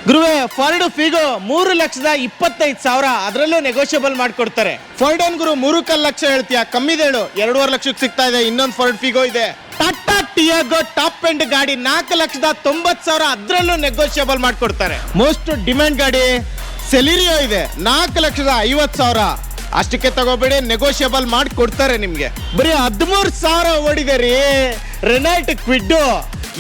ಗುರುವೆ Ford Figo 3,25,000 ಅದರಲ್ಲೂ negotiable ಮಾಡ್ಕೊಡ್ತಾರೆ. ಫಾರ್ಡ್ ಏನ್ ಗುರು 3 ಲಕ್ಷ ಹೇಳ್ತೀಯಾ? ಕಮ್ಮಿದೆ ಹೇಳು. 2.5 ಲಕ್ಷಕ್ಕೆ ಸಿಗ್ತಾ ಇದೆ. ಇನ್ನೊಂದು ಫಾರ್ಡ್ ಫಿಗೋ ಇದೆ. ಟಾಟಾ ಟಿಯಾಗೋ ಟಾಪ್ ಎಂಡ್ ಗಾಡಿ 4,90,000 ಅದರಲ್ಲೂ ನೆಗೋಷಿಯಬಲ್ ಮಾಡ್ಕೊಡ್ತಾರೆ. ಮೋಸ್ಟ್ ಡಿಮ್ಯಾಂಡ್ ಗಾಡಿ ಸೆಲಿರಿಯೋ ಇದೆ 4,50,000. ಅಷ್ಟಕ್ಕೆ ತಗೋಬೇಡಿ, ನೆಗೋಷಿಯಬಲ್ ಮಾಡಿ ಕೊಡ್ತಾರೆ ನಿಮ್ಗೆ. ಬರೀ 13,000 ಓಡಿದೆ ರೀ ರೆನಾಲ್ಟ್ ಕ್ವಿಡ್.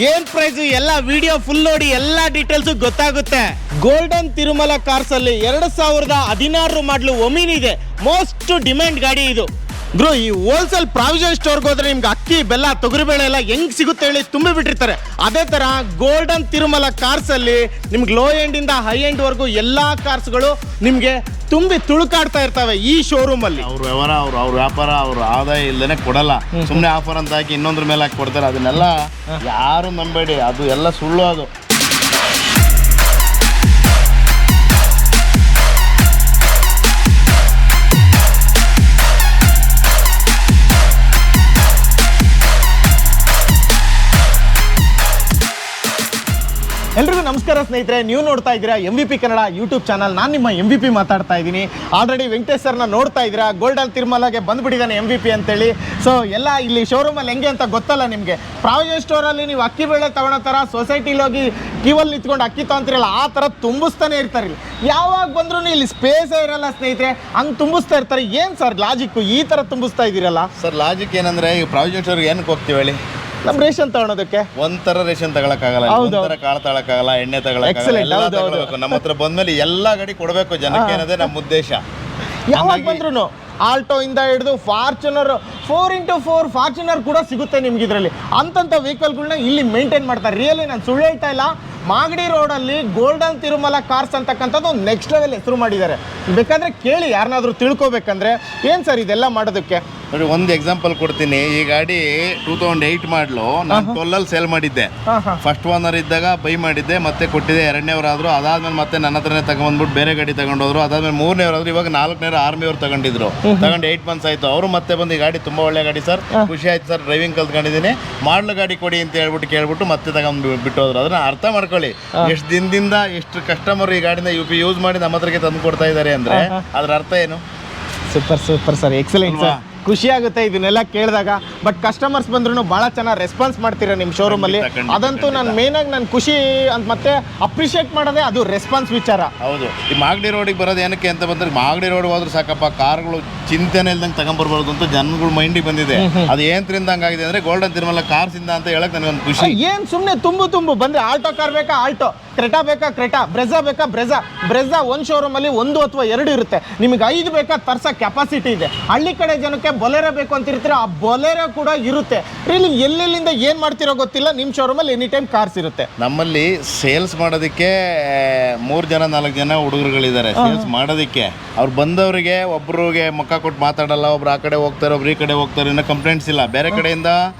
ಏನ್ ಪ್ರೈಸ್ ಎಲ್ಲ ವಿಡಿಯೋ ಫುಲ್ ನೋಡಿ, ಎಲ್ಲ ಡೀಟೇಲ್ಸ್ ಗೊತ್ತಾಗುತ್ತೆ. ಗೋಲ್ಡನ್ ತಿರುಮಲ ಕಾರ್ಸ್ ಅಲ್ಲಿ 2016 ಮಾಡಲು ಒಮಿನಿ ಇದೆ. ಮೋಸ್ಟ್ ಡಿಮ್ಯಾಂಡ್ ಗಾಡಿ ಇದು. ಗ್ರೋ ಈ ಹೋಲ್ಸೇಲ್ ಪ್ರಾವಿಷನ್ ಸ್ಟೋರ್ಗೆ ಹೋದ್ರೆ ನಿಮ್ಗೆ ಅಕ್ಕಿ ಬೆಲ್ಲ ತೊಗರಿಬೇಳೆ ಎಲ್ಲ ಹೆಂಗ್ ಸಿಗುತ್ತೆ ಹೇಳಿ ತುಂಬಿ ಬಿಟ್ಟಿರ್ತಾರೆ. ಅದೇ ತರ ಗೋಲ್ಡನ್ ತಿರುಮಲ ಕಾರ್ಸ್ ಅಲ್ಲಿ ನಿಮ್ಗೆ ಲೋ ಎಂಡ್ ಇಂದ ಹೈ ಎಂಡ್ ವರ್ಗು ಎಲ್ಲಾ ಕಾರ್ಸ್ಗಳು ನಿಮ್ಗೆ ತುಂಬಿ ತುಳುಕಾಡ್ತಾ ಇರ್ತವೆ ಈ ಶೋರೂಮ್ ಅಲ್ಲಿ. ಅವ್ರ ವ್ಯವಹಾರ ಅವ್ರ ವ್ಯಾಪಾರ ಅವ್ರ ಆದಾಯ ಇಲ್ಲದೇನೆ ಕೊಡಲ್ಲ. ಸುಮ್ಮನೆ ಆಫರ್ ಅಂತ ಹಾಕಿ ಇನ್ನೊಂದ್ರ ಮೇಲೆ ಹಾಕಿ ಕೊಡ್ತಾರೆ. ಅದನ್ನೆಲ್ಲ ಯಾರು ನಂಬೇಡಿ, ಅದು ಎಲ್ಲ ಸುಳ್ಳು. ಅದು ಎಲ್ರಿಗೂ ನಮಸ್ಕಾರ ಸ್ನೇಹಿತರೆ, ನೀವು ನೋಡ್ತಾ ಇದ್ದೀರಾ MVP ಕನ್ನಡ ಯೂಟ್ಯೂಬ್ ಚಾನಲ್. ನಾನು ನಿಮ್ಮ MVP ಮಾತಾಡ್ತಾ ಇದ್ದೀನಿ. ಆಲ್ರೆಡಿ ವೆಂಕಟೇಶ್ ಸರ್ನ ನೋಡ್ತಾ ಇದ್ದೀರಾ. ಗೋಲ್ಡನ್ ತಿರುಮಲಗೆ ಬಂದ್ಬಿಟ್ಟಿದ್ದಾನೆ MVP ಅಂತೇಳಿ. ಸೊ ಎಲ್ಲ ಇಲ್ಲಿ ಶೋರೂಮಲ್ಲಿ ಹೆಂಗೆ ಅಂತ ಗೊತ್ತಲ್ಲ ನಿಮಗೆ. ಪ್ರಾವಿಷನ್ ಸ್ಟೋರಲ್ಲಿ ನೀವು ಅಕ್ಕಿ ಬೇಳೆ ತಗೊಳ್ಳೋ ಥರ ಸೊಸೈಟಿಲಿ ಹೋಗಿ ಕ್ಯೂವಲ್ಲಿ ನಿಂತ್ಕೊಂಡು ಅಕ್ಕಿ ತೊಗೊಂತೀರಲ್ಲ, ಆ ಥರ ತುಂಬಿಸ್ತಾನೆ ಇರ್ತಾರೆ. ಯಾವಾಗ ಬಂದ್ರೂ ಇಲ್ಲಿ ಸ್ಪೇಸೇ ಇರಲ್ಲ ಸ್ನೇಹಿತರೆ, ಹಂಗೆ ತುಂಬಿಸ್ತಾ ಇರ್ತಾರೆ. ಏನು ಸರ್ ಲಾಜಿಕ್ಕು ಈ ಥರ ತುಂಬಿಸ್ತಾ ಇದ್ದೀರಲ್ಲ? ಸರ್ ಲಾಜಿಕ್ ಏನಂದ್ರೆ, ಈಗ ಪ್ರಾವಿಷನ್ ಸ್ಟೋರ್ಗೆ ಏನಕ್ಕೆ ಹೋಗ್ತೀವಿ ಹೇಳಿ? ನಮ್ಮ ರೇಷನ್ ತಗೊಳೋದಕ್ಕೆ. ಒಂಥರ ರೇಷನ್ ತಗೊಳಕ್ಕಾಗಲ್ಲ, ಒಂಥರ ಕಾಳು ತಗೊಳಕ್ಕಾಗಲ್ಲ, ಎಣ್ಣೆ ತಗೊಳಕ್ಕಾಗಲ್ಲ. ನಮ್ಮ ಹತ್ರ ಬಂದ್ಮೇಲೆ ಎಲ್ಲಾ ಗಾಡಿ ಕೊಡಬೇಕು ಜನಕ್ಕೆ ಅನ್ನೋದೇ ನಮ್ಮ ಉದ್ದೇಶ. ಯಾವಾಗ ಬಂದ್ರು ಆಲ್ಟೋ ಇಂದ ಹಿಡಿದು ಫಾರ್ಚುನರ್ 4x4 ಫಾರ್ಚುನರ್ ಕೂಡ ಸಿಗುತ್ತೆ ನಿಮ್ಗೆ ಇದರಲ್ಲಿ. ಅಂತಂಥ ವೆಹಿಕಲ್ಗಳನ್ನ ಇಲ್ಲಿ ಮೇಂಟೈನ್ ಮಾಡ್ತಾರೆ. ರಿಯಲಿ ನಾನು ಸುಳ್ಳು ಹೇಳ್ತಾ ಇಲ್ಲ. ಮಾಗಡಿ ರೋಡಲ್ಲಿ ಗೋಲ್ಡನ್ ತಿರುಮಲ ಕಾರ್ಸ್ ಅಂತಕ್ಕಂಥದ್ದು ಒಂದು ನೆಕ್ಸ್ಟ್ ಲೆವೆಲ್ ಹೆಸರು ಮಾಡಿದ್ದಾರೆ. ಬೇಕಾದ್ರೆ ಕೇಳಿ, ಯಾರನ್ನಾದ್ರೂ ತಿಳ್ಕೊಬೇಕಂದ್ರೆ. ಏನು ಸರ್ ಇದೆಲ್ಲ ಮಾಡೋದಕ್ಕೆ? ನೋಡಿ, ಒಂದು ಎಕ್ಸಾಂಪಲ್ ಕೊಡ್ತೀನಿ. ಈ ಗಾಡಿ 2008 ಮಾಡಲು ನಾನು 12 ಸೇಲ್ ಮಾಡಿದ್ದೆ. ಫಸ್ಟ್ ಓನರ್ ಇದ್ದಾಗ ಬೈ ಮಾಡಿದ್ದೆ, ಮತ್ತೆ ಕೊಟ್ಟಿದ್ದೆ. 2ನೇವರಾದ್ರು, ಅದಾದ್ಮೇಲೆ ಮತ್ತೆ ನನ್ನ ಹತ್ರನೇ ತಗೊಂಡ್ಬಿಟ್ಟು ಬೇರೆ ಗಾಡಿ ತಗೊಂಡೋದ್ರು. ಅದಾದ್ಮೇಲೆ 3ನೇವರಾದ್ರು, ಇವಾಗ 4ನೇವ್ರು ಆರ್ಮಿ ಅವ್ರು ತಗೊಂಡಿದ್ರು. ತಗೊಂಡು 8 ಮಂತ್ಸ್ ಆಯ್ತು. ಅವರು ಮತ್ತೆ ಬಂದು ಈ ಗಾಡಿ ತುಂಬಾ ಒಳ್ಳೆ ಗಾಡಿ ಸರ್, ಖುಷಿ ಆಯ್ತು ಸರ್, ಡ್ರೈವಿಂಗ್ ಕಲ್ತ್ಕೊಂಡಿದ್ದೀನಿ, ಮಾಡ್ಲು ಗಾಡಿ ಕೊಡಿ ಅಂತ ಕೇಳ್ಬಿಟ್ಟು ಮತ್ತೆ ತಗೊಂಡು ಬಿಟ್ಟೋದ್ರು. ಅದನ್ನ ಅರ್ಥ ಮಾಡ್ಕೊಳ್ಳಿ, ಎಷ್ಟು ದಿನದಿಂದ ಎಷ್ಟು ಕಸ್ಟಮರ್ ಈ ಗಾಡಿನ ಯೂಸ್ ಮಾಡಿ ನಮ್ಮ ಹತ್ರಕ್ಕೆ ತಂದು ಕೊಡ್ತಾ ಇದ್ದಾರೆ ಅಂದ್ರೆ ಅದ್ರ ಅರ್ಥ ಏನು? Super sir, excellent sir. ಖುಷಿ ಆಗುತ್ತೆ ಇದನ್ನೆಲ್ಲ ಕೇಳಿದಾಗ. ಬಟ್ ಕಸ್ಟಮರ್ಸ್ ಬಂದ್ರು ಭಾಳ ಚೆನ್ನಾಗಿ ರೆಸ್ಪಾನ್ಸ್ ಮಾಡ್ತೀರಾ ನಿಮ್ಮ ಶೋರೂಮಲ್ಲಿ. ಅದಂತೂ ನಾನು ಮೇನಾಗಿ ನಾನು ಖುಷಿ ಅಂತ ಮತ್ತೆ ಅಪ್ರಿಷಿಯೇಟ್ ಮಾಡೋದೇ ಅದು ರೆಸ್ಪಾನ್ಸ್ ವಿಚಾರ. ಹೌದು. ಈ ಮಾಗಡಿ ರೋಡಿಗೆ ಬರೋದು ಏನಕ್ಕೆ ಅಂತ ಬಂದ್ರೆ, ಮಾಗಡಿ ರೋಡ್ ಹೋದ್ರೆ ಸಾಕಪ್ಪ, ಕಾರ್ಗಳು ಚಿಂತೆನೆ ಇಲ್ದಂಗೆ ತಗೊಂಡ್ಬರ್ಬಾರ್ದು ಅಂತ ಜನಗಳ ಮೈಂಡಿಗೆ ಬಂದಿದೆ. ಅದು ಏನ್ರಿಂದ ಹಂಗಾಗಿದೆ ಅಂದ್ರೆ ಗೋಲ್ಡನ್ ತಿರುಮಲ ಕಾರ್ಸ್ ಇಂದ ಅಂತ ಹೇಳಕ್ ನನಗೊಂದು ಖುಷಿ. ಏನ್ ಸುಮ್ಮನೆ ತುಂಬು ಬಂದ್ರೆ ಆಲ್ಟೋ ಕಾರ್ ಬೇಕಾ ಆಲ್ಟೋ, ಕ್ರೆಟಾ ಬೇಕಾ ಕ್ರೆಟಾ, ಬ್ರೆಜಾ ಬೇಕಾ ಬ್ರೆಜಾ ಒಂದು ಶೋರೂಮ್ ಅಲ್ಲಿ 1 ಅಥವಾ 2 ಇರುತ್ತೆ. ನಿಮಗೆ 5 ಬೇಕಾ ತರ್ಸೋ ಕೆಪಾಸಿಟಿ ಇದೆ. ಹಳ್ಳಿ ಕಡೆ ಜನಕ್ಕೆ ಬೊಲೆರೋ ಬೇಕು ಅಂತಿರ್ತೀರ, ಆ ಬೊಲೆರೋ ಕೂಡ ಇರುತ್ತೆ. ಇಲ್ಲಿ ಎಲ್ಲೆಲ್ಲಿಂದ ಏನ್ ಮಾಡ್ತಿರೋ ಗೊತ್ತಿಲ್ಲ, ನಿಮ್ಮ ಶೋರೂಮಲ್ಲಿ ಎನಿ ಟೈಮ್ ಕಾರ್ಸ್ ಇರುತ್ತೆ. ನಮ್ಮಲ್ಲಿ ಸೇಲ್ಸ್ ಮಾಡೋದಕ್ಕೆ 3 ಜನ 4 ಜನ ಹುಡುಗರುಗಳಿದ್ದಾರೆ ಸೇಲ್ಸ್ ಮಾಡೋದಕ್ಕೆ. ಅವ್ರು ಬಂದವರಿಗೆ ಒಬ್ರಿಗೆ ಮುಖ ಕೊಟ್ಟು ಮಾತಾಡಲ್ಲ, ಒಬ್ರು ಆ ಕಡೆ ಹೋಗ್ತಾರೆ, ಒಬ್ರು ಈ ಕಡೆ ಹೋಗ್ತಾರೆ. ಇನ್ನೂ ಕಂಪ್ಲೇಂಟ್ಸ್ ಇಲ್ಲ. ಬೇರೆ ಕಡೆಯಿಂದ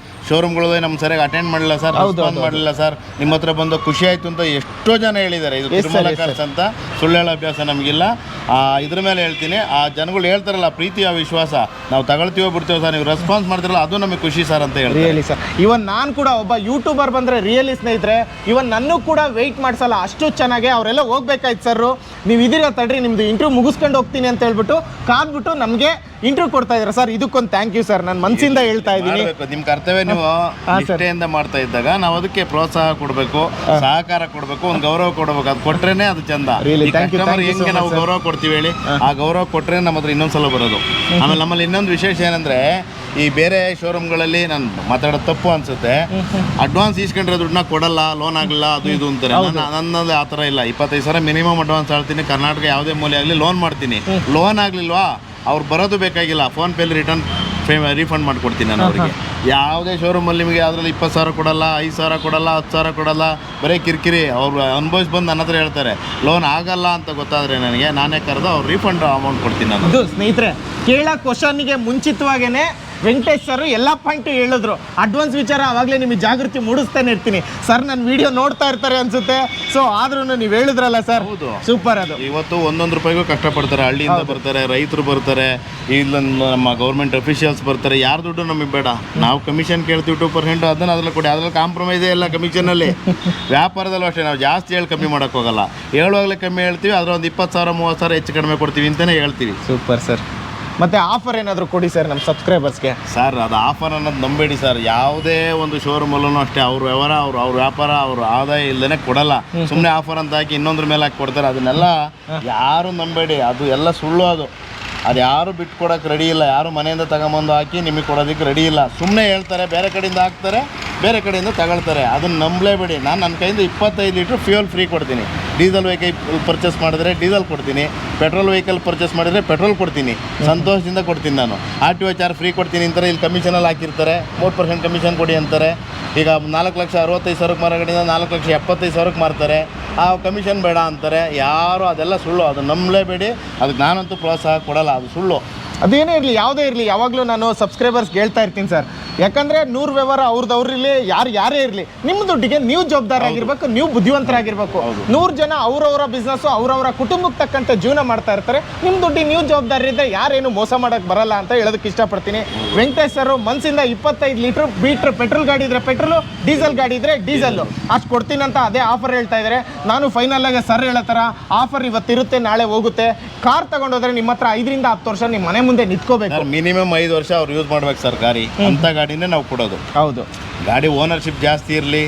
ಶೋರೂಮ್ಗಳು ನಮ್ಮ ಸರಿಯಾಗಿ ಅಟೆಂಡ್ ಮಾಡಲಿಲ್ಲ ಸರ್, ರೆಸ್ಪಾನ್ಸ್ ಮಾಡಲಿಲ್ಲ ಸರ್, ನಿಮ್ಮ ಹತ್ರ ಬಂದು ಖುಷಿ ಆಯ್ತು ಅಂತ ಎಷ್ಟೋ ಜನ ಹೇಳಿದ್ದಾರೆ. ಇದು ತಿರುಮಲ ಕಾರ್ಸ್ ಅಂತ ಸುಳ್ಳು ಹೇಳೋ ಅಭ್ಯಾಸ ನಮಗಿಲ್ಲ. ಇದ್ರ ಮೇಲೆ ಹೇಳ್ತೀನಿ, ಆ ಜನಗಳು ಹೇಳ್ತಾರಲ್ಲ ಪ್ರೀತಿ ಆ ವಿಶ್ವಾಸ, ನಾವು ತಗೊಳ್ತೀವೋ ಬಿಡ್ತೀವೋ ಸರ್, ನೀವು ರೆಸ್ಪಾನ್ಸ್ ಮಾಡ್ತಿರಲ್ಲ ಅದು ನಮಗೆ ಖುಷಿ ಸರ್ ಅಂತ ಹೇಳಿ. ರಿಯಲಿ ಸರ್, ಇವನ್ ನಾನು ಕೂಡ ಒಬ್ಬ ಯೂಟ್ಯೂಬರ್ ಬಂದರೆ ರಿಯಲಿ ಸ್ನೇಹಿತರೆ, ಇವನ್ ನನ್ನೂ ಕೂಡ ವೆಯ್ಟ್ ಮಾಡಿಸಲ್ಲ ಅಷ್ಟು ಚೆನ್ನಾಗೆ. ಅವರೆಲ್ಲ ಹೋಗ್ಬೇಕಾಯ್ತು ಸರ್, ನೀವು ಇದೀರ ತಡ್ರಿ, ನಿಮ್ದು ಇಂಟರ್ವ್ಯೂ ಮುಗಿಸ್ಕೊಂಡು ಹೋಗ್ತೀನಿ ಅಂತ ಹೇಳ್ಬಿಟ್ಟು ಕಾದ್ಬಿಟ್ಟು ನಮಗೆ ಇಂಟರ್ವ್ಯೂ ಕೊಡ್ತಾ ಇದ್ದಾರೆ ಸರ್. ಇದಕ್ಕೊಂದು ಥ್ಯಾಂಕ್ ಯು ಸರ್, ನಾನು ಮನಸ್ಸಿಂದ ಹೇಳ್ತಾ ಇದ್ದೀನಿ. ನಿಮ್ಮ ಕರ್ತವ್ಯ ನೀವು ನಿಷ್ಠೆಯಿಂದ ಮಾಡ್ತಾ ಇದ್ದಾಗ ನಾವು ಅದಕ್ಕೆ ಪ್ರೋತ್ಸಾಹ ಕೊಡಬೇಕು, ಸಹಕಾರ ಕೊಡಬೇಕು, ಒಂದು ಗೌರವ ಕೊಡಬೇಕು. ಅದು ಕೊಟ್ರೇನೆ ಅದು ಚಂದ. ಕಸ್ಟಮರ್ ಹೆಂಗೆ ನಾವು ಗೌರವ ಕೊಡ್ತೀವಿ ಹೇಳಿ, ಆ ಗೌರವ ಕೊಟ್ರೆ ನಮ್ಮ ಹತ್ರ ಇನ್ನೊಂದ್ಸಲ ಬರೋದು. ಆಮೇಲೆ ನಮ್ಮಲ್ಲಿ ಇನ್ನೊಂದು ವಿಶೇಷ ಏನಂದ್ರೆ, ಈ ಬೇರೆ ಶೋರೂಮ್ಗಳಲ್ಲಿ ನಾನು ಮಾತಾಡೋದು ತಪ್ಪು ಅನ್ಸುತ್ತೆ, ಅಡ್ವಾನ್ಸ್ ಈಸ್ಕೊಂಡ್ರೆ ದುಡ್ಡನ್ನ ಕೊಡಲ್ಲ, ಲೋನ್ ಆಗಲಿಲ್ಲ, ಅದು ಇದು ಅಂತಾರೆ. ನನ್ನಲ್ಲಿ ಆ ಥರ ಇಲ್ಲ. 25,000 ಮಿನಿಮಮ್ ಅಡ್ವಾನ್ಸ್ ಆಡ್ತೀನಿ. ಕರ್ನಾಟಕ ಯಾವುದೇ ಮೂಲೆ ಆಗಲಿ ಲೋನ್ ಮಾಡ್ತೀನಿ. ಲೋನ್ ಆಗಲಿಲ್ವಾ ಅವ್ರು ಬರೋದು ಬೇಕಾಗಿಲ್ಲ, ಫೋನ್ಪೇಲಿ ರಿಟರ್ನ್ ರೀಫಂಡ್ ಮಾಡಿಕೊಡ್ತೀನಿ ನಾನು ಅವರಿಗೆ. ಯಾವುದೇ ಶೋರೂಮಲ್ಲಿ ನಿಮಗೆ ಅದರಲ್ಲಿ 20,000 ಕೊಡಲ್ಲ, 5,000 ಕೊಡಲ್ಲ, 10,000 ಕೊಡಲ್ಲ, ಬರೀ ಕಿರಿಕಿರಿ. ಅವ್ರು ಅನುಭವಿಸಿ ಬಂದು ನನ್ನ ಹತ್ರ ಹೇಳ್ತಾರೆ ಲೋನ್ ಆಗಲ್ಲ ಅಂತ ಗೊತ್ತಾದರೆ ನಾನೇ ಕರೆದು ಅವ್ರು ರೀಫಂಡ್ ಅಮೌಂಟ್ ಕೊಡ್ತೀನಿ ನಾನು. ಇದು ಸ್ನೇಹಿತರೆ, ಕೇಳೋ ಕ್ವಶನ್ಗೆ ಮುಂಚಿತವಾಗೇ ವೆಂಕಟೇಶ್ ಸರ್ ಎಲ್ಲ ಪಾಯಿಂಟ್ ಹೇಳಿದ್ರು. ಅಡ್ವಾನ್ಸ್ ವಿಚಾರ ಆವಾಗಲೇ ನಿಮಗೆ ಜಾಗೃತಿ ಮೂಡಿಸ್ತಾನೆ ಇರ್ತೀನಿ ಸರ್. ನನ್ನ ವಿಡಿಯೋ ನೋಡ್ತಾ ಇರ್ತಾರೆ ಅನ್ಸುತ್ತೆ. ಸೊ ಆದ್ರೂ ನೀವು ಹೇಳಿದ್ರಲ್ಲ ಸರ್, ಸೂಪರ್. ಅದು ಇವತ್ತು 1 ರೂಪಾಯಿಗೂ ಕಷ್ಟಪಡ್ತಾರೆ. ಹಳ್ಳಿಯಿಂದ ಬರ್ತಾರೆ, ರೈತರು ಬರ್ತಾರೆ, ಇಲ್ಲ ನಮ್ಮ ಗೌರ್ಮೆಂಟ್ ಅಫಿಷಿಯಲ್ಸ್ ಬರ್ತಾರೆ. ಯಾರ ದುಡ್ಡು ನಮಗೆ ಬೇಡ. ನಾವು ಕಮಿಷನ್ ಕೇಳ್ತೀವಿ 2%, ಅದನ್ನ ಅದ್ರಲ್ಲಿ ಕೊಡಿ. ಅದ್ರಲ್ಲಿ ಕಾಂಪ್ರಮೈಸೇ ಇಲ್ಲ ಕಮಿಷನಲ್ಲಿ. ವ್ಯಾಪಾರದಲ್ಲೂ ಅಷ್ಟೇ, ನಾವು ಜಾಸ್ತಿ ಹೇಳಿ ಕಮ್ಮಿ ಮಾಡೋಕ್ಕೆ ಹೋಗಲ್ಲ. ಹೇಳುವಾಗಲೇ ಕಮ್ಮಿ ಹೇಳ್ತೀವಿ, ಅದರ ಒಂದು 20,000 30,000 ಹೆಚ್ಚು ಕಡಿಮೆ ಕೊಡ್ತೀವಿ ಅಂತಲೇ ಹೇಳ್ತೀವಿ. Super sir. ಮತ್ತೆ ಆಫರ್ ಏನಾದರೂ ಕೊಡಿ ಸರ್ ನಮ್ಮ ಸಬ್ಸ್ಕ್ರೈಬರ್ಸ್ಗೆ. ಸರ್ ಅದು ಆಫರ್ ಅನ್ನೋದು ನಂಬೇಡಿ ಸರ್. ಯಾವುದೇ ಒಂದು ಶೋರೂಮಲ್ಲೂ ಅಷ್ಟೇ ಅವ್ರ ವ್ಯವಹಾರ, ಅವ್ರ ವ್ಯಾಪಾರ, ಅವ್ರ ಆದಾಯ ಇಲ್ಲದೇ ಕೊಡಲ್ಲ. ಸುಮ್ಮನೆ ಆಫರ್ ಅಂತ ಹಾಕಿ ಇನ್ನೊಂದ್ರ ಮೇಲೆ ಹಾಕಿ ಕೊಡ್ತಾರೆ. ಅದನ್ನೆಲ್ಲ ಯಾರು ನಂಬೇಡಿ, ಅದು ಎಲ್ಲ ಸುಳ್ಳು. ಅದು ಯಾರು ಬಿಟ್ಟು ಕೊಡೋಕೆ ರೆಡಿ ಇಲ್ಲ. ಯಾರು ಮನೆಯಿಂದ ತಗೊಂಬಂದು ಹಾಕಿ ನಿಮಗೆ ಕೊಡೋದಕ್ಕೆ ರೆಡಿ ಇಲ್ಲ. ಸುಮ್ಮನೆ ಹೇಳ್ತಾರೆ, ಬೇರೆ ಕಡೆಯಿಂದ ಹಾಕ್ತಾರೆ, ಬೇರೆ ಕಡೆಯಿಂದ ತಗೊಳ್ತಾರೆ. ಅದನ್ನು ನಂಬಲೇಬೇಡಿ. ನಾನು ನನ್ನ ಕೈಯಿಂದ 25 ಲೀಟ್ರ್ ಫ್ಯೂಯಲ್ ಫ್ರೀ ಕೊಡ್ತೀನಿ. ಡೀಸೆಲ್ ವೆಹಿಕಲ್ ಪರ್ಚೇಸ್ ಮಾಡಿದ್ರೆ ಡೀಸೆಲ್ ಕೊಡ್ತೀನಿ, ಪೆಟ್ರೋಲ್ ವೆಹಿಕಲ್ ಪರ್ಚೇಸ್ ಮಾಡಿದರೆ ಪೆಟ್ರೋಲ್ ಕೊಡ್ತೀನಿ. ಸಂತೋಷದಿಂದ ಕೊಡ್ತೀನಿ. ನಾನು RTO ಚಾರ್ಜ್ ಫ್ರೀ ಕೊಡ್ತೀನಿ ಅಂತಾರೆ. ಇಲ್ಲಿ ಕಮಿಷನಲ್ಲಿ ಹಾಕಿರ್ತಾರೆ, 3% ಕಮಿಷನ್ ಕೊಡಿ ಅಂತಾರೆ. ಈಗ 4,65,000 ಮಾರಗಡೆಯಿಂದ 4,75,000 ಮಾರ್ತಾರೆ. ಆ ಕಮಿಷನ್ ಬೇಡ ಅಂತಾರೆ. ಯಾರು ಅದೆಲ್ಲ ಸುಳ್ಳು. ಅದು ನಂಬಲೇಬೇಡಿ. ಅದಕ್ಕೆ ನಾನಂತೂ ಪ್ರೋತ್ಸಾಹ ಕೊಡಲ್ಲ. ಅದು ಸುಳ್ಳು. ಅದೇನೇ ಇರಲಿ, ಯಾವುದೇ ಇರಲಿ, ಯಾವಾಗಲೂ ನಾನು ಸಬ್ಸ್ಕ್ರೈಬರ್ಸ್ಗೆ ಹೇಳ್ತಾ ಇರ್ತೀನಿ ಸರ್. ಯಾಕಂದರೆ 100 ವ್ಯವಹಾರ ಅವ್ರದ್ದಿರಲಿ, ಯಾರೇ ಇರಲಿ, ನಿಮ್ಮ ದುಡ್ಡಿಗೆ ನೀವು ಜವಾಬ್ದಾರಾಗಿರ್ಬೇಕು, ನೀವು ಬುದ್ಧಿವಂತರಾಗಿರ್ಬೇಕು. 100 ಜನ ಅವರವರ ಬಿಸ್ನೆಸ್ಸು, ಅವರವರ ಕುಟುಂಬಕ್ಕೆ ತಕ್ಕಂತೆ ಜೀವನ ಮಾಡ್ತಾ ಇರ್ತಾರೆ. ನಿಮ್ಮ ದುಡ್ಡಿಗೆ ನೀವು ಜವಾಬ್ದಾರಿ ಇದ್ದರೆ ಯಾರೇನು ಮೋಸ ಮಾಡೋಕ್ಕೆ ಬರಲ್ಲ ಅಂತ ಹೇಳೋದಕ್ಕೆ ಇಷ್ಟಪಡ್ತೀನಿ. ವೆಂಕಟೇಶ್ ಸರ್ ಮನಸ್ಸಿಂದ 25 ಲೀಟ್ರ್ ಬೀಟ್ರ್ ಪೆಟ್ರೋಲ್ ಗಾಡಿ ಇದ್ದರೆ ಪೆಟ್ರೋಲು, ಡೀಸೆಲ್ ಗಾಡಿ ಇದ್ದರೆ ಡೀಸೆಲ್ಲು ಅಷ್ಟು ಕೊಡ್ತೀನಿ ಅಂತ ಅದೇ ಆಫರ್ ಹೇಳ್ತಾ ಇದ್ದಾರೆ. ನಾನು ಫೈನಲ್ಲಾಗಿ ಸರ್ ಹೇಳೋ ಥರ ಆಫರ್ ಇವತ್ತಿರುತ್ತೆ, ನಾಳೆ ಹೋಗುತ್ತೆ. ಕಾರ್ ತಗೊಂಡೋದ್ರೆ ನಿಮ್ಮ ಹತ್ರ 5 ರಿಂದ 10 ವರ್ಷ ನಿಮ್ಮ ಮನೆ ಮುಂದೆ ನಿಂತ್ಕೋಬೇಕು. ಮಿನಿಮಮ್ 5 ವರ್ಷ ಅವ್ರು ಯೂಸ್ ಮಾಡ್ಬೇಕು ಸರ್ ಗಾಡಿ. ಅಂತ ಗಾಡಿನೇ ನಾವು ಕೊಡೋದು. ಹೌದು. ಗಾಡಿ ಓನರ್ಶಿಪ್ ಜಾಸ್ತಿ ಇರಲಿ,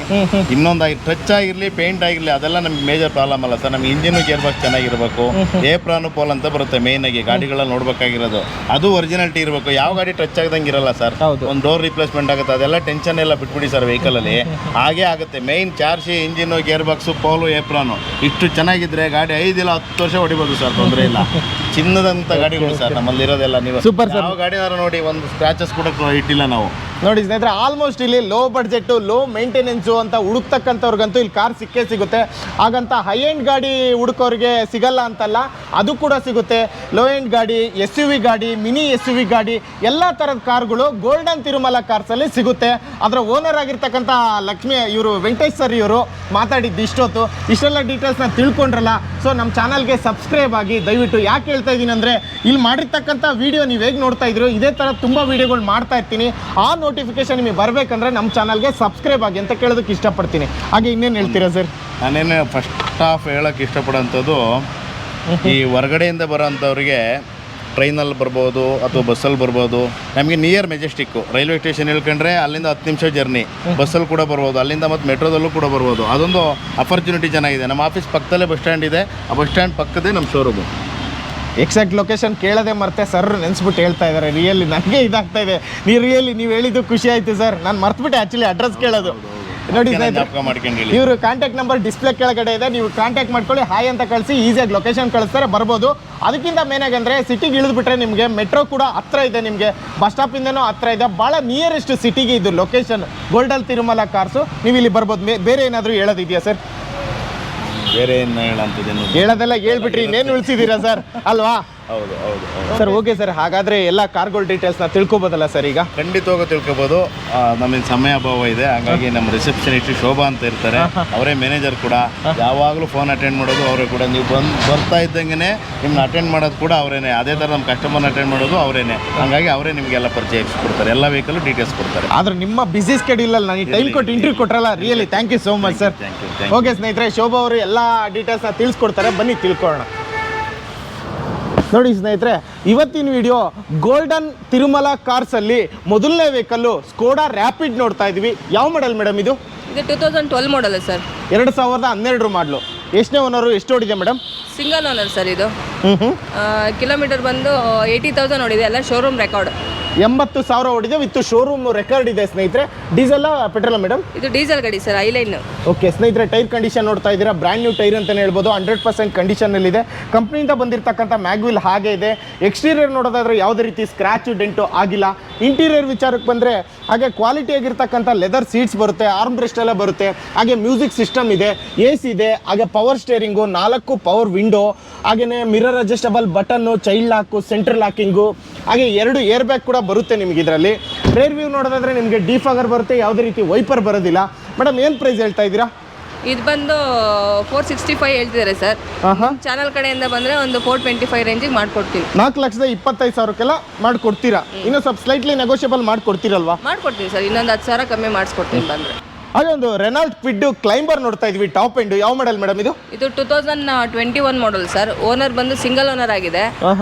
ಇನ್ನೊಂದು ಟಚ್ ಆಗಿರಲಿ, ಪೇಂಟ್ ಆಗಿರಲಿ, ಅದೆಲ್ಲ ನಮ್ಗೆ ಮೇಜರ್ ಪ್ರಾಬ್ಲಮ್ ಅಲ್ಲ ಸರ್. ನಮ್ಗೆ ಇಂಜಿನ್ ಗೇರ್ ಬಾಕ್ಸ್ ಚೆನ್ನಾಗಿರ್ಬೇಕು. ಏಪ್ರಾನು ಪೋಲ್ ಅಂತ ಬರುತ್ತೆ ಮೇನ್ ಆಗಿ ಗಾಡಿಗಳಲ್ಲಿ ನೋಡ್ಬೇಕಾಗಿರೋದು. ಅದು ಒರಿಜಿನಾಲಿಟಿ ಇರಬೇಕು. ಯಾವ ಗಾಡಿ ಟಚ್ ಆಗದಂಗೆ ಇರಲ್ಲ ಸರ್. ಒಂದು ಡೋರ್ ರಿಪ್ಲೇಸ್ಮೆಂಟ್ ಆಗುತ್ತೆ, ಅದೆಲ್ಲ ಟೆನ್ಷನ್ ಎಲ್ಲ ಬಿಟ್ಬಿಡಿ ಸರ್. ವೆಹಿಕಲಲ್ಲಿ ಹಾಗೆ ಆಗುತ್ತೆ. ಮೇಯ್ನ್ ಚಾರ್ಜಿ, ಇಂಜಿನು, ಗೇರ್ ಬಾಕ್ಸು, ಪೋಲು, ಏಪ್ರಾನು ಇಷ್ಟು ಚೆನ್ನಾಗಿದ್ರೆ ಗಾಡಿ 5 ಇಲ್ಲ 10 ವರ್ಷ ಹೊಡಿಬೋದು ಸರ್. ತೊಂದರೆ ಇಲ್ಲ. ಚಿನ್ನದಂಥ ಗಾಡಿಗಳು ಸರ್ ನಮ್ಮಲ್ಲಿ ಇರೋದೆಲ್ಲ. ನೀವು ಸೂಪರ್ ಸರ್. ಯಾವ ಗಾಡಿನಾರು ನೋಡಿ, ಒಂದು ಸ್ಕ್ರಾಚಸ್ ಕೂಡ ಇಟ್ಟಿಲ್ಲ ನಾವು. ನೋಡಿ ಸ್ನೇಹಿತರೆ, ಆಲ್ಮೋಸ್ಟ್ ಇಲ್ಲಿ ಲೋ ಬಡ್ಜೆಟ್ಟು, ಲೋ ಮೇಂಟೆನೆನ್ಸು ಅಂತ ಹುಡುಕ್ತಕ್ಕಂಥವ್ರಿಗಂತೂ ಇಲ್ಲಿ ಕಾರ್ ಸಿಗುತ್ತೆ. ಹಾಗಂತ ಹೈ ಎಂಡ್ ಗಾಡಿ ಹುಡುಕೋರಿಗೆ ಸಿಗಲ್ಲ ಅಂತಲ್ಲ, ಅದು ಕೂಡ ಸಿಗುತ್ತೆ. ಲೋ ಎಂಡ್ ಗಾಡಿ, SUV ಗಾಡಿ, ಮಿನಿ SUV ಗಾಡಿ, ಎಲ್ಲ ಥರದ ಕಾರ್ಗಳು ಗೋಲ್ಡನ್ ತಿರುಮಲ ಕಾರ್ಸಲ್ಲಿ ಸಿಗುತ್ತೆ. ಅದರ ಓನರ್ ಆಗಿರ್ತಕ್ಕಂಥ ಇವರು ವೆಂಕಟೇಶ್ ಸರ್ ಇವರು ಮಾತಾಡಿದ್ದು ಇಷ್ಟೆಲ್ಲ ಡೀಟೇಲ್ಸ್ನ ತಿಳ್ಕೊಂಡ್ರಲ್ಲ. ಸೊ ನಮ್ಮ ಚಾನಲ್ಗೆ ಸಬ್ಸ್ಕ್ರೈಬ್ ಆಗಿ ದಯವಿಟ್ಟು. ಯಾಕೆ ಹೇಳ್ತಾ ಇದ್ದೀನಿ ಅಂದರೆ, ಇಲ್ಲಿ ಮಾಡಿರ್ತಕ್ಕಂಥ ವೀಡಿಯೋ ನೀವು ಹೇಗೆ ನೋಡ್ತಾ ಇದ್ರು, ಇದೇ ಥರ ತುಂಬ ವೀಡಿಯೋಗಳು ಮಾಡ್ತಾ ಇರ್ತೀನಿ. ಆ ನೋಟಿಫಿಕೇಶನ್ ನಿಮಗೆ ಬರಬೇಕಂದ್ರೆ ನಮ್ಮ ಚಾನಲ್ಗೆ ಸಬ್ಸ್ಕ್ರೈಬ್ ಆಗಿ ಅಂತ ಕೇಳೋದಕ್ಕೆ ಇಷ್ಟಪಡ್ತೀನಿ. ಹಾಗೆ ಇನ್ನೇನು ಹೇಳ್ತೀರಾ ಸರ್? ನಾನೇನು ಫಸ್ಟ್ ಆಫ್ ಹೇಳೋಕ್ಕೆ ಇಷ್ಟಪಡೋಂಥದ್ದು, ಈ ಹೊರಗಡೆಯಿಂದ ಬರೋಂಥವ್ರಿಗೆ ಟ್ರೈನಲ್ಲಿ ಬರ್ಬೋದು ಅಥವಾ ಬಸ್ಸಲ್ಲಿ ಬರ್ಬೋದು. ನಮಗೆ ನಿಯರ್ ಮೆಜೆಸ್ಟಿಕ್ಕು ರೈಲ್ವೆ ಸ್ಟೇಷನ್ ಹೇಳ್ಕೊಂಡ್ರೆ ಅಲ್ಲಿಂದ 10 ನಿಮಿಷ ಜರ್ನಿ. ಬಸ್ಸಲ್ಲಿ ಕೂಡ ಬರ್ಬೋದು, ಅಲ್ಲಿಂದ ಮತ್ತು ಮೆಟ್ರೋದಲ್ಲೂ ಕೂಡ ಬರ್ಬೋದು. ಅದೊಂದು ಅಪರ್ಚುನಿಟಿ ಚೆನ್ನಾಗಿದೆ. ನಮ್ಮ ಆಫೀಸ್ ಪಕ್ಕದಲ್ಲೇ ಬಸ್ ಸ್ಟ್ಯಾಂಡ್ ಇದೆ. ಆ ಬಸ್ ಸ್ಟ್ಯಾಂಡ್ ಪಕ್ಕದೇ ನಮ್ಮ ಶೋರೂಮು. ಎಕ್ಸಾಕ್ಟ್ ಲೊಕೇಶನ್ ಕೇಳದೆ ಮರ್ತೆ ಸರ್ ನೆನೆಸ್ಬಿಟ್ಟು ಹೇಳ್ತಾ ಇದ್ದಾರೆ. ರಿಯಲಿ ನನಗೆ ಇದಾಗ್ತಾ ಇದೆ. ನೀವು ಹೇಳಿದ್ದು ಖುಷಿ ಆಯಿತು ಸರ್. ನಾನು ಮರ್ತುಬಿಟ್ಟೆ ಆ್ಯಕ್ಚುಲಿ ಅಡ್ರೆಸ್ ಕೇಳೋದು. ನೋಡಿ ಇವರು ಕಾಂಟ್ಯಾಕ್ಟ್ ನಂಬರ್ ಡಿಸ್ಪ್ಲೇ ಕೆಳಗಡೆ ಇದೆ. ನೀವು ಕಾಂಟ್ಯಾಕ್ಟ್ ಮಾಡ್ಕೊಳ್ಳಿ, ಹಾಯ್ ಅಂತ ಕಳಿಸಿ, ಈಸಿಯಾಗಿ ಲೊಕೇಶನ್ ಕಳಿಸ್ತಾರೆ, ಬರ್ಬೋದು. ಅದಕ್ಕಿಂತ ಮೇನಾಗಿ ಅಂದರೆ ಸಿಟಿಗೆ ಇಳಿದ್ಬಿಟ್ರೆ ನಿಮಗೆ ಮೆಟ್ರೋ ಕೂಡ ಹತ್ರ ಇದೆ. ನಿಮಗೆ ಬಸ್ ಸ್ಟಾಪಿಂದನೂ ಹತ್ರ ಇದೆ. ಭಾಳ ನಿಯರೆಸ್ಟ್ ಸಿಟಿಗೆ ಇದು ಲೊಕೇಶನ್. Golden Tirumala cars. ನೀವು ಇಲ್ಲಿ ಬರ್ಬೋದು. ಬೇರೆ ಏನಾದರೂ ಹೇಳೋದಿದೆಯಾ ಸರ್? ಬೇರೆ ಏನು ಹೇಳಂತದೇನು? ಹೇಳೋದೆಲ್ಲ ಹೇಳ್ಬಿಟ್ರಿ, ಇನ್ನೇನು ಉಳಿಸಿದ್ದೀರಾ ಸರ್ ಅಲ್ವಾ? ಹೌದು ಸರ್. ಓಕೆ ಸರ್, ಹಾಗಾದರೆ ಎಲ್ಲ ಕಾರ್ಗಳ ಡೀಟೇಲ್ಸ್ನ ತಿಳ್ಕೊಬೋದಲ್ಲ ಸರ್? ಈಗ ಖಂಡಿತವಾಗ ತಿಳ್ಕೊಬೋದು. ನಮಗೆ ಸಮಯ ಅಭಾವ ಇದೆ, ಹಾಗಾಗಿ ನಮ್ಮ ರಿಸೆಪ್ಷನಿಸ್ಟ್ ಶೋಭಾ ಅಂತ ಇರ್ತಾರೆ, ಅವರೇ ಮ್ಯಾನೇಜರ್ ಕೂಡ. ಯಾವಾಗಲೂ ಫೋನ್ ಅಟೆಂಡ್ ಮಾಡೋದು ಅವರೇ ಕೂಡ. ನೀವು ಬರ್ತಾ ಇದ್ದಂಗೆ ನಿಮ್ಮನ್ನ ಅಟೆಂಡ್ ಮಾಡೋದು ಕೂಡ ಅವರೇನೆ. ಅದೇ ಥರ ನಮ್ಮ ಕಸ್ಟಮರ್ನ ಅಟೆಂಡ್ ಮಾಡೋದು ಅವರೇನೆ. ಹಾಗಾಗಿ ಅವರೇ ನಿಮಗೆಲ್ಲ ಪರಿಚಯ ಕೊಡ್ತಾರೆ, ಎಲ್ಲ ವೆಹಿಕಲ್ ಡೀಟೇಲ್ಸ್ ಕೊಡ್ತಾರೆ. ಆದ್ರೆ ನಿಮ್ಮ ಬಿಸಿ ಸ್ಕೆಡ್ಯೂಲಲ್ಲಿ ನನಗೆ ಟೈಮ್ ಕೊಟ್ಟು ಇಂಟರ್ವ್ಯೂ ಕೊಟ್ಟರಲ್ಲ, really thank you so much sir. Okay ಸ್ನೇಹಿತರೆ, ಶೋಭಾ ಅವರು ಎಲ್ಲ ಡೀಟೇಲ್ಸ್ನ ತಿಳಿಸ್ಕೊಡ್ತಾರೆ. ಬನ್ನಿ ತಿಳ್ಕೊಳ್ಳೋಣ. ನೋಡಿ ಸ್ನೇಹಿತರೆ, ಇವತ್ತಿನ ವಿಡಿಯೋ ಗೋಲ್ಡನ್ ತಿರುಮಲ ಕಾರ್ಸಲ್ಲಿ ಮೊದಲನೇ ವೆಹಿಕಲ್ಲು ಸ್ಕೋಡಾ ರ್ಯಾಪಿಡ್ ನೋಡ್ತಾ ಇದ್ವಿ. ಯಾವ ಮಾಡೆಲ್ ಮೇಡಮ್ ಇದು? 2012 ಮಾಡಲ್ ಸರ್. 2012 ಮಾಡಲು. ಎಷ್ಟನೇ ಓನರು, ಎಷ್ಟು ಓಡಿದೆ ಮೇಡಮ್? ಸಿಂಗಲ್ ಓನರ್ ಸರ್ ಇದು. ಕಿಲೋಮೀಟರ್ ಬಂದು 80,000 ಓಡಿದೆ. ಎಲ್ಲ ಶೋರೂಮ್ ರೆಕಾರ್ಡ್. 80,000 ಓಡಿದೆ ವಿತ್ ಶೋರೂಮ್ ರೆಕಾರ್ಡ್ ಇದೆ ಸ್ನೇಹಿತರೆ. Diesel petrol madam? ಇದು ಡೀಸೆಲ್ ಗಾಡಿ ಸರ್, ಐಲೈನ್. ಓಕೆ ಸ್ನೇಹಿತರೆ, ಟೈರ್ ಕಂಡೀಷನ್ ನೋಡ್ತಾ ಇದ್ದೀರಾ. ಬ್ರ್ಯಾಂಡ್ ನ್ಯೂ ಟೈರ್ ಅಂತಲೇ ಹೇಳ್ಬೋದು. 100% ಕಂಡೀಷನಲ್ಲಿದೆ. ಕಂಪ್ನಿಯಿಂದ ಬಂದಿರತಕ್ಕಂಥ ಮ್ಯಾಗ್ವಿಲ್ ಹಾಗೆ ಇದೆ. ಎಕ್ಸ್ಟೀರಿಯರ್ ನೋಡೋದಾದ್ರೆ ಯಾವುದೇ ರೀತಿ ಸ್ಕ್ರ್ಯಾಚು ಡೆಂಟು ಆಗಿಲ್ಲ. ಇಂಟೀರಿಯರ್ ವಿಚಾರಕ್ಕೆ ಬಂದರೆ ಹಾಗೆ ಕ್ವಾಲಿಟಿ ಆಗಿರ್ತಕ್ಕಂಥ ಲೆದರ್ ಸೀಟ್ಸ್ ಬರುತ್ತೆ, ಆರ್ಮ್ ಬ್ರೆಸ್ಟ್ ಎಲ್ಲ ಬರುತ್ತೆ. ಹಾಗೆ ಮ್ಯೂಸಿಕ್ ಸಿಸ್ಟಮ್ ಇದೆ, AC ಇದೆ, ಹಾಗೆ ಪವರ್ ಸ್ಟೇರಿಂಗು, 4 ಪವರ್ ವಿಂಡೋ, ಹಾಗೆಯೇ mirror adjustable button, child ಲಾಕು, central locking, ಹಾಗೆ 2 ಏರ್ ಬ್ಯಾಗ್ ಕೂಡ ಬರುತ್ತೆ ನಿಮಗೆ ಇದರಲ್ಲಿ. ರೇರ್ ವ್ಯೂ ನೋಡೋದಾದ್ರೆ ನಿಮಗೆ ಡಿಫಾಗರ್ ಬರುತ್ತೆ, ಯಾವುದೇ ರೀತಿ ವೈಪರ್ ಬರೋದಿಲ್ಲ. ಮೇಡಮ್ ಏನು ಪ್ರೈಸ್ ಹೇಳ್ತಾ ಇದ್ದೀರಾ? ಇದು ಬಂದು 465 ಹೇಳ್ತಿದ್ದಾರೆ ಸರ್. ಚಾನಲ್ ಕಡೆಯಿಂದ ಬಂದರೆ ಒಂದು 425 ರೇಂಜಿಗೆ ಮಾಡಿಕೊಡ್ತೀವಿ. 4,25,000ಕ್ಕೆಲ್ಲ ಮಾಡಿಕೊಡ್ತೀರಾ? ಇನ್ನೂ ಸ್ವಲ್ಪ ಸ್ಲೈಟ್ಲಿ ನೆಗೋಷಿಯಬಲ್ ಮಾಡಿಕೊಡ್ತೀರಲ್ವಾ? ಮಾಡ್ಕೊಡ್ತೀವಿ ಸರ್, ಇನ್ನೊಂದು 10,000 ಕಮ್ಮಿ ಮಾಡಿಸ್ಕೊಡ್ತೀನಿ ಬಂದರೆ. ಹಾಗೆ ಒಂದು ರೆನಾಲ್ಟ್ ಕ್ವಿಡ್ ಕ್ಲೈಂಬರ್ ನೋಡ್ತಾ ಇದೀವಿ, ಟಾಪ್ ಎಂಡ್. ಯಾವ ಮಾಡೆಲ್ ಮೇಡಮ್ ಇದು? ಇದು 2021 ಮಾಡಲ್ ಸರ್. ಓನರ್ ಬಂದು ಸಿಂಗಲ್ ಓನರ್ ಆಗಿದೆ.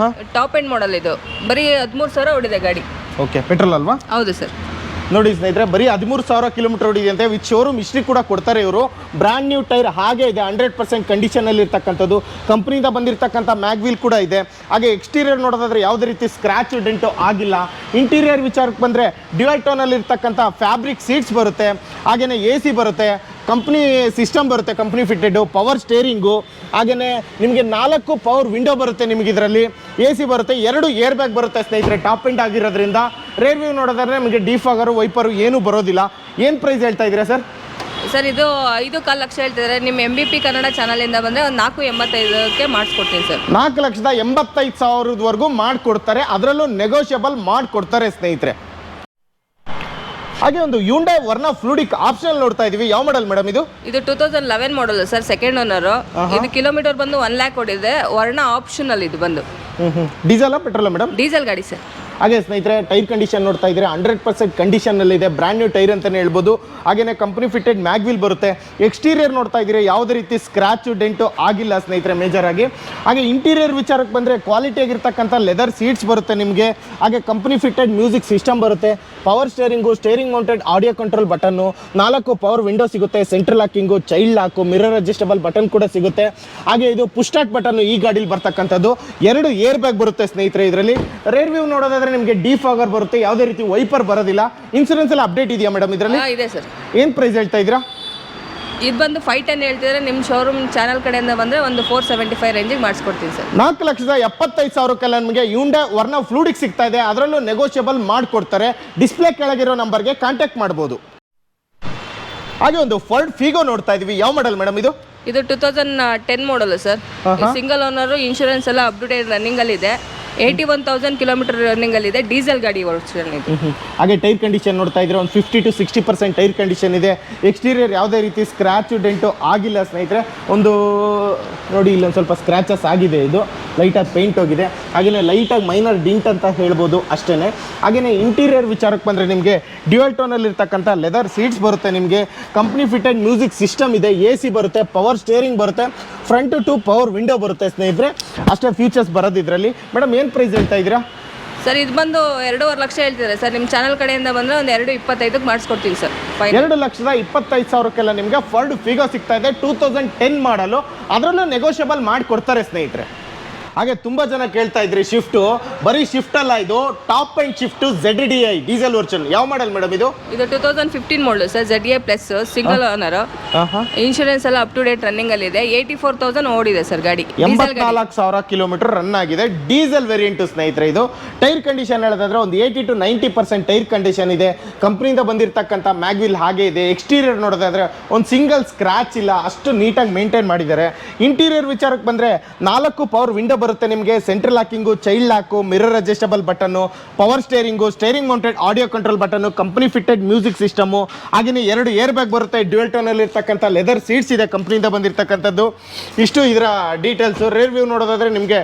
ಟಾಪ್ ಎಂಡ್ ಮಾಡಲ್ ಇದು. ಬರೀ 13,000 ಓಡಿದೆ ಗಾಡಿ. ಓಕೆ, ಪೆಟ್ರೋಲ್ ಅಲ್ವಾ? ಹೌದು ಸರ್. ನೋಡಿ ಸ್ನೇಹಿತರೆ, ಬರೀ 13,000 ಕಿಲೋಮೀಟರ್ ಓಡಿದೆ ಅಂತೆ. ವಿತ್ ಶೋರೂಮ್ ಹಿಸ್ಟ್ರಿ ಕೂಡ ಕೊಡ್ತಾರೆ ಇವರು. ಬ್ರ್ಯಾಂಡ್ ನ್ಯೂ ಟೈರ್ ಹಾಗೆ ಇದೆ, 100% ಕಂಡೀಷನಲ್ಲಿ ಇರ್ತಕ್ಕಂಥದ್ದು. ಕಂಪ್ನಿಯಿಂದ ಬಂದಿರತಕ್ಕಂಥ ಮ್ಯಾಗ್ವೀಲ್ ಕೂಡ ಇದೆ. ಹಾಗೆ ಎಕ್ಸ್ಟೀರಿಯರ್ ನೋಡೋದಾದ್ರೆ ಯಾವುದೇ ರೀತಿ ಸ್ಕ್ರಾಚ್ ಡೆಂಟು ಆಗಿಲ್ಲ. ಇಂಟೀರಿಯರ್ ವಿಚಾರಕ್ಕೆ ಬಂದರೆ ಡ್ಯುಯಲ್ ಟೋನಲ್ಲಿ ಇರ್ತಕ್ಕಂಥ ಫ್ಯಾಬ್ರಿಕ್ ಸೀಟ್ಸ್ ಬರುತ್ತೆ. ಹಾಗೆಯೇ AC ಬರುತ್ತೆ, ಕಂಪ್ನಿ ಸಿಸ್ಟಮ್ ಬರುತ್ತೆ, ಕಂಪ್ನಿ ಫಿಟ್ಟೆಡು, ಪವರ್ ಸ್ಟೇರಿಂಗು. ಹಾಗೆಯೇ ನಿಮಗೆ 4 ಪವರ್ ವಿಂಡೋ ಬರುತ್ತೆ ನಿಮಗೆ ಇದರಲ್ಲಿ. AC ಬರುತ್ತೆ, 2 ಏರ್ ಬ್ಯಾಗ್ ಬರುತ್ತೆ ಸ್ನೇಹಿತರೆ, ಟಾಪ್ ಎಂಡ್ ಆಗಿರೋದ್ರಿಂದ. ರೇರ್ ವ್ಯೂ ನೋಡೋದಾದ್ರೆ ನಿಮಗೆ ಡಿಫಾಗರು ವೈಪರು ಏನೂ ಬರೋದಿಲ್ಲ. ಏನು ಪ್ರೈಸ್ ಹೇಳ್ತಾ ಇದ್ದೀರಾ ಸರ್? ಸರ್ ಇದು 5.25 ಲಕ್ಷ ಹೇಳ್ತಿದ್ದಾರೆ. ನಿಮ್ಮ MBP ಕನ್ನಡ ಚಾನಲಿಂದ ಬಂದರೆ ಒಂದು 485ಕ್ಕೆ ಮಾಡಿಸ್ಕೊಡ್ತೀನಿ ಸರ್. 4,85,000ವರೆಗೂ ಮಾಡಿಕೊಡ್ತಾರೆ, ಅದರಲ್ಲೂ ನೆಗೋಷಿಯಬಲ್ ಮಾಡಿಕೊಡ್ತಾರೆ ಸ್ನೇಹಿತರೆ. ಹಾಗೆ ಒಂದು ಹ್ಯುಂಡೈ ವರ್ನಾ ಫ್ಲೂಡಿಕ್ ಆಪ್ಷನ್ ನೋಡ್ತಾ ಇದೀವಿ. ಯಾವ ಮಾಡೆಲ್ ಮೇಡಮ್ ಇದು? ಇದು 2011 ಮಾಡಲ್ ಸರ್, ಸೆಕೆಂಡ್ ಓನರು. ಇದು ಕಿಲೋಮೀಟರ್ ಬಂದು 1 ಲ್ಯಾಕ್ ಓಡಿದೆ. ವರ್ನಾ ಆಪ್ಷನಲ್ ಇದು ಬಂದು. Diesel petrol madam? ಡೀಸೆಲ್ ಗಾಡಿ ಸರ್. ಹಾಗೆ ಸ್ನೇಹಿತರೆ, ಟೈರ್ ಕಂಡೀಷನ್ ನೋಡ್ತಾ ಇದ್ದೀರಾ, 100% ಕಂಡೀಷನ್ನಲ್ಲಿದೆ. ಬ್ರ್ಯಾಂಡ್ ನ್ಯೂ ಟೈರ್ ಅಂತಲೇ ಹೇಳ್ಬೋದು. ಹಾಗೆಯೇ ಕಂಪ್ನಿ ಫಿಟ್ಟೆಡ್ ಮ್ಯಾಗ್ವೀಲ್ ಬರುತ್ತೆ. ಎಕ್ಸ್ಟೀರಿಯರ್ ನೋಡ್ತಾ ಇದ್ದೀರಾ, ಯಾವುದೇ ರೀತಿ ಸ್ಕ್ರಾಚು ಡೆಂಟು ಆಗಿಲ್ಲ ಸ್ನೇಹಿತರೆ ಮೇಜರ್ ಆಗಿ. ಹಾಗೆ ಇಂಟೀರಿಯರ್ ವಿಚಾರಕ್ಕೆ ಬಂದರೆ ಕ್ವಾಲಿಟಿ ಆಗಿರ್ತಕ್ಕಂಥ ಲೆದರ್ ಸೀಟ್ಸ್ ಬರುತ್ತೆ ನಿಮಗೆ. ಹಾಗೆ ಕಂಪ್ನಿ ಫಿಟ್ಟೆಡ್ ಮ್ಯೂಸಿಕ್ ಸಿಸ್ಟಮ್ ಬರುತ್ತೆ, power steering, steering mounted audio control button, 4 power window ಸಿಗುತ್ತೆ, central locking, child lock, mirror adjustable button ಕೂಡ ಸಿಗುತ್ತೆ. ಹಾಗೆ ಇದು ಪುಷ್ ಸ್ಟಾರ್ಟ್ ಬಟನ್ನು ಈ ಗಾಡೀಲಿ ಬರ್ತಕ್ಕಂಥದ್ದು. 2 ಏರ್ ಬ್ಯಾಗ್ ಬರುತ್ತೆ ಸ್ನೇಹಿತರೆ ಇದರಲ್ಲಿ. ರೇರ್ ವ್ಯೂ ನೋಡೋದಾದ್ರೆ ನಿಮಗೆ ಡಿಫಾಗರ್ ಬರುತ್ತೆ, ಯಾವುದೇ ರೀತಿ ವೈಪರ್ ಬರೋದಿಲ್ಲ. ಇನ್ಸೂರೆನ್ಸ್ ಎಲ್ಲ ಅಪ್ಡೇಟ್ ಇದೆಯಾ ಮೇಡಮ್ ಇದರಲ್ಲಿ? ಇದೆ ಸರ್. ಏನು ಪ್ರೈಸ್ ಹೇಳ್ತಾ ಇದ್ದೀರಾ? ಇದು ಬಂದು 510 ಹೇಳ್ತಿದ್ರೆ, ನಿಮ್ಮ ಶೋರೂಮ್ ಚಾನಲ್ ಕಡೆಯಿಂದ ಬಂದರೆ ಒಂದು 475 ರೇಂಜಿಗೆ ಮಾಡಿಸ್ಕೊಡ್ತೀನಿ ಸರ್. 4,75,000ಕ್ಕೆಲ್ಲ ನಿಮಗೆ ಹ್ಯುಂಡೈ ವರ್ನಾ ಫ್ಲೂಡಿಕ್ ಸಿಗ್ತಾ ಇದೆ, ಅದರಲ್ಲೂ ನೆಗೋಷಿಯಬಲ್ ಮಾಡಿಕೊಡ್ತಾರೆ. ಡಿಸ್ಪ್ಲೇ ಕೆಳಗಿರೋ ನಂಬರ್ಗೆ ಕಾಂಟ್ಯಾಕ್ಟ್ ಮಾಡ್ಬೋದು. ಹಾಗೆ ಒಂದು ಫೋರ್ಡ್ ಫಿಗೋ ನೋಡ್ತಾ ಇದೀವಿ. ಯಾವ ಮಾಡೆಲ್ ಮೇಡಮ್ ಇದು? ಇದು 2010 model sir. Single owner, insurance ಎಲ್ಲ ಅಪ್ ಟು ಡೇಟ್ ರನ್ನಿಂಗಲ್ಲಿದೆ. 81,000 ಕಿಲೋಮೀಟರ್ ರನ್ನಿಂಗಲ್ಲಿದೆ. ಡೀಸೆಲ್ ಗಾಡಿ ವರ್ಷನ್ ಇದು. ಹಾಗೆ ಟೈರ್ ಕಂಡೀಷನ್ ನೋಡ್ತಾ ಇದ್ರೆ ಒಂದು 50 to 60% ಟೈರ್ ಕಂಡೀಷನ್ ಇದೆ. ಎಕ್ಸ್ಟೀರಿಯರ್ ಯಾವುದೇ ರೀತಿ ಸ್ಕ್ರಾಚು ಡೆಂಟು ಆಗಿಲ್ಲ ಸ್ನೇಹಿತರೆ. ಒಂದು ನೋಡಿ, ಇಲ್ಲೊಂದು ಸ್ವಲ್ಪ ಸ್ಕ್ರಾಚಸ್ ಆಗಿದೆ, ಇದು ಲೈಟಾಗಿ ಪೇಂಟ್ ಹೋಗಿದೆ. ಹಾಗೆಯೇ ಲೈಟಾಗಿ ಮೈನರ್ ಡಿಂಟ್ ಅಂತ ಹೇಳ್ಬೋದು ಅಷ್ಟೇ. ಹಾಗೆಯೇ ಇಂಟೀರಿಯರ್ ವಿಚಾರಕ್ಕೆ ಬಂದರೆ ನಿಮಗೆ ಡ್ಯುಯಲ್ ಟೋನಲ್ಲಿರ್ತಕ್ಕಂಥ ಲೆದರ್ ಸೀಟ್ಸ್ ಬರುತ್ತೆ ನಿಮಗೆ. ಕಂಪ್ನಿ ಫಿಟ್ಟೆಡ್ ಮ್ಯೂಸಿಕ್ ಸಿಸ್ಟಮ್ ಇದೆ, AC ಬರುತ್ತೆ, ಪವರ್ ಸ್ಟೇರಿಂಗ್ ಬರುತ್ತೆ, ಫ್ರಂಟ್ ಟು ಪವರ್ ವಿಂಡೋ ಬರುತ್ತೆ ಸ್ನೇಹಿತರೆ. ಅಷ್ಟೇ ಫೀಚರ್ಸ್ ಬರೋದು ಇದರಲ್ಲಿ. ಮೇಡಮ್ ಏನು ಪ್ರೈಸ್ ಹೇಳ್ತಾ ಇದ್ದೀರಾ? ಸರ್ ಇದು ಬಂದು 2.5 ಲಕ್ಷ ಹೇಳ್ತಿದ್ದಾರೆ ಸರ್. ನಿಮ್ಮ ಚಾನಲ್ ಕಡೆಯಿಂದ ಬಂದರೆ ಒಂದು 2.25ಕ್ಕೆ ಮಾಡಿಸ್ಕೊಡ್ತೀವಿ ಸರ್. 2,25,000ಕ್ಕೆಲ್ಲ ನಿಮಗೆ ಫೋರ್ಡ್ ಫಿಗೋ ಸಿಗ್ತಾ ಇದೆ. 2010 ಮಾಡಲು, ಅದರಲ್ಲೂ ನೆಗೋಷಿಯಬಲ್ ಮಾಡಿಕೊಡ್ತಾರೆ ಸ್ನೇಹಿತರೆ. ಹಾಗೆ ತುಂಬ ಜನ ಕೇಳ್ತಾ ಇದ್ರಿ ಶಿಫ್ಟು. ಬರೀ ಶಿಫ್ಟ್ ಅಲ್ಲ, ಇದು top and shift ZDI diesel version. ಯಾವ ಮಾಡೆಲ್ ಮೇಡಮ್ ಇದು? ಇದು 2015 model sir. ZDI plus, single owner, insurance ಎಲ್ಲ ಅಪ್ ಟು ಡೇಟ್ ರನ್ನಿಂಗ್ ಅಲ್ಲಿ ಇದೆ. 84,000 ಓಡಿದೆ ಸರ್ ಗಾಡಿ. 84,000 ಕಿಲೋಮೀಟರ್ ರನ್ ಆಗಿದೆ. ಡೀಸೆಲ್ ವೇರಿಯಂಟ್ ಸ್ನೇಹಿತರೆ ಇದು. ಟೈರ್ ಕಂಡೀಷನ್ ಹೇಳೋದಾದ್ರೆ ಒಂದು 80 to 90% ಟೈರ್ ಕಂಡೀಷನ್ ಇದೆ. ಕಂಪ್ನಿಯಿಂದ ಬಂದಿರತಕ್ಕಂಥ ಮ್ಯಾಗ್ವಿಲ್ ಹಾಗೆ ಇದೆ. ಎಕ್ಸ್ಟೀರಿಯರ್ ನೋಡೋದಾದ್ರೆ ಒಂದು ಸಿಂಗಲ್ ಸ್ಕ್ರಾಚ್ ಇಲ್ಲ, ಅಷ್ಟು ನೀಟಾಗಿ ಮೇಂಟೈನ್ ಮಾಡಿದ್ದಾರೆ. ಇಂಟೀರಿಯರ್ ವಿಚಾರಕ್ಕೆ ಬಂದರೆ 4 ಪವರ್ ವಿಂಡೋ ಬರುತ್ತೆ ನಿಮಗೆ, central locking, child lock, mirror adjustable button, power steering, steering mounted audio control button, company fitted music system. ಹಾಗೆಯೇ 2 ಏರ್ ಬ್ಯಾಗ್ ಬರುತ್ತೆ, ಡ್ಯುಯಲ್ ಟೋನಲ್ಲಿ ಇರ್ತಕ್ಕಂಥ ಲೆದರ್ ಸೀಟ್ಸ್ ಇದೆ ಕಂಪ್ನಿಯಿಂದ ಬಂದಿರತಕ್ಕಂಥದ್ದು. ಇಷ್ಟು ಇದರ ಡೀಟೇಲ್ಸು. ರೇರ್ ವ್ಯೂ ನೋಡೋದಾದ್ರೆ ನಿಮಗೆ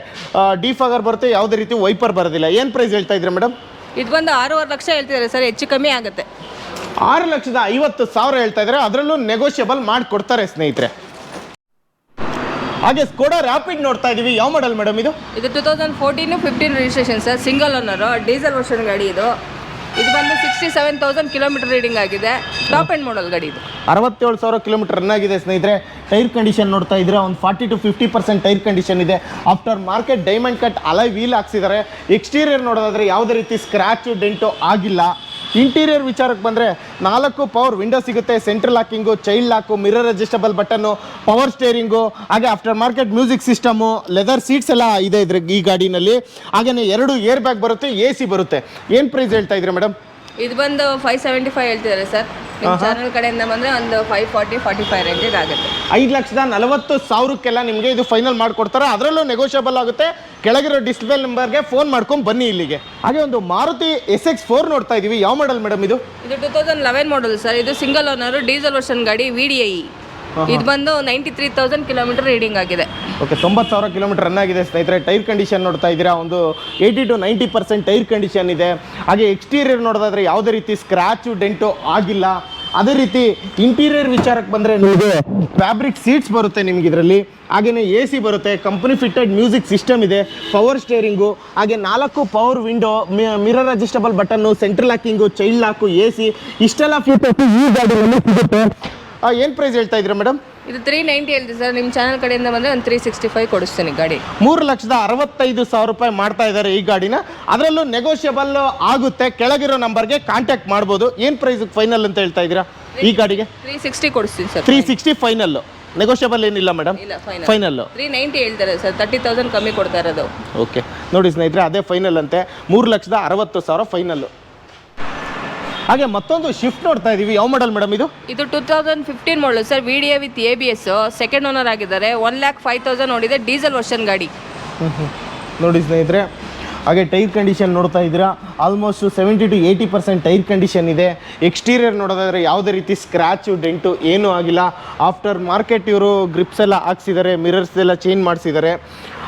ಡಿಫಾಗರ್ ಬರುತ್ತೆ, ಯಾವುದೇ ರೀತಿ ವೈಪರ್ ಬರೋದಿಲ್ಲ. ಏನು ಪ್ರೈಸ್ ಹೇಳ್ತಾ ಇದ್ದೀರಾ ಮೇಡಮ್? ಇದು ಬಂದು 6.5 ಲಕ್ಷ ಹೇಳ್ತಿದ್ದಾರೆ ಸರ್, ಹೆಚ್ಚು ಕಮ್ಮಿ ಆಗುತ್ತೆ. 6,50,000 ಹೇಳ್ತಾ ಇದ್ದಾರೆ, ಅದರಲ್ಲೂ ನೆಗೋಷಿಯಬಲ್ ಮಾಡಿಕೊಡ್ತಾರೆ ಸ್ನೇಹಿತರೆ. ಹಾಗೆ ಸ್ಕೋಡಾ ರ್ಯಾಪಿಡ್ ನೋಡ್ತಾ ಇದೀವಿ. ಯಾವ ಮಾಡೆಲ್ ಮೇಡಮ್ ಇದು? ಇದು 2014-15 registration sir. Single owner, diesel version ಗಾಡಿ ಇದು. ಇದು ಬಂದು 67,000 ಕಿಲೋಮೀಟರ್ ರೀಡಿಂಗ್ ಆಗಿದೆ. ಟಾಪ್ ಎಂಡ್ ಮಾಡಲ್ ಗಾಡಿ ಇದು. 67,000 ಕಿಲೋಮೀಟರ್ ರನ್ ಆಗಿದೆ ಸ್ನೇಹಿತರೆ. ಟೈರ್ ಕಂಡೀಷನ್ ನೋಡ್ತಾ ಇದ್ರೆ ಒಂದು 40 to 50% ಟೈರ್ ಕಂಡೀಷನ್ ಇದೆ. After market diamond cut alloy wheel ಹಾಕ್ಸಿದ್ದಾರೆ. ಎಕ್ಸ್ಟೀರಿಯರ್ ನೋಡೋದಾದ್ರೆ ಯಾವುದೇ ರೀತಿ ಸ್ಕ್ರಾಚು ಡೆಂಟು ಆಗಿಲ್ಲ. ಇಂಟೀರಿಯರ್ ವಿಚಾರಕ್ಕೆ ಬಂದರೆ 4 ಪವರ್ ವಿಂಡೋ ಸಿಗುತ್ತೆ, central locking, child lock, mirror adjustable button, power steering, ಹಾಗೆ after market music system, leather seats ಎಲ್ಲ ಇದೆ ಇದ್ರ ಈ ಗಾಡಿನಲ್ಲಿ. ಹಾಗೆಯೇ 2 ಏರ್ ಬ್ಯಾಗ್ ಬರುತ್ತೆ, AC ಬರುತ್ತೆ. ಏನು ಪ್ರೈಸ್ ಹೇಳ್ತಾ ಇದ್ರಿ ಮೇಡಮ್? ಇದು ಬಂದು 575 ಹೇಳ್ತಿದ್ದಾರೆ ಸರ್. ನಿಮ್ಮ ಚಾನಲ್ ಕಡೆಯಿಂದ ಬಂದರೆ ಒಂದು 540-45 ರೇಂಜಿಗೆ ಆಗುತ್ತೆ. 5,40,000ಕ್ಕೆಲ್ಲ ನಿಮಗೆ ಇದು ಫೈನಲ್ ಮಾಡಿಕೊಡ್ತಾರೆ. ಅದರಲ್ಲೂ ನೆಗೋಷಿಯಬಲ್ ಆಗುತ್ತೆ. ಕೆಳಗಿರೋ ಡಿಸ್ಪ್ಲೇ ನಂಬರ್ಗೆ ಫೋನ್ ಮಾಡ್ಕೊಂಡು ಬನ್ನಿ ಇಲ್ಲಿಗೆ. ಹಾಗೆ ಒಂದು ಮಾರುತಿ SX4 ನೋಡ್ತಾ ಇದೀವಿ. ಯಾವ ಮಾಡಲ್ ಮೇಡಮ್ ಇದು? ಇದು 2011 ಮಾಡಲ್ ಸರ್. ಇದು ಸಿಂಗಲ್ ಓನರ್ ಡೀಸೆಲ್ ವರ್ಷನ್ ಗಾಡಿ VDI. ಇದು ಬಂದು 93,000 ಕಿಲೋಮೀಟರ್ ರೀಡಿಂಗ್ ಆಗಿದೆ. ಓಕೆ, 90,000 ಕಿಲೋಮೀಟರ್ ರನ್ ಆಗಿದೆ ಸ್ನೇಹಿತರೆ. ಟೈರ್ ಕಂಡೀಷನ್ ನೋಡ್ತಾ ಇದ್ದೀರಾ, ಒಂದು 80-90% ಟೈರ್ ಕಂಡೀಷನ್ ಇದೆ. ಹಾಗೆ ಎಕ್ಸ್ಟೀರಿಯರ್ ನೋಡೋದಾದ್ರೆ ಯಾವುದೇ ರೀತಿ ಸ್ಕ್ರಾಚು ಡೆಂಟು ಆಗಿಲ್ಲ. ಅದೇ ರೀತಿ ಇಂಟೀರಿಯರ್ ವಿಚಾರಕ್ಕೆ ಬಂದರೆ ನಿಮಗೆ ಫ್ಯಾಬ್ರಿಕ್ ಸೀಟ್ಸ್ ಬರುತ್ತೆ ನಿಮ್ಗೆ ಇದರಲ್ಲಿ. ಹಾಗೆಯೇ AC ಬರುತ್ತೆ, ಕಂಪನಿ ಫಿಟ್ಟೆಡ್ ಮ್ಯೂಸಿಕ್ ಸಿಸ್ಟಮ್ ಇದೆ, ಪವರ್ ಸ್ಟೇರಿಂಗು, ಹಾಗೆ 4 power window, mirror adjustable button, central locking, child ಲಾಕು, AC ಇಷ್ಟೆಲ್ಲ ಫೀಚರ್ಸ್ ಈ ಗಾಡಿಯಲ್ಲಿ ಸಿಗುತ್ತೆ. ಏನು ಪ್ರೈಸ್ ಹೇಳ್ತಾ ಇದ್ದೀರಾ ಮೇಡಮ್? ಇದು 390 ಹೇಳ್ತೀವಿ ಸರ್. ನಿಮ್ಮ ಚಾನಲ್ ಕಡೆಯಿಂದ ಬಂದರೆ ಒಂದು 365 ಕೊಡಿಸ್ತೀನಿ ಗಾಡಿ. 3,65,000 ರೂಪಾಯಿ ಮಾಡ್ತಾ ಇದ್ದಾರೆ ಈ ಗಾಡಿನ. ಅದರಲ್ಲೂ ನೆಗೋಷಿಯಬಲ್ ಆಗುತ್ತೆ. ಕೆಳಗಿರೋ ನಂಬರ್ಗೆ ಕಾಂಟ್ಯಾಕ್ಟ್ ಮಾಡ್ಬೋದು. ಏನು ಪ್ರೈಸ್ ಫೈನಲ್ ಅಂತ ಹೇಳ್ತಾ ಇದ್ದೀರಾ ಈ ಗಾಡಿಗೆ? 360 ಕೊಡಿಸ್ತೀನಿ ಸರ್. 360 ಫೈನಲ್ಲು, ನೆಗೋಷಿಯಬಲ್ ಏನಿಲ್ಲ ಮೇಡಮ್? ಇಲ್ಲ, ಫೈನಲ್ಲು 390 ಹೇಳ್ತಾರೆ ಸರ್. 30,000 ಕಮ್ಮಿ ಕೊಡ್ತಾ ಇರೋದು. ಓಕೆ, ನೋಡಿ ಸ್ನೇಹಿತರೆ, ಅದೇ ಫೈನಲ್ ಅಂತೆ. 3,60,000 ಫೈನಲ್ಲು. ಹಾಗೆ ಮತ್ತೊಂದು ಶಿಫ್ಟ್ ನೋಡ್ತಾ ಇದೀವಿ. ಯಾವ ಮಾಡಲ್ ಮೇಡಮ್ ಇದು? ಇದು 2015 model sir. VDI with ABS, second owner ಆಗಿದ್ದಾರೆ. 1,05,000 ನೋಡಿದೆ. ಡೀಸೆಲ್ ವರ್ಷನ್ ಗಾಡಿ. ನೋಡಿ ಸ್ನೇಹಿತರೆ, ಹಾಗೆ ಟೈರ್ ಕಂಡೀಷನ್ ನೋಡ್ತಾ ಇದ್ದೀರಾ, ಆಲ್ಮೋಸ್ಟ್ 70-80% ಟೈರ್ ಕಂಡೀಷನ್ ಇದೆ. ಎಕ್ಸ್ಟೀರಿಯರ್ ನೋಡೋದಾದರೆ ಯಾವುದೇ ರೀತಿ ಸ್ಕ್ರ್ಯಾಚು ಡೆಂಟು ಏನೂ ಆಗಿಲ್ಲ. ಆಫ್ಟರ್ ಮಾರ್ಕೆಟ್ ಇವರು ಗ್ರಿಪ್ಸ್ ಎಲ್ಲ ಹಾಕ್ಸಿದ್ದಾರೆ, ಮಿರರ್ಸ್ ಎಲ್ಲ ಚೇಂಜ್ ಮಾಡಿಸಿದ್ದಾರೆ.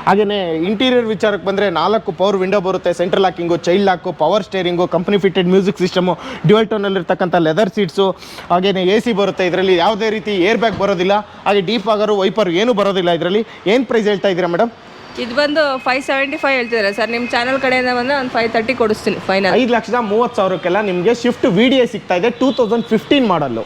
ಹಾಗೆಯೇ ಇಂಟೀರಿಯರ್ ವಿಚಾರಕ್ಕೆ ಬಂದರೆ 4 ಪವರ್ ವಿಂಡೋ ಬರುತ್ತೆ, central locking, child lock, power steering, company fitted music system, dual ಟೋನಲ್ಲಿರ್ತಕ್ಕಂಥ ಲೆದರ್ ಸೀಟ್ಸು, ಹಾಗೆಯೇ AC ಬರುತ್ತೆ. ಇದರಲ್ಲಿ ಯಾವುದೇ ರೀತಿ ಏರ್ ಬ್ಯಾಗ್ ಬರೋದಿಲ್ಲ. ಹಾಗೆ ಡೀಪ್ ಆಗರು, ವೈಪರ್ ಏನೂ ಬರೋದಿಲ್ಲ ಇದರಲ್ಲಿ. ಏನು ಪ್ರೈಸ್ ಹೇಳ್ತಾ ಇದ್ದೀರಾ ಮೇಡಮ್? ಇದು ಬಂದು 575 ಹೇಳ್ತಿದ್ದಾರೆ ಸರ್. ನಿಮ್ಮ ಚಾನಲ್ ಕಡೆಯಿಂದ ಬಂದರೆ ಒಂದು 530 ಕೊಡಿಸ್ತೀನಿ ಫೈನಲ್. 5,30,000ಕ್ಕೆಲ್ಲ ನಿಮಗೆ ಶಿಫ್ಟ್ VDI ಸಿಗ್ತಾ ಇದೆ. 2015 ಮಾಡಲ್ಲು.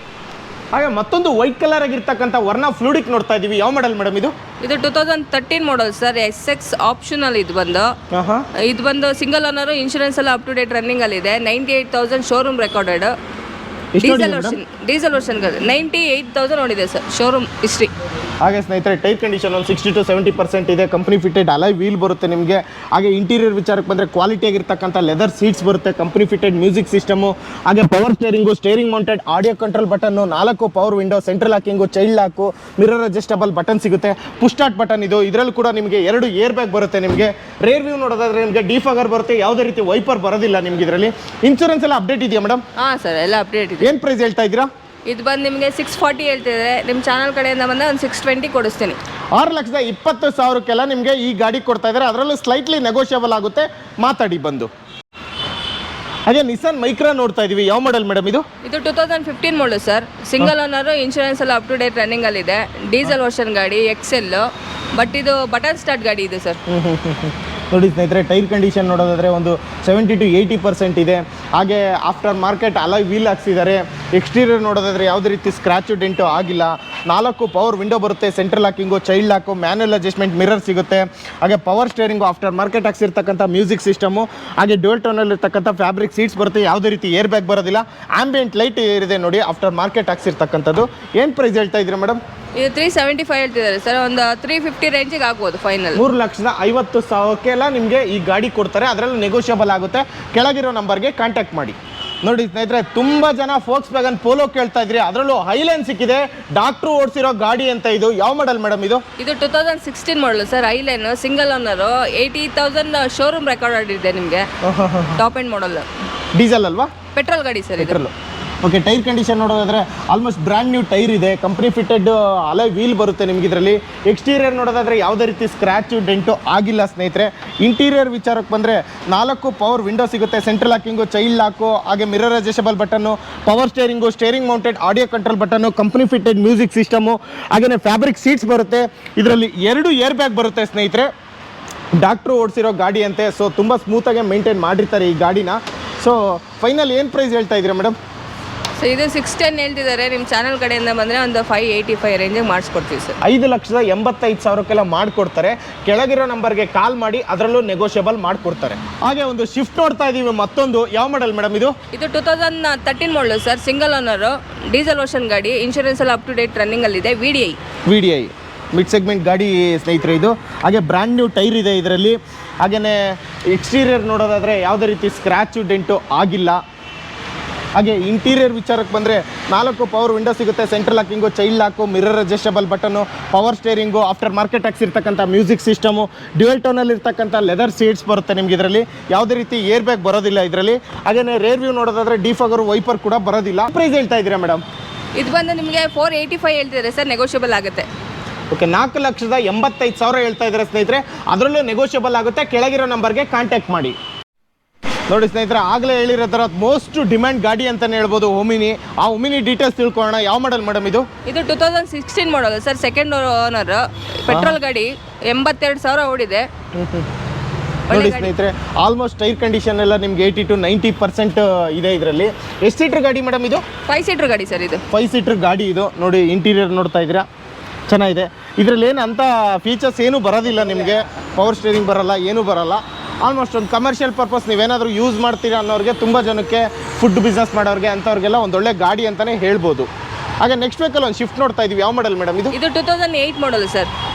ಹಾಗೆ ಮತ್ತೊಂದು ವೈಟ್ ಕಲರ್ ಆಗಿರ್ತಕ್ಕಂಥ ವರ್ಣ ಫ್ಲೂಡಿಕ್ ನೋಡ್ತಾ ಇದೀವಿ. ಯಾವ ಮಾಡಲ್ ಮೇಡಮ್ ಇದು? ಇದು 2013 ಮಾಡಲ್ ಸರ್. SX optional. ಇದು ಬಂದು ಸಿಂಗಲ್ ಓನರ್, ಇನ್ಶೂರೆನ್ಸ್ ಎಲ್ಲ ಅಪ್ ಟು ಡೇಟ್ ರನ್ನಿಂಗ್ ಅಲ್ಲಿ ಇದೆ. 98,000 ಶೋರೂಮ್ ರೆಕಾರ್ಡೆಡ್. ಡೀಸೆಲ್ ವರ್ಷನ್ 98,000 ನೋಡಿದೆ ಸರ್ ಶೋರೂಮ್ ಹಿಸ್ಟ್ರಿ. ಹಾಗೆ ಸ್ನೇಹಿತರೆ, ಟೈರ್ ಕಂಡೀಷನ್ ಒಂದು 60-70% ಇದೆ. ಕಂಪನಿ ಫಿಟ್ಟೆಡ್ ಅಲಾಯ್ ವೀಲ್ ಬರುತ್ತೆ ನಿಮಗೆ. ಹಾಗೆ ಇಂಟೀರಿಯರ್ ವಿಚಾರಕ್ಕೆ ಬಂದರೆ ಕ್ವಾಲಿಟಿ ಆಗಿರ್ತಕ್ಕಂಥ ಲೆದರ್ ಸೀಟ್ಸ್ ಬರುತ್ತೆ, ಕಂಪನಿ ಫಿಟ್ಟೆಡ್ ಮ್ಯೂಸಿಕ್ ಸಿಸ್ಟಮು, ಹಾಗೆ power steering, steering mounted audio control button, 4 power window, central locking, child lock, mirror adjustable button ಸಿಗುತ್ತೆ, ಪುಷ್ ಸ್ಟಾರ್ಟ್ ಬಟನ್ ಇದು. ಇದರಲ್ಲಿ ಕೂಡ ನಿಮಗೆ 2 ಏರ್ ಬ್ಯಾಗ್ ಬರುತ್ತೆ ನಿಮಗೆ. ರೇರ್ ವ್ಯೂ ನೋಡೋದಾದ್ರೆ ನಿಮಗೆ ಡಿಫಾಗರ್ ಬರುತ್ತೆ, ಯಾವುದೇ ರೀತಿ ವೈಪರ್ ಬರೋದಿಲ್ಲ ನಿಮ್ಗೆ ಇದರಲ್ಲಿ. ಇನ್ಶೂರೆನ್ಸ್ ಎಲ್ಲ ಅಪ್ಡೇಟ್ ಇದೆಯಾ ಮೇಡಮ್? ಹಾಂ ಸರ್, ಎಲ್ಲ ಅಪ್ಡೇಟ್ ಇದೆ. ಏನು ಪ್ರೈಸ್ ಹೇಳ್ತಾ ಇದ್ದೀರಾ? ಇದು ಬಂದು ನಿಮಗೆ 640 ಹೇಳ್ತಿದ್ದಾರೆ. ನಿಮ್ಮ ಚಾನಲ್ ಕಡೆಯಿಂದ ಬಂದ ಒಂದು 620 ಕೊಡಿಸ್ತೀನಿ. 6,20,000ಕ್ಕೆಲ್ಲ ನಿಮಗೆ ಈ ಗಾಡಿ ಕೊಡ್ತಾ ಇದ್ದಾರೆ. ಅದರಲ್ಲೂ ಸ್ಲೈಟ್ಲಿ ನೆಗೋಷಿಯಬಲ್ ಆಗುತ್ತೆ, ಮಾತಾಡಿ ಬಂದು. ಹಾಗೆ ನಿಸಾನ್ ಮೈಕ್ರಾ ನೋಡ್ತಾ ಇದೀವಿ. ಯಾವ ಮಾಡಲ್ ಮೇಡಮ್ ಇದು? ಇದು 2015 ಮಾಡಲ್ ಸರ್. ಸಿಂಗಲ್ ಓನರ್, ಇನ್ಶೂರೆನ್ಸ್ ಎಲ್ಲ ಅಪ್ ಟು ಡೇಟ್ ರನ್ನಿಂಗ್ ಅಲ್ಲಿ ಇದೆ. ಡೀಸೆಲ್ ವರ್ಷನ್ ಗಾಡಿ, XL. ಬಟ್ ಇದು ಬಟನ್ ಸ್ಟಾರ್ಟ್ ಗಾಡಿ ಇದೆ ಸರ್. ನೋಡಿ ಸ್ನೇಹಿತರೆ, ಟೈರ್ ಕಂಡೀಷನ್ ನೋಡೋದಾದರೆ ಒಂದು 70-80% ಇದೆ. ಹಾಗೆ ಆಫ್ಟರ್ ಮಾರ್ಕೆಟ್ ಅಲಾಯ್ ವೀಲ್ ಹಾಕ್ಸಿದ್ದಾರೆ. ಎಕ್ಸ್ಟೀರಿಯರ್ ನೋಡೋದಾದರೆ ಯಾವುದೇ ರೀತಿ ಸ್ಕ್ರಾಚು ಡೆಂಟು ಆಗಿಲ್ಲ. 4 ಪವರ್ ವಿಂಡೋ ಬರುತ್ತೆ, central locking, child lock, manual adjustment mirror ಸಿಗುತ್ತೆ. ಹಾಗೆ ಪವರ್ ಸ್ಟೇರಿಂಗು, ಆಫ್ಟರ್ ಮಾರ್ಕೆಟ್ ಹಾಕ್ಸಿರ್ತಕ್ಕಂಥ ಮ್ಯೂಸಿಕ್ ಸಿಸ್ಟಮು, ಹಾಗೆ ಡ್ಯುಯಲ್ ಟೋನಲ್ಲಿರ್ತಕ್ಕಂಥ ಫ್ಯಾಬ್ರಿಕ್ ಸೀಟ್ಸ್ ಬರುತ್ತೆ. ಯಾವುದೇ ರೀತಿ ಏರ್ ಬ್ಯಾಗ್ ಬರೋದಿಲ್ಲ. ಆಂಬಿಯಂಟ್ ಲೈಟ್ ಇದೆ ನೋಡಿ, ಆಫ್ಟರ್ ಮಾರ್ಕೆಟ್ ಹಾಕ್ಸಿರ್ತಕ್ಕಂಥದ್ದು. ಏನು ಪ್ರೈಸ್ ಹೇಳ್ತಾ ಇದ್ದೀರಾ ಮೇಡಮ್? ಇದು 375 ಹೇಳ್ತಿದ್ದಾರೆ ಸರ್. ಒಂದು 350 ರೇಂಜಿಗೆ ಆಗ್ಬೋದು ಫೈನಲ್. 3,50,000ಕ್ಕೆಲ್ಲ ನಿಮಗೆ ಈ ಗಾಡಿ ಕೊಡ್ತಾರೆ. ಅದರಲ್ಲೂ ನೆಗೋಷಿಯಬಲ್ ಆಗುತ್ತೆ. ಕೆಳಗಿರೋ ನಂಬರ್ಗೆ ಕಾಂಟ್ಯಾಕ್ಟ್ ಮಾಡಿ. ನೋಡಿ ಸ್ನೇಹಿತರೆ, ತುಂಬ ಜನ ಫೋಕ್ಸ್ ವ್ಯಾಗನ್ ಪೋಲೋ ಕೇಳ್ತಾ ಇದ್ರಿ. ಅದರಲ್ಲೂ ಹೈಲೈನ್ ಸಿಕ್ಕಿದೆ. ಡಾಕ್ಟ್ರು ಓಡಿಸಿರೋ ಗಾಡಿ ಅಂತ ಇದು. ಯಾವ ಮಾಡಲ್ ಮೇಡಮ್ ಇದು? ಇದು 2016 model sir. Highline single owner, 80,000 showroom record ಇದೆ ನಿಮಗೆ. Top end model. ಡೀಸೆಲ್ ಅಲ್ವಾ? ಪೆಟ್ರೋಲ್ ಗಾಡಿ sir. Petrol. Okay, tyre condition ನೋಡೋದಾದ್ರೆ ಆಲ್ಮೋಸ್ಟ್ ಬ್ರ್ಯಾಂಡ್ ನ್ಯೂ ಟೈರ್ ಇದೆ. ಕಂಪನಿ ಫಿಟ್ಟೆಡ್ ಅಲಾಯ್ ವೀಲ್ ಬರುತ್ತೆ ನಿಮ್ಗೆ ಇದರಲ್ಲಿ. ಎಕ್ಸ್ಟೀರಿಯರ್ ನೋಡೋದಾದ್ರೆ ಯಾವುದೇ ರೀತಿ ಸ್ಕ್ರಾಚು ಡೆಂಟು ಆಗಿಲ್ಲ ಸ್ನೇಹಿತರೆ. ಇಂಟೀರಿಯರ್ ವಿಚಾರಕ್ಕೆ ಬಂದರೆ 4 ಪವರ್ ವಿಂಡೋ ಸಿಗುತ್ತೆ, ಸೆಂಟ್ರಲ್ ಲಾಕಿಂಗು, ಚೈಲ್ಡ್ ಲಾಕು, ಹಾಗೆ mirror adjustable button, power steering, steering mounted audio control button, company fitted music system, ಹಾಗೆಯೇ ಫ್ಯಾಬ್ರಿಕ್ ಸೀಟ್ಸ್ ಬರುತ್ತೆ. ಇದರಲ್ಲಿ 2 ಏರ್ ಬ್ಯಾಗ್ ಬರುತ್ತೆ ಸ್ನೇಹಿತರೆ. ಡಾಕ್ಟ್ರು ಓಡಿಸಿರೋ ಗಾಡಿ ಅಂತೆ. ಸೊ ತುಂಬ ಸ್ಮೂತಾಗಿ ಮೇಂಟೈನ್ ಮಾಡಿರ್ತಾರೆ ಈ ಗಾಡಿನ. ಸೊ ಫೈನಲ್ ಏನು ಪ್ರೈಸ್ ಹೇಳ್ತಾ ಇದ್ದೀರಾ ಮೇಡಮ್? ಸೊ ಇದು 610 ಹೇಳ್ತಿದ್ದಾರೆ. ನಿಮ್ಮ ಚಾನಲ್ ಕಡೆಯಿಂದ ಬಂದರೆ ಒಂದು 585 ರೇಂಜಿಗೆ ಮಾಡಿಸ್ಕೊಡ್ತೀವಿ ಸರ್. 5,85,000ಕ್ಕೆಲ್ಲ ಮಾಡಿಕೊಡ್ತಾರೆ. ಕೆಳಗಿರೋ ನಂಬರ್ಗೆ ಕಾಲ್ ಮಾಡಿ, ಅದರಲ್ಲೂ ನೆಗೋಷಿಯಬಲ್ ಮಾಡಿಕೊಡ್ತಾರೆ. ಹಾಗೆ ಒಂದು ಶಿಫ್ಟ್ ನೋಡ್ತಾ ಇದ್ದೀವಿ ಮತ್ತೊಂದು. ಯಾವ ಮಾಡಲ್ ಮೇಡಮ್ ಇದು? ಇದು 2013 model sir. Single owner, diesel version ಗಾಡಿ, ಇನ್ಶೂರೆನ್ಸ್ ಎಲ್ಲ ಅಪ್ ಟು ಡೇಟ್ ರನ್ನಿಂಗಲ್ಲಿದೆ. VDI ಮಿಡ್ ಸೆಗ್ಮೆಂಟ್ ಗಾಡಿ ಸ್ನೇಹಿತರೆ ಇದು. ಹಾಗೆ ಬ್ರ್ಯಾಂಡ್ ನ್ಯೂ ಟೈರ್ ಇದೆ ಇದರಲ್ಲಿ. ಹಾಗೆಯೇ ಎಕ್ಸ್ಟೀರಿಯರ್ ನೋಡೋದಾದರೆ ಯಾವುದೇ ರೀತಿ ಸ್ಕ್ರ್ಯಾಚು ಡೆಂಟು ಆಗಿಲ್ಲ. ಹಾಗೆ ಇಂಟೀರಿಯರ್ ವಿಚಾರಕ್ಕೆ ಬಂದರೆ 4 ಪವರ್ ವಿಂಡೋ ಸಿಗುತ್ತೆ, central locking, child lock, mirror adjustable button, power steering, after market tax ಇರ್ತಕ್ಕಂಥ ಮ್ಯೂಸಿಕ್ ಸಿಸ್ಟಮು, ಡ್ಯುಯಲ್ ಟೋನಲ್ಲಿ ಇರ್ತಕ್ಕಂಥ ಲೆದರ್ ಸೀಟ್ಸ್ ಬರುತ್ತೆ ನಿಮ್ಗೆ ಇದರಲ್ಲಿ. ಯಾವುದೇ ರೀತಿ ಏರ್ ಬ್ಯಾಗ್ ಬರೋದಿಲ್ಲ ಇದರಲ್ಲಿ. ಹಾಗೆಯೇ ರೇರ್ ವ್ಯೂ ನೋಡೋದಾದ್ರೆ ಡಿಫಾಗರ್ ವೈಪರ್ ಕೂಡ ಬರೋದಿಲ್ಲ. ಪ್ರೈಸ್ ಹೇಳ್ತಾ ಇದ್ದೀರಾ ಮೇಡಮ್? ಇದು ಬಂದು ನಿಮಗೆ 485 ಹೇಳ್ತಿದ್ದಾರೆ ಸರ್, ನೆಗೋಷಿಯಬಲ್ ಆಗುತ್ತೆ. ಓಕೆ, 4,85,000 ಹೇಳ್ತಾ ಇದ್ದಾರೆ ಸ್ನೇಹಿತರೆ. ಅದರಲ್ಲೂ ನೆಗೋಷಿಯಬಲ್ ಆಗುತ್ತೆ. ಕೆಳಗಿರೋ ನಂಬರ್ಗೆ ಕಾಂಟ್ಯಾಕ್ಟ್ ಮಾಡಿ. ನೋಡಿ ಸ್ನೇಹಿತರೆ, ಆಗಲೇ ಹೇಳಿರೋ ಥರ ಮೋಸ್ಟ್ ಡಿಮ್ಯಾಂಡ್ ಗಾಡಿ ಅಂತಲೇ ಹೇಳ್ಬೋದು ಒಮಿನಿ. ಆ ಒಮಿನಿ ಡೀಟೇಲ್ಸ್ ತಿಳ್ಕೊಳ್ಳೋಣ. ಯಾವ ಮಾಡಲ್ ಮೇಡಮ್ ಇದು? ಇದು 2016 model sir, second owner, petrol ಗಾಡಿ, 82,000 ಓಡಿದೆ. ನೋಡಿ ಸ್ನೇಹಿತರೆ, ಆಲ್ಮೋಸ್ಟ್ ಟೈರ್ ಕಂಡೀಷನ್ ಎಲ್ಲ ನಿಮ್ಗೆ 80 to 90% ಇದೆ ಇದರಲ್ಲಿ. ಎಷ್ಟು ಸೀಟ್ರ್ ಗಾಡಿ ಮೇಡಮ್ ಇದು? 5 ಸೀಟರ್ ಗಾಡಿ ಸರ್ ಇದು. 5 ಸೀಟ್ರ್ ಗಾಡಿ ಇದು. ನೋಡಿ ಇಂಟೀರಿಯರ್ ನೋಡ್ತಾ ಇದ್ದೀರಾ, ಚೆನ್ನಾಗಿದೆ. ಇದರಲ್ಲಿ ಏನು ಅಂತ ಫೀಚರ್ಸ್ ಏನೂ ಬರೋದಿಲ್ಲ ನಿಮಗೆ. ಪವರ್ ಸ್ಟೇರಿಂಗ್ ಬರೋಲ್ಲ, ಏನೂ ಬರೋಲ್ಲ. ಆಲ್ಮೋಸ್ಟ್ ಒಂದು ಕಮರ್ಷಿಯಲ್ ಪರ್ಪಸ್ ನೀವೇನಾದರೂ ಯೂಸ್ ಮಾಡ್ತೀರಾ ಅನ್ನೋರಿಗೆ, ತುಂಬ ಜನಕ್ಕೆ ಫುಡ್ ಬಿಸ್ನೆಸ್ ಮಾಡೋರಿಗೆ ಅಂಥವ್ರಿಗೆಲ್ಲ ಒಂದೊಳ್ಳೆ ಗಾಡಿ ಅಂತಲೇ ಹೇಳ್ಬೋದು. ಹಾಗೆ ನೆಕ್ಸ್ಟ್ ವೆಹಿಕಲ್ ಒಂದು ಶಿಫ್ಟ್ ನೋಡ್ತಾ ಇದೀವಿ. ಯಾವ ಮಾಡಲ್ ಮೇಡಮ್ ಇದು? ಇದು 2008 ಮಾಡಲ್ ಸರ್.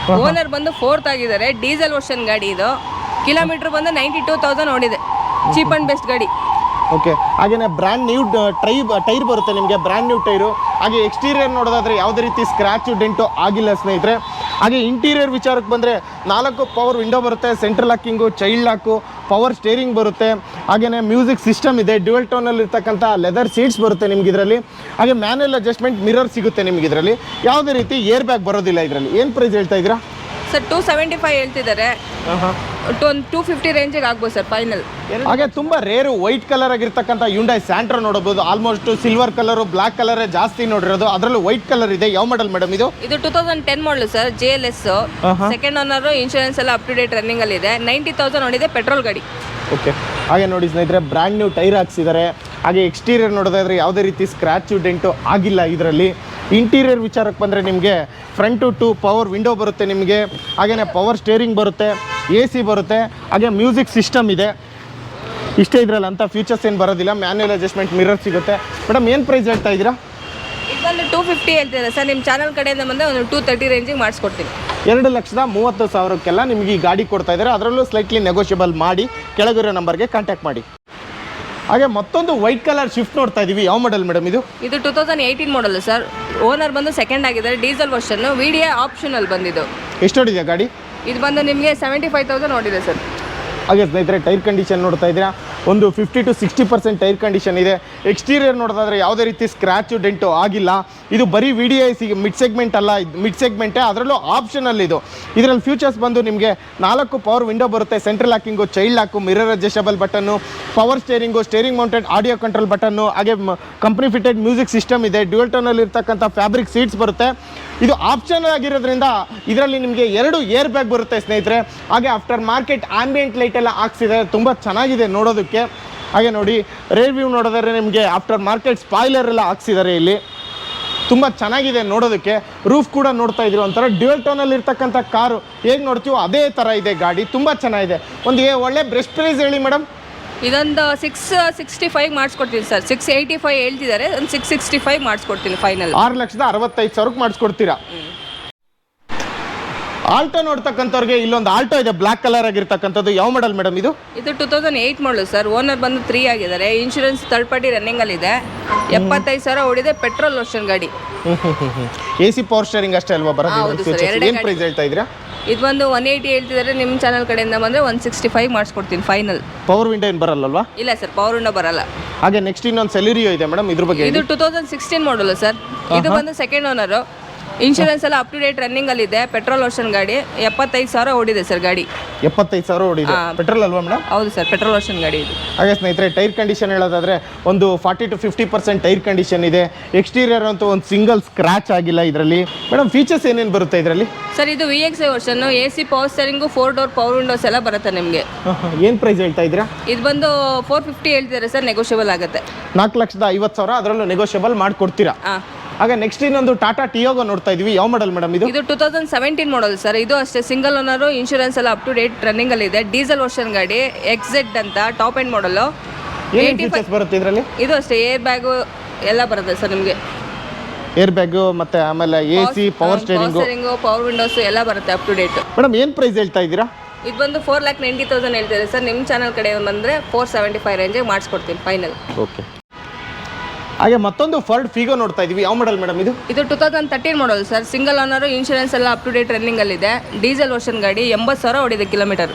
ಓನರ್ ಬಂದು 4th ಆಗಿದ್ದಾರೆ. ಡೀಸೆಲ್ ವರ್ಷನ್ ಗಾಡಿ ಇದು. ಕಿಲೋಮೀಟರ್ ಬಂದು 92,000 ಓಡಿದೆ. ಚೀಪ್ ಆ್ಯಂಡ್ ಬೆಸ್ಟ್ ಗಾಡಿ. ಓಕೆ, ಹಾಗೆಯೇ ಬ್ರ್ಯಾಂಡ್ ನ್ಯೂ ಟೈರ್ ಬರುತ್ತೆ ನಿಮಗೆ, ಬ್ರ್ಯಾಂಡ್ ನ್ಯೂ ಟೈರು. ಹಾಗೆ ಎಕ್ಸ್ಟೀರಿಯರ್ ನೋಡೋದಾದರೆ ಯಾವುದೇ ರೀತಿ ಸ್ಕ್ರ್ಯಾಚು ಡೆಂಟು ಆಗಿಲ್ಲ ಸ್ನೇಹಿತರೆ. ಹಾಗೆ ಇಂಟೀರಿಯರ್ ವಿಚಾರಕ್ಕೆ ಬಂದರೆ 4 ಪವರ್ ವಿಂಡೋ ಬರುತ್ತೆ, central locking, child lock, power steering ಬರುತ್ತೆ. ಹಾಗೆಯೇ ಮ್ಯೂಸಿಕ್ ಸಿಸ್ಟಮ್ ಇದೆ, ಡ್ಯುಯಲ್ ಟೋನಲ್ಲಿ ಇರ್ತಕ್ಕಂಥ ಲೆದರ್ ಸೀಟ್ಸ್ ಬರುತ್ತೆ ನಿಮ್ಗೆ ಇದರಲ್ಲಿ. ಹಾಗೆ ಮ್ಯಾನುವಲ್ ಅಡ್ಜಸ್ಟ್ಮೆಂಟ್ ಮಿರರ್ ಸಿಗುತ್ತೆ ನಿಮ್ಗೆ ಇದರಲ್ಲಿ. ಯಾವುದೇ ರೀತಿ ಏರ್ ಬ್ಯಾಗ್ ಬರೋದಿಲ್ಲ ಇದರಲ್ಲಿ. ಏನು ಪ್ರೈಸ್ ಹೇಳ್ತಾ ಇದ್ದೀರಾ ಸರ್? 275 ಹೇಳ್ತಿದ್ದಾರೆ. 250 ರೇಂಜಿಗೆ ಆಗ್ಬೋದು ಸರ್ ಫೈನಲ್. ಹಾಗೆ ತುಂಬ ರೇರು ವೈಟ್ ಕಲರ್ ಆಗಿರ್ತಕ್ಕಂಥ ಹ್ಯುಂಡೈ ಸ್ಯಾಂಟ್ರೋ ನೋಡಬಹುದು. ಆಲ್ಮೋಸ್ಟ್ ಸಿಲ್ವರ್ ಕಲರು, ಬ್ಲಾಕ್ ಕಲರೇ ಜಾಸ್ತಿ ನೋಡಿರೋದು. ಅದರಲ್ಲೂ ವೈಟ್ ಕಲರ್ ಇದೆ. ಯಾವ ಮಾಡಲ್ ಮೇಡಮ್ ಇದು? ಇದು 2010 model sir, JLS. Second owner, insurance ಎಲ್ಲ ಅಪ್ ಟು ಡೇಟ್ ರನ್ನಿಂಗ್ ಅಲ್ಲಿ ಇದೆ. 90,000 ಓಡಿದೆ, ಪೆಟ್ರೋಲ್ ಗಾಡಿ. ಓಕೆ, ಹಾಗೆ ನೋಡಿ ಸ್ನೇಹಿತರೆ, ಬ್ರ್ಯಾಂಡ್ ನ್ಯೂ ಟೈರ್ ಹಾಕ್ಸಿದ್ದಾರೆ. ಹಾಗೆ ಎಕ್ಸ್ಟೀರಿಯರ್ ನೋಡೋದಾದ್ರೆ ಯಾವುದೇ ರೀತಿ ಸ್ಕ್ರ್ಯಾಚು ಡೆಂಟು ಆಗಿಲ್ಲ ಇದರಲ್ಲಿ. ಇಂಟೀರಿಯರ್ ವಿಚಾರಕ್ಕೆ ಬಂದರೆ ನಿಮಗೆ ಫ್ರಂಟು 2 ಪವರ್ ವಿಂಡೋ ಬರುತ್ತೆ ನಿಮಗೆ. ಹಾಗೆಯೇ ಪವರ್ ಸ್ಟೇರಿಂಗ್ ಬರುತ್ತೆ, AC ಬರುತ್ತೆ. ಹಾಗೆ ಮ್ಯೂಸಿಕ್ ಸಿಸ್ಟಮ್ ಇದೆ. ಇಷ್ಟೇ ಇದರಲ್ಲಿ ಅಂತ ಫೀಚರ್ಸ್ ಏನು ಬರೋದಿಲ್ಲ. ಮ್ಯಾನ್ಯಲ್ ಅಡ್ಜಸ್ಟ್ಮೆಂಟ್ ಮಿರರ್ ಸಿಗುತ್ತೆ. ಮೇಡಮ್ ಏನು ಪ್ರೈಸ್ ಹೇಳ್ತಾ ಇದ್ದೀರಾ? ಇದು ಬಂದು 250 ಹೇಳ್ತಿದ್ದಾರೆ ಸರ್. ನಿಮ್ಮ ಚಾನಲ್ ಕಡೆಯಿಂದ ಬಂದರೆ ಒಂದು 230 ರೇಂಜಿಗೆ ಮಾಡಿಸ್ಕೊಡ್ತೀನಿ. 2,30,000ಕ್ಕೆಲ್ಲ ನಿಮಗೆ ಈ ಗಾಡಿ ಕೊಡ್ತಾ ಇದ್ದಾರೆ. ಅದರಲ್ಲೂ ಸ್ಲೈಟ್ಲಿ ನೆಗೋಷಿಯಬಲ್ ಮಾಡಿ ಕೆಳಗಿರೋ ನಂಬರ್ಗೆ ಕಾಂಟ್ಯಾಕ್ಟ್ ಮಾಡಿ. ಹಾಗೆ ಮತ್ತೊಂದು ವೈಟ್ ಕಲರ್ ಶಿಫ್ಟ್ ನೋಡ್ತಾ ಇದೀವಿ. ಯಾವ ಮಾಡಲ್ ಮೇಡಮ್ ಇದು? ಇದು 2018 ಮಾಡಲ್ ಸರ್. ಓನರ್ ಬಂದು ಸೆಕೆಂಡ್ ಆಗಿದ್ದಾರೆ. ಡೀಸೆಲ್ ವರ್ಷನ್, VDI ಆಪ್ಷನಲ್ ಬಂದಿದ್ದು. ಎಷ್ಟು ಓಡಿದೆ ಗಾಡಿ? ಇದು ಬಂದು ನಿಮಗೆ 75,000 ಓಡಿದೆ ಸರ್. ಹಾಗೆ ಸ್ನೇಹಿತರೆ, ಟೈರ್ ಕಂಡೀಷನ್ ನೋಡ್ತಾ ಇದ್ದೀರಾ, ಒಂದು 50 to 60% ಟೈರ್ ಕಂಡೀಷನ್ ಇದೆ. ಎಕ್ಸ್ಟೀರಿಯರ್ ನೋಡೋದಾದ್ರೆ ಯಾವುದೇ ರೀತಿ ಸ್ಕ್ರ್ಯಾಚು ಡೆಂಟು ಆಗಿಲ್ಲ. ಇದು ಬರೀ VDI ಮಿಡ್ ಸೆಗ್ಮೆಂಟ್ ಅಲ್ಲ, ಮಿಡ್ ಸೆಗ್ಮೆಂಟೇ, ಅದರಲ್ಲೂ ಆಪ್ಷನಲ್ಲಿ ಇದು. ಇದರಲ್ಲಿ ಫ್ಯೂಚರ್ಸ್ ಬಂದು ನಿಮಗೆ 4 ಪವರ್ ವಿಂಡೋ ಬರುತ್ತೆ, central locking, child lock, mirror adjustable button, power steering, steering mounted audio control button, ಹಾಗೆ ಕಂಪ್ನಿ ಫಿಟೆಡ್ ಮ್ಯೂಸಿಕ್ ಸಿಸ್ಟಮ್ ಇದೆ. ಡ್ಯುಯಲ್ ಟೋನಲ್ಲಿ ಇರ್ತಕ್ಕಂಥ ಫ್ಯಾಬ್ರಿಕ್ ಸೀಟ್ಸ್ ಬರುತ್ತೆ. ಇದು ಆಪ್ಷನ್ ಆಗಿರೋದ್ರಿಂದ ಇದರಲ್ಲಿ ನಿಮಗೆ 2 ಏರ್ ಬ್ಯಾಗ್ ಬರುತ್ತೆ ಸ್ನೇಹಿತರೆ. ಹಾಗೆ ಆಫ್ಟರ್ ಮಾರ್ಕೆಟ್ ಆಂಬಿಯೆಂಟ್ ಲೈಟ್ ಎಲ್ಲ ಹಾಕ್ಸಿದೆ, ತುಂಬ ಚೆನ್ನಾಗಿದೆ ನೋಡೋದಕ್ಕೆ. ಹಾಗೆ ನೋಡಿ, ರೇರ್ ವ್ಯೂ ನೋಡೋದಾದ್ರೆ ನಿಮಗೆ ಆಫ್ಟರ್ ಮಾರ್ಕೆಟ್ ಸ್ಪಾಯ್ಲರ್ ಎಲ್ಲ ಹಾಕ್ಸಿದ್ದಾರೆ ಇಲ್ಲಿ. ತುಂಬ ಚೆನ್ನಾಗಿದೆ ನೋಡೋದಕ್ಕೆ. ರೂಫ್ ಕೂಡ ನೋಡ್ತಾ ಇದ್ದೀವಿ, ಒಂಥರ ಡ್ಯುಯಲ್ ಟೋನಲ್ಲಿ ಇರ್ತಕ್ಕಂಥ ಕಾರು ಹೇಗೆ ನೋಡ್ತೀವೋ ಅದೇ ಥರ ಇದೆ ಗಾಡಿ. ತುಂಬ ಚೆನ್ನಾಗಿದೆ. ಒಂದು ಒಳ್ಳೆ ಬೆಸ್ಟ್ ಪ್ರೈಸ್ ಹೇಳಿ ಮೇಡಮ್. ಇದೊಂದು 665 ಮಾಡಿಸ್ಕೊಡ್ತೀನಿ ಸರ್. 685 ಹೇಳ್ತಿದ್ದಾರೆ, ಒಂದು 665 ಮಾಡಿಸ್ಕೊಡ್ತೀನಿ ಫೈನಲ್. 6,65,000 ಮಾಡಿಸ್ಕೊಡ್ತೀರಾ? ಆಲ್ಟೋ ನೋಡ್ತಕ್ಕಂಥವ್ರಿಗೆ ಇಲ್ಲೊಂದು ಆಲ್ಟೋ ಇದೆ, ಬ್ಲಾಕ್ ಕಲರ್ ಆಗಿರ್ತಕ್ಕಂಥದ್ದು. ಯಾವ ಮಾಡಲ್ ಮೇಡಮ್ ಇದು? ಇದು 2008 ಮಾಡಲ್ ಸರ್. ಓನರ್ ಬಂದು 3 ಆಗಿದ್ದಾರೆ. ಇನ್ಶೂರೆನ್ಸ್ ಥರ್ಡ್ ಪಾರ್ಟಿ ರನ್ನಿಂಗಲ್ಲಿ ಇದೆ. 75,000 ಓಡಿದೆ, ಪೆಟ್ರೋಲ್ ವರ್ಷನ್ ಗಾಡಿ. AC ಪವರ್ ಸ್ಟೇರಿಂಗ್ ಅಷ್ಟೇ ಅಲ್ವಾ ಬರೋದು? ಏನು ಪ್ರೈಸ್ ಹೇಳ್ತಾ ಇದ್ದೀರಾ? ಇದು ಬಂದು 180 ಹೇಳ್ತಿದ್ದಾರೆ. ನಿಮ್ಮ ಚಾನಲ್ ಕಡೆಯಿಂದ ಬಂದರೆ 165 ಮಾಡಿಸ್ಕೊಡ್ತೀನಿ ಫೈನಲ್. ಪವರ್ ವಿಂಡೋ ಏನು ಬರಲ್ಲಲ್ವಾ? ಇಲ್ಲ ಸರ್, ಪವರ್ ವಿಂಡೋ ಬರಲ್ಲ. ಹಾಗೆ ನೆಕ್ಸ್ಟ್ ಇನ್ನೊಂದು ಸೆಲೆರಿಯೋ ಇದೆ ಮೇಡಮ್, ಇದ್ರ ಬಗ್ಗೆ? ಇದು 2016 ಮಾಡಲ್ ಸರ್. ಇದು ಬಂದು ಸೆಕೆಂಡ್ ಓನರು. ಇನ್ಶೂರೆನ್ಸ್ ಎಲ್ಲ ಅಪ್ ಟು ಡೇಟ್ ರನ್ನಿಂಗ್ ಅಲ್ಲಿ ಇದೆ. ಪೆಟ್ರೋಲ್ ವರ್ಷನ್ ಗಾಡಿ. 75,000 ಓಡಿದೆ ಸರ್ ಗಾಡಿ. 75,000 ಓಡಿದೆ, ಪೆಟ್ರೋಲ್ ಅಲ್ವಾ ಮೇಡಮ್? ಹೌದು ಸರ್, ಪೆಟ್ರೋಲ್ ವರ್ಷನ್ ಗಾಡಿ ಇದು. ಹಾಗೆ ಸ್ನೇಹಿತರೆ, ಟೈರ್ ಕಂಡೀಷನ್ ಹೇಳೋದಾದ್ರೆ ಒಂದು 40 to 50% ಟೈರ್ ಕಂಡೀಷನ್ ಇದೆ. ಎಕ್ಸ್ಟೀರಿಯರ್ ಅಂತೂ ಒಂದು ಸಿಂಗಲ್ ಸ್ಕ್ರಾಚ್ ಆಗಿಲ್ಲ ಇದರಲ್ಲಿ. ಮೇಡಮ್ ಫೀಚರ್ಸ್ ಏನೇನು ಬರುತ್ತೆ ಇದರಲ್ಲಿ? ಸರ್ ಇದು VXI version, AC power steering, 4 door power Windows ಎಲ್ಲ ಬರುತ್ತೆ ನಿಮಗೆ. ಏನು ಪ್ರೈಸ್ ಹೇಳ್ತಾ ಇದ್ದೀರಾ? ಇದು ಬಂದು 450 ಹೇಳ್ತಿದ್ದಾರೆ ಸರ್, ನೆಗೋಷಿಯಬಲ್ ಆಗುತ್ತೆ. 4,50,000 ಅದರಲ್ಲೂ ನೆಗೋಷಿಯಬಲ್ ಮಾಡಿಕೊಡ್ತೀರಾ? ಹಾಗೆ ನೆಕ್ಸ್ಟ್ ಇನ್ನೊಂದು ಟಾಟಾ ಟಿಯಾಗೋ ನೋಡ್ತಾ ಇದೀವಿ. ಯಾವ ಮಾಡಲ್ ಮೇಡಮ್ ಇದು? ಇದು 2017 ಮಾಡಲ್ ಸರ್. ಇದು ಅಷ್ಟೇ ಸಿಂಗಲ್ ಓನರು. ಇನ್ಶೂರೆನ್ಸ್ ಎಲ್ಲ ಅಪ್ ಟು ಡೇಟ್ ರನ್ನಿಂಗ್ ಅಲ್ಲಿ ಇದೆ. ಡೀಸೆಲ್ ವರ್ಷನ್ ಗಾಡಿ, XZ ಅಂತ ಟಾಪ್ ಎಂಡ್ ಮಾಡಲ್. ಏನು ಫೀಚರ್ಸ್ ಬರುತ್ತೆ ಇದರಲ್ಲಿ? ಇದು ಅಷ್ಟೇ, ಏರ್ ಬ್ಯಾಗು ಎಲ್ಲ ಬರುತ್ತೆ ಸರ್ ನಿಮಗೆ. ಏರ್ ಬ್ಯಾಗು ಮತ್ತೆ ಆಮೇಲೆ AC power steering, power Windows ಎಲ್ಲ ಬರುತ್ತೆ ಅಪ್ ಟು ಡೇಟ್. ಮೇಡಮ್ ಏನು ಪ್ರೈಸ್ ಹೇಳ್ತಾ ಇದ್ದೀರಾ? ಇದು ಬಂದು 4,90,000 ಹೇಳ್ತಿದ್ದಾರೆ ಸರ್. ನಿಮ್ಮ ಚಾನಲ್ ಕಡೆ ಬಂದರೆ 475 ರೇಂಜಿಗೆ ಮಾಡಿಸ್ಕೊಡ್ತೀನಿ ಫೈನಲ್. ಓಕೆ. ಹಾಗೆ ಮತ್ತೊಂದು ಫೋರ್ಡ್ ಫಿಗೋ ನೋಡ್ತಾ ಇದೀವಿ. ಯಾವ ಮಾಡಲ್ ಮೇಡಮ್ ಇದು? ಇದು 2013 model sir. Single owner, insurance ಎಲ್ಲ ಅಪ್ ಟು ಡೇಟ್ ರನ್ನಿಂಗಲ್ಲಿದೆ. ಡೀಸೆಲ್ ವರ್ಷನ್ ಗಾಡಿ, 80,000 ಓಡಿದೆ ಕಿಲೋಮೀಟರ್.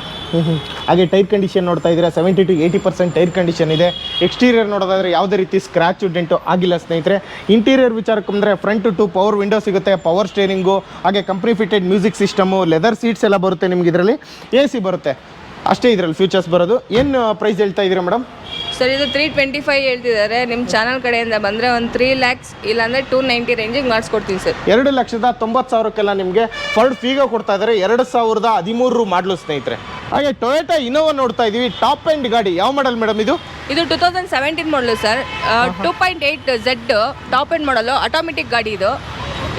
ಹಾಗೆ ಟೈರ್ ಕಂಡೀಷನ್ ನೋಡ್ತಾ ಇದ್ದೀರಾ, 70 to 80% ಟೈರ್ ಕಂಡೀಷನ್ ಇದೆ. ಎಕ್ಸ್ಟೀರಿಯರ್ ನೋಡೋದಾದ್ರೆ ಯಾವುದೇ ರೀತಿ ಸ್ಕ್ರಾಚ್ ಡೆಂಟು ಆಗಿಲ್ಲ ಸ್ನೇಹಿತರೆ. ಇಂಟೀರಿಯರ್ ವಿಚಾರಕ್ಕೆ ಬಂದರೆ ಫ್ರಂಟ್ ಟು ಪವರ್ ವಿಂಡೋ ಸಿಗುತ್ತೆ, ಪವರ್ ಸ್ಟೇರಿಂಗು, ಹಾಗೆ company fitted music system, leather seats ಎಲ್ಲ ಬರುತ್ತೆ ನಿಮ್ಗೆ. ಇದರಲ್ಲಿ AC ಬರುತ್ತೆ ಅಷ್ಟೇ, ಇದರಲ್ಲಿ ಫ್ಯೂಚರ್ಸ್ ಬರೋದು. ಏನು ಪ್ರೈಸ್ ಹೇಳ್ತಾ ಇದ್ದೀರಾ ಮೇಡಮ್? ಸರ್ ಇದು 325 ಹೇಳ್ತಿದ್ದಾರೆ. ನಿಮ್ಮ ಚಾನಲ್ ಕಡೆಯಿಂದ ಬಂದರೆ ಒಂದು 3 lakhs ಇಲ್ಲಾಂದರೆ 290 ರೇಂಜಿಗೆ ಮಾಡಿಸ್ಕೊಡ್ತೀನಿ ಸರ್. 2,90,000ಕ್ಕೆಲ್ಲ ನಿಮಗೆ ಫೋರ್ಡ್ ಫಿಗೋ ಕೊಡ್ತಾ ಇದ್ದಾರೆ. 2013 ಮಾಡಲು ಸ್ನೇಹಿತರೆ. ಹಾಗೆ ಟೊಯೋಟಾ ಇನೋವಾ ನೋಡ್ತಾ ಇದ್ದೀವಿ, ಟಾಪ್ ಎಂಡ್ ಗಾಡಿ. ಯಾವ ಮಾಡಲ್ ಮೇಡಮ್ ಇದು? ಇದು 2017 ಮಾಡಲು ಸರ್. 2.8 Z ಟಾಪ್ ಎಂಡ್ ಮಾಡಲು, ಆಟೋಮೆಟಿಕ್ ಗಾಡಿ ಇದು.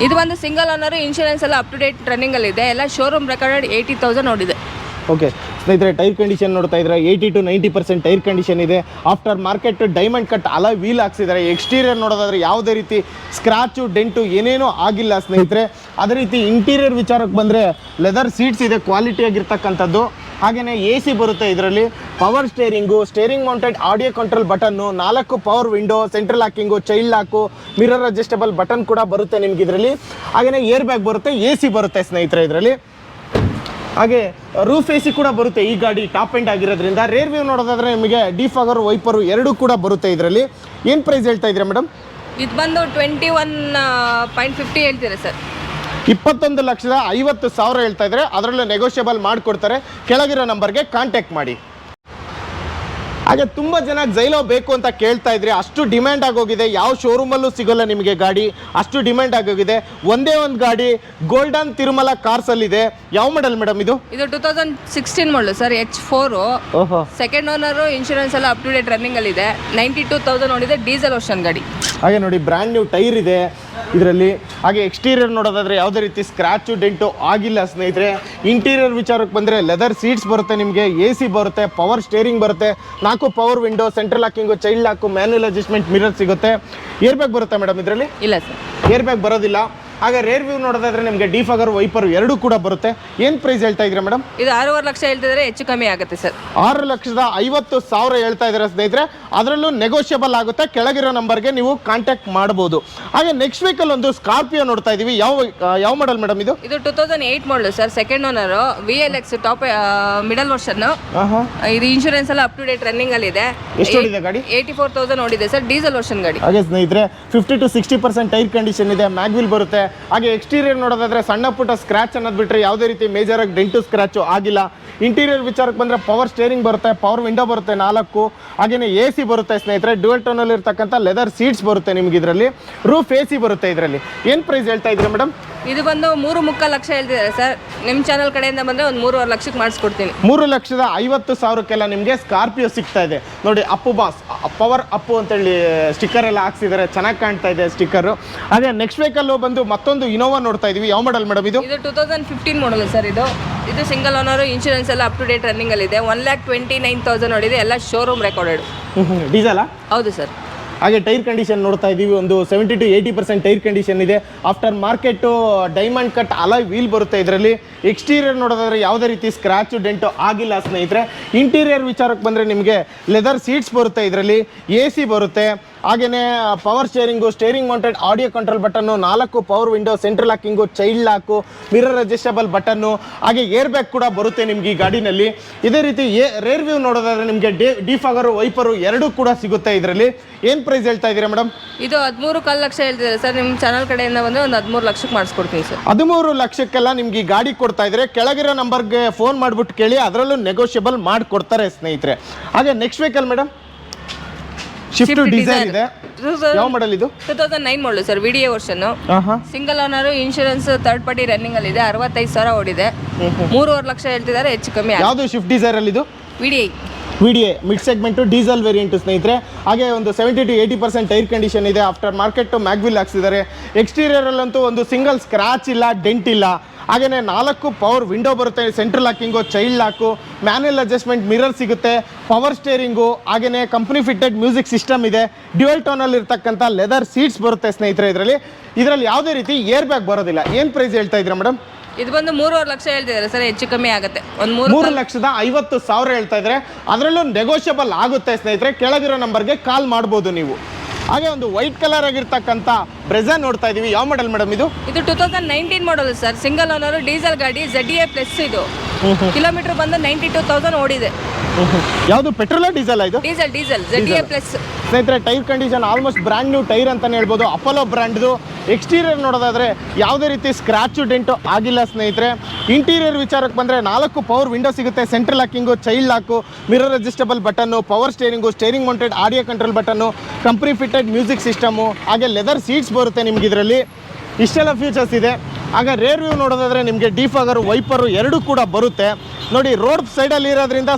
ಇದು ಒಂದು ಸಿಂಗಲ್ ಓನರು, ಇನ್ಶೂರೆನ್ಸ್ ಎಲ್ಲ ಅಪ್ ಟು ಡೇಟ್ ರನ್ನಿಂಗಲ್ಲಿದೆ. ಎಲ್ಲ ಶೋರೂಮ್ ರೆಕಾರ್ಡೆಡ್ 80,000 ನೋಡಿದೆ. ಓಕೆ ಸ್ನೇಹಿತರೆ, ಟೈರ್ ಕಂಡೀಷನ್ ನೋಡ್ತಾ ಇದ್ರೆ 80 to 90% ಟೈರ್ ಕಂಡೀಷನ್ ಇದೆ. After market diamond cut alloy wheel ಹಾಕ್ಸಿದ್ದಾರೆ. ಎಕ್ಸ್ಟೀರಿಯರ್ ನೋಡೋದಾದ್ರೆ ಯಾವುದೇ ರೀತಿ ಸ್ಕ್ರಾಚು ಡೆಂಟು ಏನೇನೂ ಆಗಿಲ್ಲ ಸ್ನೇಹಿತರೆ. ಅದೇ ರೀತಿ ಇಂಟೀರಿಯರ್ ವಿಚಾರಕ್ಕೆ ಬಂದರೆ ಲೆದರ್ ಸೀಟ್ಸ್ ಇದೆ, ಕ್ವಾಲಿಟಿ ಆಗಿರ್ತಕ್ಕಂಥದ್ದು. ಹಾಗೆಯೇ AC ಬರುತ್ತೆ ಇದರಲ್ಲಿ, power steering, steering mounted audio control button, 4 power window, central locking, child lock, mirror adjustable button ಕೂಡ ಬರುತ್ತೆ ನಿಮ್ಗೆ ಇದರಲ್ಲಿ. ಹಾಗೆಯೇ ಏರ್ ಬ್ಯಾಗ್ ಬರುತ್ತೆ, AC ಬರುತ್ತೆ ಸ್ನೇಹಿತರೆ ಇದರಲ್ಲಿ. ಹಾಗೆ ರೂಫ್ AC ಕೂಡ ಬರುತ್ತೆ ಈ ಗಾಡಿ ಟಾಪ್ ಎಂಡ್ ಆಗಿರೋದ್ರಿಂದ. ರೇರ್ ವ್ಯೂ ನೋಡೋದಾದ್ರೆ ನಿಮಗೆ ಡಿಫಾಗರ್, ವೈಪರು ಎರಡೂ ಕೂಡ ಬರುತ್ತೆ ಇದರಲ್ಲಿ. ಏನು ಪ್ರೈಸ್ ಹೇಳ್ತಾ ಇದ್ದೀರಾ ಮೇಡಮ್? ಇದು ಬಂದು 21.50 ಹೇಳ್ತೀರಾ ಸರ್. 21,50,000 ಹೇಳ್ತಾ ಇದ್ದಾರೆ. ಅದರಲ್ಲೂ ನೆಗೋಷಿಯಬಲ್ ಮಾಡಿಕೊಡ್ತಾರೆ. ಕೆಳಗಿರೋ ನಂಬರ್ಗೆ ಕಾಂಟ್ಯಾಕ್ಟ್ ಮಾಡಿ. ಹಾಗೆ ತುಂಬ ಜನ ಜೈಲೋ ಬೇಕು ಅಂತ ಕೇಳ್ತಾ ಇದ್ರಿ, ಅಷ್ಟು ಡಿಮ್ಯಾಂಡ್ ಆಗೋಗಿದೆ. ಯಾವ ಶೋರೂಮಲ್ಲೂ ಸಿಗೋಲ್ಲ ನಿಮಗೆ ಗಾಡಿ, ಅಷ್ಟು ಡಿಮ್ಯಾಂಡ್ ಆಗೋಗಿದೆ. ಒಂದೇ ಒಂದು ಗಾಡಿ ಗೋಲ್ಡನ್ ತಿರುಮಲ ಕಾರ್ಸಲ್ಲಿದೆ. ಯಾವ ಮಾಡಲ್ ಮೇಡಮ್ ಇದು? ಇದು 2016 ಮಾಡಲು ಸರ್, H4. ಓಹೋ. ಸೆಕೆಂಡ್ ಓನರು, ಇನ್ಶೂರೆನ್ಸ್ ಎಲ್ಲ ಅಪ್ ಟು ಡೇಟ್ ರನ್ನಿಂಗಲ್ಲಿದೆ. 92,000 ನೋಡಿದೆ. ಡೀಸೆಲ್ ವರ್ಷನ್ ಗಾಡಿ. ಹಾಗೆ ನೋಡಿ, ಬ್ರ್ಯಾಂಡ್ ನ್ಯೂ ಟೈರ್ ಇದೆ ಇದರಲ್ಲಿ. ಹಾಗೆ ಎಕ್ಸ್ಟೀರಿಯರ್ ನೋಡೋದಾದ್ರೆ ಯಾವುದೇ ರೀತಿ ಸ್ಕ್ರಾಚು ಡೆಂಟು ಆಗಿಲ್ಲ ಸ್ನೇಹಿತರೆ. ಇಂಟೀರಿಯರ್ ವಿಚಾರಕ್ಕೆ ಬಂದರೆ ಲೆದರ್ ಸೀಟ್ಸ್ ಬರುತ್ತೆ ನಿಮಗೆ, AC ಬರುತ್ತೆ, ಪವರ್ ಸ್ಟೇರಿಂಗ್ ಬರುತ್ತೆ, 4 power window, central locking, child lock, manual adjustment mirror ಸಿಗುತ್ತೆ. ಏರ್ ಬ್ಯಾಗ್ ಬರುತ್ತೆ ಮೇಡಮ್ ಇದರಲ್ಲಿ? ಇಲ್ಲ ಸರ್, ಏರ್ ಬ್ಯಾಗ್ ಬರೋದಿಲ್ಲ. ಹಾಗೆ ರೇರ್ ವ್ಯೂ ನೋಡೋದಾದ್ರೆ ನಿಮಗೆ ಡಿಫಾಗರ್, ವೈಪರ್ ಎರಡೂ ಕೂಡ ಬರುತ್ತೆ. ಏನು ಪ್ರೈಸ್ ಹೇಳ್ತಾ ಇದ್ದೀರಾ ಮೇಡಮ್? ಇದು 6.5 ಲಕ್ಷ ಹೇಳ್ತಿದ್ರೆ ಹೆಚ್ಚು ಕಮ್ಮಿ ಆಗುತ್ತೆ ಸರ್. 6,50,000 ಹೇಳ್ತಾ ಇದ್ದಾರೆ ಸ್ನೇಹಿತರೆ. ಅದರಲ್ಲೂ ನೆಗೋಷಿಯಬಲ್ ಆಗುತ್ತೆ. ಕೆಳಗಿರೋ ನಂಬರ್ಗೆ ನೀವು ಕಾಂಟ್ಯಾಕ್ಟ್ ಮಾಡ್ಬೋದು. ಹಾಗೆ ನೆಕ್ಸ್ಟ್ ವೀಕಲ್ಲಿ ಒಂದು ಸ್ಕಾರ್ಪಿಯೋ ನೋಡ್ತಾ ಇದೀವಿ. ಯಾವ ಮಾಡಲ್ ಮೇಡಮ್ ಇದು? ಇದು 2008 ಮಾಡಲು sir. Second owner, VLX top middle version. ಇದು ಇನ್ಶೂರೆನ್ಸ್ ಎಲ್ಲ ಅಪ್ ಟು ಡೇಟ್ ರನ್ನಿಂಗ್ ಅಲ್ಲಿ ಇದೆ. ಎಷ್ಟು ಓಡಿದೆ ಗಾಡಿ? 84,000 ನೋಡಿದೆ ಸರ್. ಡೀಸೆಲ್ ವರ್ಷನ್ ಗಾಡಿ. ಹಾಗೆ ಸ್ನೇಹಿತರೆ, 50 to 60% ಟೈರ್ ಕಂಡೀಷನ್ ಇದೆ. ಮ್ಯಾಗ್ವಿಲ್ ಬರುತ್ತೆ. ಹಾಗೆ ಎಕ್ಸ್ಟೀರಿಯರ್ ನೋಡೋದಾದ್ರೆ ಸಣ್ಣ ಪುಟ್ಟ ಸ್ಕ್ರಾಚ್ ಅನ್ನೋದು ಬಿಟ್ಟರೆ ಯಾವುದೇ ರೀತಿ ಮೇಜರ್ ಆಗಿ ಡೆಂಟು ಸ್ಕ್ರಾಚು ಆಗಿಲ್ಲ. ಇಂಟೀರಿಯರ್ ವಿಚಾರಕ್ಕೆ ಬಂದರೆ ಪವರ್ ಸ್ಟೇರಿಂಗ್ ಬರುತ್ತೆ, ಪವರ್ ವಿಂಡೋ ಬರುತ್ತೆ 4, ಹಾಗೆಯೇ AC ಬರುತ್ತೆ ಸ್ನೇಹಿತರೆ. ಡ್ಯುಯಲ್ ಟೋನಲ್ಲಿ ಇರ್ತಕ್ಕಂಥ ಲೆದರ್ ಸೀಟ್ಸ್ ಬರುತ್ತೆ ನಿಮ್ಗೆ ಇದರಲ್ಲಿ. ರೂಫ್ AC ಬರುತ್ತೆ ಇದರಲ್ಲಿ. ಏನು ಪ್ರೈಸ್ ಹೇಳ್ತಾ ಇದ್ದೀರಾ ಮೇಡಮ್? ಇದು ಬಂದು 3.25 ಲಕ್ಷ ಹೇಳ್ತಿದ್ದಾರೆ ಸರ್. ನಿಮ್ಮ ಚಾನಲ್ ಕಡೆಯಿಂದ ಬಂದರೆ ಒಂದು 3.5 ಲಕ್ಷಕ್ಕೆ ಮಾಡಿಸ್ಕೊಡ್ತೀನಿ. 3,50,000ಕ್ಕೆಲ್ಲ ನಿಮಗೆ ಸ್ಕಾರ್ಪಿಯೋ ಸಿಗ್ತಾ ಇದೆ ನೋಡಿ. ಅಪ್ಪು ಬಾಸ್, ಪವರ್ ಅಪ್ಪು ಅಂತೇಳಿ ಸ್ಟಿಕ್ಕರ್ ಎಲ್ಲ ಹಾಕ್ಸಿದ್ದಾರೆ, ಚೆನ್ನಾಗಿ ಕಾಣ್ತಾ ಇದೆ ಸ್ಟಿಕ್ಕರು. ಅದೇ ನೆಕ್ಸ್ಟ್ ವೀಕಲ್ಲೂ ಬಂದು ಮತ್ತೊಂದು ಇನೋವಾ ನೋಡ್ತಾ ಇದೀವಿ. ಯಾವ ಮಾಡಲ್ ಮೇಡಮ್ ಇದು? ಇದು 2015 ಮಾಡಲು ಸರ್. ಇದು ಸಿಂಗಲ್ ಓನರು, ಇನ್ಶೂರೆನ್ಸ್ ಎಲ್ಲ ಅಪ್ ಟು ಡೇಟ್ ರನ್ನಿಂಗ್ ಅಲ್ಲಿ ಇದೆ. 1,29,000 ನೋಡಿದೆ. ಎಲ್ಲ ಶೋರೂಮ್ ರೆಕಾರ್ಡೆಡ್. ಡೀಸೆಲಾ? ಹೌದು ಸರ್. ಹಾಗೆ ಟೈರ್ ಕಂಡೀಷನ್ ನೋಡ್ತಾ ಇದ್ದೀವಿ, ಒಂದು 70 to 80% ಟೈರ್ ಕಂಡೀಷನ್ ಇದೆ. After market diamond cut alloy wheel ಬರುತ್ತೆ ಇದರಲ್ಲಿ. ಎಕ್ಸ್ಟೀರಿಯರ್ ನೋಡೋದಾದ್ರೆ ಯಾವುದೇ ರೀತಿ ಸ್ಕ್ರಾಚು ಡೆಂಟು ಆಗಿಲ್ಲ ಸ್ನೇಹಿತರೆ. ಇಂಟೀರಿಯರ್ ವಿಚಾರಕ್ಕೆ ಬಂದರೆ ನಿಮಗೆ ಲೆದರ್ ಸೀಟ್ಸ್ ಬರುತ್ತೆ ಇದರಲ್ಲಿ, AC ಬರುತ್ತೆ. ಹಾಗೆಯೇ power steering, steering mounted audio control button, 4 power window, central locking, child lock, mirror adjustable button, ಹಾಗೆ ಏರ್ ಬ್ಯಾಗ್ ಕೂಡ ಬರುತ್ತೆ ನಿಮ್ಗೆ ಈ ಗಾಡಿನಲ್ಲಿ. ಇದೇ ರೀತಿ ರೇರ್ ವ್ಯೂ ನೋಡೋದಾದ್ರೆ ನಿಮಗೆ ಡಿಫಾಗರು, ವೈಪರು ಎರಡೂ ಕೂಡ ಸಿಗುತ್ತೆ ಇದರಲ್ಲಿ. ಏನು ಪ್ರೈಸ್ ಹೇಳ್ತಾ ಇದ್ದೀರಾ ಮೇಡಮ್? ಇದು 13.25 ಲಕ್ಷ ಹೇಳ್ತಿದ್ದಾರೆ ಸರ್. ನಿಮ್ಮ ಚಾನಲ್ ಕಡೆಯಿಂದ ಬಂದರೆ ಒಂದು 13 ಲಕ್ಷಕ್ಕೆ ಮಾಡಿಸ್ಕೊಡ್ತೀನಿ ಸರ್. 13 ಲಕ್ಷಕ್ಕೆಲ್ಲ ನಿಮ್ಗೆ ಈ ಗಾಡಿ ಕೊಡ್ತಾ ಇದ್ದಾರೆ. ಕೆಳಗಿರೋ ನಂಬರ್ಗೆ ಫೋನ್ ಮಾಡಿಬಿಟ್ಟು ಕೇಳಿ, ಅದರಲ್ಲೂ ನೆಗೋಷಿಯಬಲ್ ಮಾಡಿಕೊಡ್ತಾರೆ ಸ್ನೇಹಿತರೆ. ಹಾಗೆ next vehicle madam, Swift Dzire ಇದೆ. ಯಾವ ಮಾಡಲ್ ಇದು? 2009 ಮಾಡಲು sir. VDA version. Single owner, insurance third party running ಅಲ್ಲಿ ಇದೆ. 65,000 ಓಡಿದೆ. 3.5 ಲಕ್ಷ ಹೇಳ್ತಿದ್ದಾರೆ, ಹೆಚ್ಚು ಕಮ್ಮಿ. ಯಾವುದು ಶಿಫ್ಟ್ ಡಿಸೈರ್ ಅಲ್ಲಿ ಇದು? VDA mid segment, diesel variant ಸ್ನೇಹಿತರೆ. ಹಾಗೆ ಒಂದು 70 to 80% ಟೈರ್ ಕಂಡೀಷನ್ ಇದೆ. ಆಫ್ಟರ್ ಮಾರ್ಕೆಟ್ ಮ್ಯಾಗ್ವಿಲ್ ಹಾಕ್ಸಿದ್ದಾರೆ. ಎಕ್ಸ್ಟೀರಿಯರಲ್ಲಂತೂ ಒಂದು ಸಿಂಗಲ್ ಸ್ಕ್ರಾಚ್ ಇಲ್ಲ, ಡೆಂಟ್ ಇಲ್ಲ. ಹಾಗೆಯೇ 4 ಪವರ್ ವಿಂಡೋ ಬರುತ್ತೆ, central locking, child lock, manual adjustment mirror ಸಿಗುತ್ತೆ, ಪವರ್ ಸ್ಟೇರಿಂಗು, ಹಾಗೆಯೇ ಕಂಪ್ನಿ ಫಿಟೆಡ್ ಮ್ಯೂಸಿಕ್ ಸಿಸ್ಟಮ್ ಇದೆ. ಡ್ಯುಯಲ್ ಟೋನಲ್ಲಿ ಇರ್ತಕ್ಕಂಥ ಲೆದರ್ ಸೀಟ್ಸ್ ಬರುತ್ತೆ ಸ್ನೇಹಿತರೆ ಇದರಲ್ಲಿ ಯಾವುದೇ ರೀತಿ ಏರ್ ಬ್ಯಾಗ್ ಬರೋದಿಲ್ಲ. ಏನು ಪ್ರೈಸ್ ಹೇಳ್ತಾ ಇದ್ದೀರಾ ಮೇಡಮ್? ಇದು ಬಂದು 3.5 ಲಕ್ಷ ಹೇಳ್ತಿದ್ದಾರೆ ಸರ್. ಹೆಚ್ಚು ಕಮ್ಮಿ ಆಗುತ್ತೆ. ಒಂದು 3,50,000 ಹೇಳ್ತಾ ಇದ್ದಾರೆ. ಅದರಲ್ಲೂ ನೆಗೋಷಿಯಬಲ್ ಆಗುತ್ತೆ ಸ್ನೇಹಿತರೆ. ಕೆಳಗಿರೋ ನಂಬರ್ಗೆ ಕಾಲ್ ಮಾಡ್ಬೋದು ನೀವು. ಹಾಗೆ ಒಂದು ವೈಟ್ ಕಲರ್ ಆಗಿರ್ತಕ್ಕಂಥ ಬ್ರೆಜಾ ನೋಡ್ತಾ ಇದೀವಿ. ಯಾವ ಮಾಡೆಲ್ ಮೇಡಮ್ ಇದು? ಇದು 2019 ಮಾಡಲ್ ಸರ್, ಸಿಂಗಲ್ ಓನರ್, ಡೀಸೆಲ್ ಗಾಡಿ, ZDA ಪ್ಲಸ್. ಇದು ಕಿಲೋಮೀಟರ್ ಬಂದು 92,000 ಓಡಿದೆ. ಯಾವುದು ಪೆಟ್ರೋಲ್ ಡೀಸೆಲ್? ಇದು ಡೀಸೆಲ್ ZDA ಪ್ಲಸ್. ಸ್ನೇಹಿತರೆ tyre condition almost brand new tyre ಅಂತಾನೆ ಹೇಳ್ಬೋದು. ಅಪೋಲೋ ಬ್ರ್ಯಾಂಡ್ದು. ಎಕ್ಸ್ಟೀರಿಯರ್ ನೋಡೋದಾದ್ರೆ ಯಾವುದೇ ರೀತಿ ಸ್ಕ್ರಾಚು ಡೆಂಟು ಆಗಿಲ್ಲ ಸ್ನೇಹಿತರೆ. ಇಂಟೀರಿಯರ್ ವಿಚಾರಕ್ಕೆ ಬಂದರೆ 4 ಪವರ್ ವಿಂಡೋ ಸಿಗುತ್ತೆ, central locking, child lock, mirror adjustable button, power steering, steering mounted audio control button, company fitted music system, ಹಾಗೆ ಲೆದರ್ ಸೀಟ್ಸ್ ಬರುತ್ತೆ ನಿಮ್ಗೆ ಇದರಲ್ಲಿ. ಇಷ್ಟೆಲ್ಲ ಫೀಚರ್ಸ್ ಇದೆ. ಹಾಗೆ ರೇರ್ ವ್ಯೂ ನೋಡೋದಾದ್ರೆ ನಿಮಗೆ ಡಿಫಾಗರು, ವೈಪರು ಎರಡೂ ಕೂಡ ಬರುತ್ತೆ. ನೋಡಿ ರೋಡ್ ಸೈಡಲ್ಲಿ ಇರೋದ್ರಿಂದ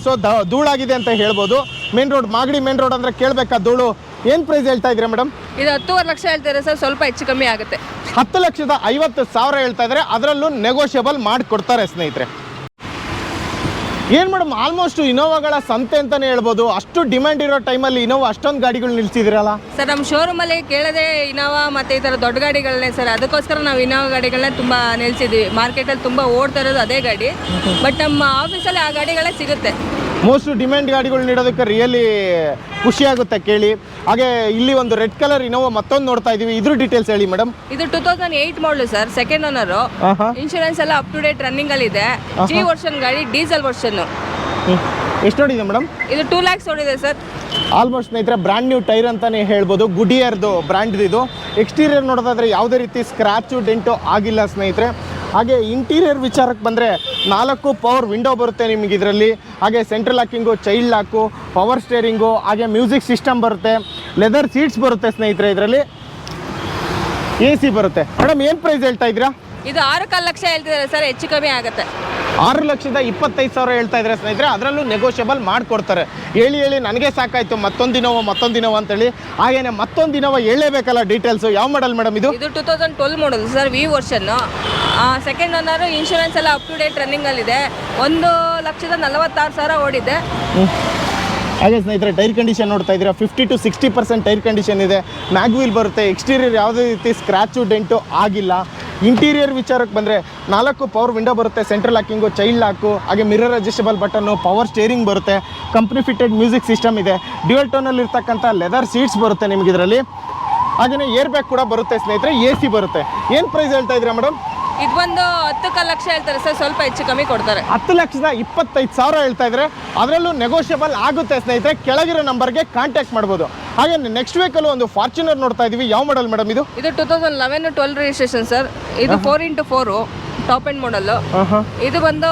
ಧೂಳಾಗಿದೆ ಅಂತ ಹೇಳ್ಬೋದು. Main road, Magadi main road ಅಂದರೆ ಕೇಳಬೇಕಾ ಧೂಳು. ಏನು ಪ್ರೈಸ್ ಹೇಳ್ತಾ ಇದ್ದೀರಾ ಮೇಡಮ್? ಇದು 10.5 ಲಕ್ಷ ಹೇಳ್ತಾರೆ ಸರ್, ಸ್ವಲ್ಪ ಹೆಚ್ಚು ಕಮ್ಮಿ ಆಗುತ್ತೆ. 10,50,000 ಹೇಳ್ತಾ ಇದ್ದಾರೆ, ಅದರಲ್ಲೂ ನೆಗೋಷಿಯಬಲ್ ಮಾಡಿಕೊಡ್ತಾರೆ ಸ್ನೇಹಿತರೆ. ಏನು ಮೇಡಮ್, ಆಲ್ಮೋಸ್ಟ್ ಇನೋವಾಗಳ ಸಂತೆ ಅಂತಲೇ ಹೇಳ್ಬೋದು. ಅಷ್ಟು ಡಿಮ್ಯಾಂಡ್ ಇರೋ ಟೈಮಲ್ಲಿ ಇನೋವಾ ಅಷ್ಟೊಂದು ಗಾಡಿಗಳು ನಿಲ್ಸಿದಿರಲ್ಲ ಸರ್? ನಮ್ಮ ಶೋರೂಮಲ್ಲಿ ಕೇಳದೆ ಇನೋವಾ ಮತ್ತು ಈ ಥರ ದೊಡ್ಡ ಗಾಡಿಗಳನ್ನೇ ಸರ್, ಅದಕ್ಕೋಸ್ಕರ ನಾವು ಇನೋವಾ ಗಾಡಿಗಳನ್ನ ತುಂಬ ನಿಲ್ಸಿದ್ವಿ. ಮಾರ್ಕೆಟಲ್ಲಿ ತುಂಬ ಓಡ್ತಾ ಇರೋದು ಅದೇ ಗಾಡಿ, ಬಟ್ ನಮ್ಮ ಆಫೀಸಲ್ಲಿ ಆ ಗಾಡಿಗಳೇ ಸಿಗುತ್ತೆ. ಮೋಸ್ಟ್ ಡಿಮ್ಯಾಂಡ್ ಗಾಡಿಗಳು ನೀಡೋದಕ್ಕೆ ರಿಯಲಿ ಖುಷಿಯಾಗುತ್ತೆ ಕೇಳಿ. ಹಾಗೆ ಇಲ್ಲಿ ಒಂದು ರೆಡ್ ಕಲರ್ ಇನೋವಾ ಮತ್ತೊಂದು ನೋಡ್ತಾ ಇದೀವಿ, ಇದ್ರ ಡೀಟೇಲ್ಸ್ ಹೇಳಿ ಮೇಡಮ್. ಇದು 2008 ಮಾಡಲು ಸರ್, ಸೆಕೆಂಡ್ ಓನರು. ಇನ್ಶೂರೆನ್ಸ್ ಎಲ್ಲ ಅಪ್ ಟು ಡೇಟ್ ರನ್ನಿಂಗ್ ಅಲ್ಲಿ ಇದೆ. G ವರ್ಷನ್ ಗಾಡಿ, ಡೀಸೆಲ್ ವರ್ಷನ್. ಎಷ್ಟು ನೋಡಿದೆ ಮೇಡಮ್? ಇದು 2 lakhs ಓಡಿದೆ ಸರ್. ಆಲ್ಮೋಸ್ಟ್ ಸ್ನೇಹಿತರೆ ಬ್ರ್ಯಾಂಡ್ ನ್ಯೂ ಟೈರ್ ಅಂತಾನೆ ಹೇಳ್ಬೋದು. ಗುಡಿಯರ್ದು ಬ್ರ್ಯಾಂಡ್ ಇದು. ಎಕ್ಸ್ಟೀರಿಯರ್ ನೋಡೋದಾದ್ರೆ ಯಾವುದೇ ರೀತಿ ಸ್ಕ್ರಾಚು ಡೆಂಟು ಆಗಿಲ್ಲ ಸ್ನೇಹಿತರೆ. ಹಾಗೆ ಇಂಟೀರಿಯರ್ ವಿಚಾರಕ್ಕೆ ಬಂದರೆ 4 ಪವರ್ ವಿಂಡೋ ಬರುತ್ತೆ ನಿಮಗೆ ಇದರಲ್ಲಿ. ಹಾಗೆ central locking, child lock, power steering, ಹಾಗೆ ಮ್ಯೂಸಿಕ್ ಸಿಸ್ಟಮ್ ಬರುತ್ತೆ, ಲೆದರ್ ಸೀಟ್ಸ್ ಬರುತ್ತೆ ಸ್ನೇಹಿತರೆ. ಇದರಲ್ಲಿ AC ಬರುತ್ತೆ. ಮೇಡಮ್ ಏನು ಪ್ರೈಸ್ ಹೇಳ್ತಾ ಇದ್ದೀರಾ? ಇದು 6.25 ಲಕ್ಷ ಹೇಳ್ತಿದ್ದಾರೆ ಸರ್, ಹೆಚ್ಚು ಕಮ್ಮಿ ಆಗುತ್ತೆ. 6,25,000 ಹೇಳ್ತಾ ಇದ್ದಾರೆ ಸ್ನೇಹಿತರೆ, ಅದರಲ್ಲೂ ನೆಗೋಷಿಯಬಲ್ ಮಾಡಿಕೊಡ್ತಾರೆ. ಹೇಳಿ ನನಗೆ ಸಾಕಾಯಿತು ಮತ್ತೊಂದು ದಿನವ ಅಂತೇಳಿ. ಹಾಗೇನೆ ಮತ್ತೊಂದು ದಿನವ ಹೇಳಲೇಬೇಕಲ್ಲ ಡೀಟೇಲ್ಸು. ಯಾವ ಮಾಡಲ್ ಮೇಡಮ್ ಇದು? ಇದು 2012 model sir, V version. Second owner, insurance ಎಲ್ಲ ಅಪ್ ಟು ಡೇಟ್ ರನ್ನಿಂಗಲ್ಲಿದೆ. 1,46,000 ಓಡಿದೆ. ಹಾಗೆ ಸ್ನೇಹಿತರೆ ಟೈರ್ ಕಂಡೀಷನ್ ನೋಡ್ತಾ ಇದ್ದೀರಾ, 50 to 60% ಟೈರ್ ಕಂಡೀಷನ್ ಇದೆ. ಮ್ಯಾಗ್ವೀಲ್ ಬರುತ್ತೆ. ಎಕ್ಸ್ಟೀರಿಯರ್ ಯಾವುದೇ ರೀತಿ ಸ್ಕ್ರಾಚು ಡೆಂಟು ಆಗಿಲ್ಲ. ಇಂಟೀರಿಯರ್ ವಿಚಾರಕ್ಕೆ ಬಂದರೆ 4 ಪವರ್ ವಿಂಡೋ ಬರುತ್ತೆ, ಸೆಂಟ್ರಲ್ ಲಾಕಿಂಗು, ಚೈಲ್ಡ್ ಲಾಕು, ಹಾಗೆ mirror adjustable button, power steering ಬರುತ್ತೆ, ಕಂಪ್ನಿ ಫಿಟೆಡ್ ಮ್ಯೂಸಿಕ್ ಸಿಸ್ಟಮ್ ಇದೆ, ಡ್ಯುಯಲ್ ಟೋನಲ್ಲಿ ಇರ್ತಕ್ಕಂಥ ಲೆದರ್ ಸೀಟ್ಸ್ ಬರುತ್ತೆ ನಿಮಗೆ ಇದರಲ್ಲಿ. ಹಾಗೆಯೇ ಏರ್ ಬ್ಯಾಗ್ ಕೂಡ ಬರುತ್ತೆ ಸ್ನೇಹಿತರೆ, AC ಬರುತ್ತೆ. ಏನು ಪ್ರೈಸ್ ಹೇಳ್ತಾ ಇದ್ದೀರಾ ಮೇಡಮ್? ಇದು ಒಂದು 10 ಲಕ್ಷ ಹೇಳ್ತಾರೆ ಸರ್, ಸ್ವಲ್ಪ ಹೆಚ್ಚು ಕಮ್ಮಿ ಕೊಡ್ತಾರೆ. 10,25,000 ಹೇಳ್ತಾ ಇದ್ದಾರೆ, ಅದರಲ್ಲೂ ನೆಗೋಷಿಯಬಲ್ ಆಗುತ್ತೆ ಸ್ನೇಹಿತರೆ. ಕೆಳಗಿರೋ ನಂಬರ್ಗೆ ಕಾಂಟ್ಯಾಕ್ಟ್ ಮಾಡ್ಬೋದು. ಹಾಗೆ ನೆಕ್ಸ್ಟ್ ವೆಹಿಕಲ್ ಒಂದು ಫಾರ್ಚುನರ್ ನೋಡ್ತಾ ಇದೀವಿ. ಯಾವ ಮಾಡಲ್ ಮೇಡಮ್ ಇದು? ಇದು 2011-12 ರಿಜಿಸ್ಟ್ರೇಷನ್ ಸರ್. ಇದು 4x4 ಟಾಪ್ ಎಂಡ್ ಮಾಡಲ್ಲು. ಇದು ಬಂದು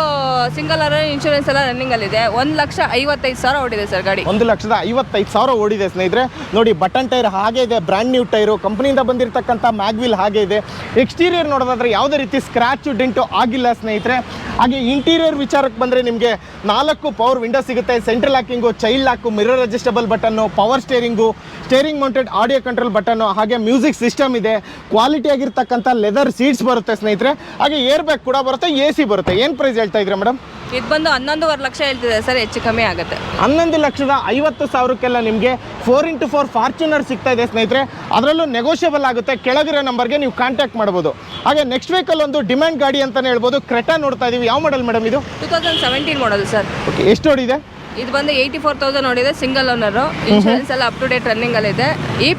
ಸಿಂಗಲ್ ಓನರ್, ಇನ್ಶೂರೆನ್ಸ್ ಎಲ್ಲ ರನ್ನಿಂಗ್ ಅಲ್ಲಿ ಇದೆ. 1,55,000 ಓಡಿದೆ ಸರ್ ಗಾಡಿ. 1,55,000 ಓಡಿದೆ ಸ್ನೇಹಿತರೆ. ನೋಡಿ ಬಟನ್ ಟೈರ್ ಹಾಗೆ ಇದೆ, ಬ್ರ್ಯಾಂಡ್ ನ್ಯೂ ಟೈರು, ಕಂಪನಿಯಿಂದ ಬಂದಿರತಕ್ಕಂಥ ಮ್ಯಾಗ್ವಿಲ್ ಹಾಗೆ ಇದೆ. ಎಕ್ಸ್ಟೀರಿಯರ್ ನೋಡೋದಾದ್ರೆ ಯಾವುದೇ ರೀತಿ ಸ್ಕ್ರಾಚು ಡೆಂಟು ಆಗಿಲ್ಲ ಸ್ನೇಹಿತರೆ. ಹಾಗೆ ಇಂಟೀರಿಯರ್ ವಿಚಾರಕ್ಕೆ ಬಂದರೆ ನಿಮಗೆ 4 ಪವರ್ ವಿಂಡೋ ಸಿಗುತ್ತೆ, central locking, child lock, mirror adjustable button, power steering, steering mounted audio control button, ಹಾಗೆ ಮ್ಯೂಸಿಕ್ ಸಿಸ್ಟಮ್ ಇದೆ. ಕ್ವಾಲಿಟಿ ಆಗಿರ್ತಕ್ಕಂಥ ಲೆದರ್ ಸೀಟ್ಸ್ ಬರುತ್ತೆ ಸ್ನೇಹಿತರೆ. ಹಾಗೆ ಏರ್ ಬ್ಯಾಗ್ ಕೂಡ ಬರುತ್ತೆ, AC ಬರುತ್ತೆ. ಏನು ಪ್ರೈಸ್ ಹೇಳ್ತಾ ಇದ್ದೀರಾ ಮೇಡಮ್? ಇದು ಬಂದು 11.5 ಲಕ್ಷ ಹೇಳ್ತಿದೆ ಸರ್, ಹೆಚ್ಚು ಕಮ್ಮಿ ಆಗುತ್ತೆ. 11,50,000ಕ್ಕೆಲ್ಲ ನಿಮಗೆ 4x4 ಫಾರ್ಚುನರ್ ಸಿಗ್ತಾ ಇದೆ ಸ್ನೇಹಿತರೆ, ಅದರಲ್ಲೂ ನೆಗೋಷಿಯಬಲ್ ಆಗುತ್ತೆ. ಕೆಳಗಿರೋ ನಂಬರ್ಗೆ ನೀವು ಕಾಂಟ್ಯಾಕ್ಟ್ ಮಾಡ್ಬೋದು. ಹಾಗೆ ನೆಕ್ಸ್ಟ್ ವೆಹಿಕಲ್ ಒಂದು ಡಿಮ್ಯಾಂಡ್ ಗಾಡಿ ಅಂತಲೇ ಹೇಳ್ಬೋದು, ಕ್ರೆಟಾ ನೋಡ್ತಾ ಇದೀವಿ. ಯಾವ ಮಾಡಲ್ ಮೇಡಮ್ ಇದು? 2017 ಮಾಡಲ್ ಸರ್. ಓಕೆ, ಎಷ್ಟು ಓಡಿದೆ? ಇದು ಬಂದು 84,000 ನೋಡಿದೆ, ಸಿಂಗಲ್ ಓನರು, ಇನ್ಶೂರೆನ್ಸ್ ಎಲ್ಲ ಅಪ್ ಟು ಡೇಟ್ ರನ್ನಿಂಗ್ ಅಲ್ಲಿ ಇದೆ. E+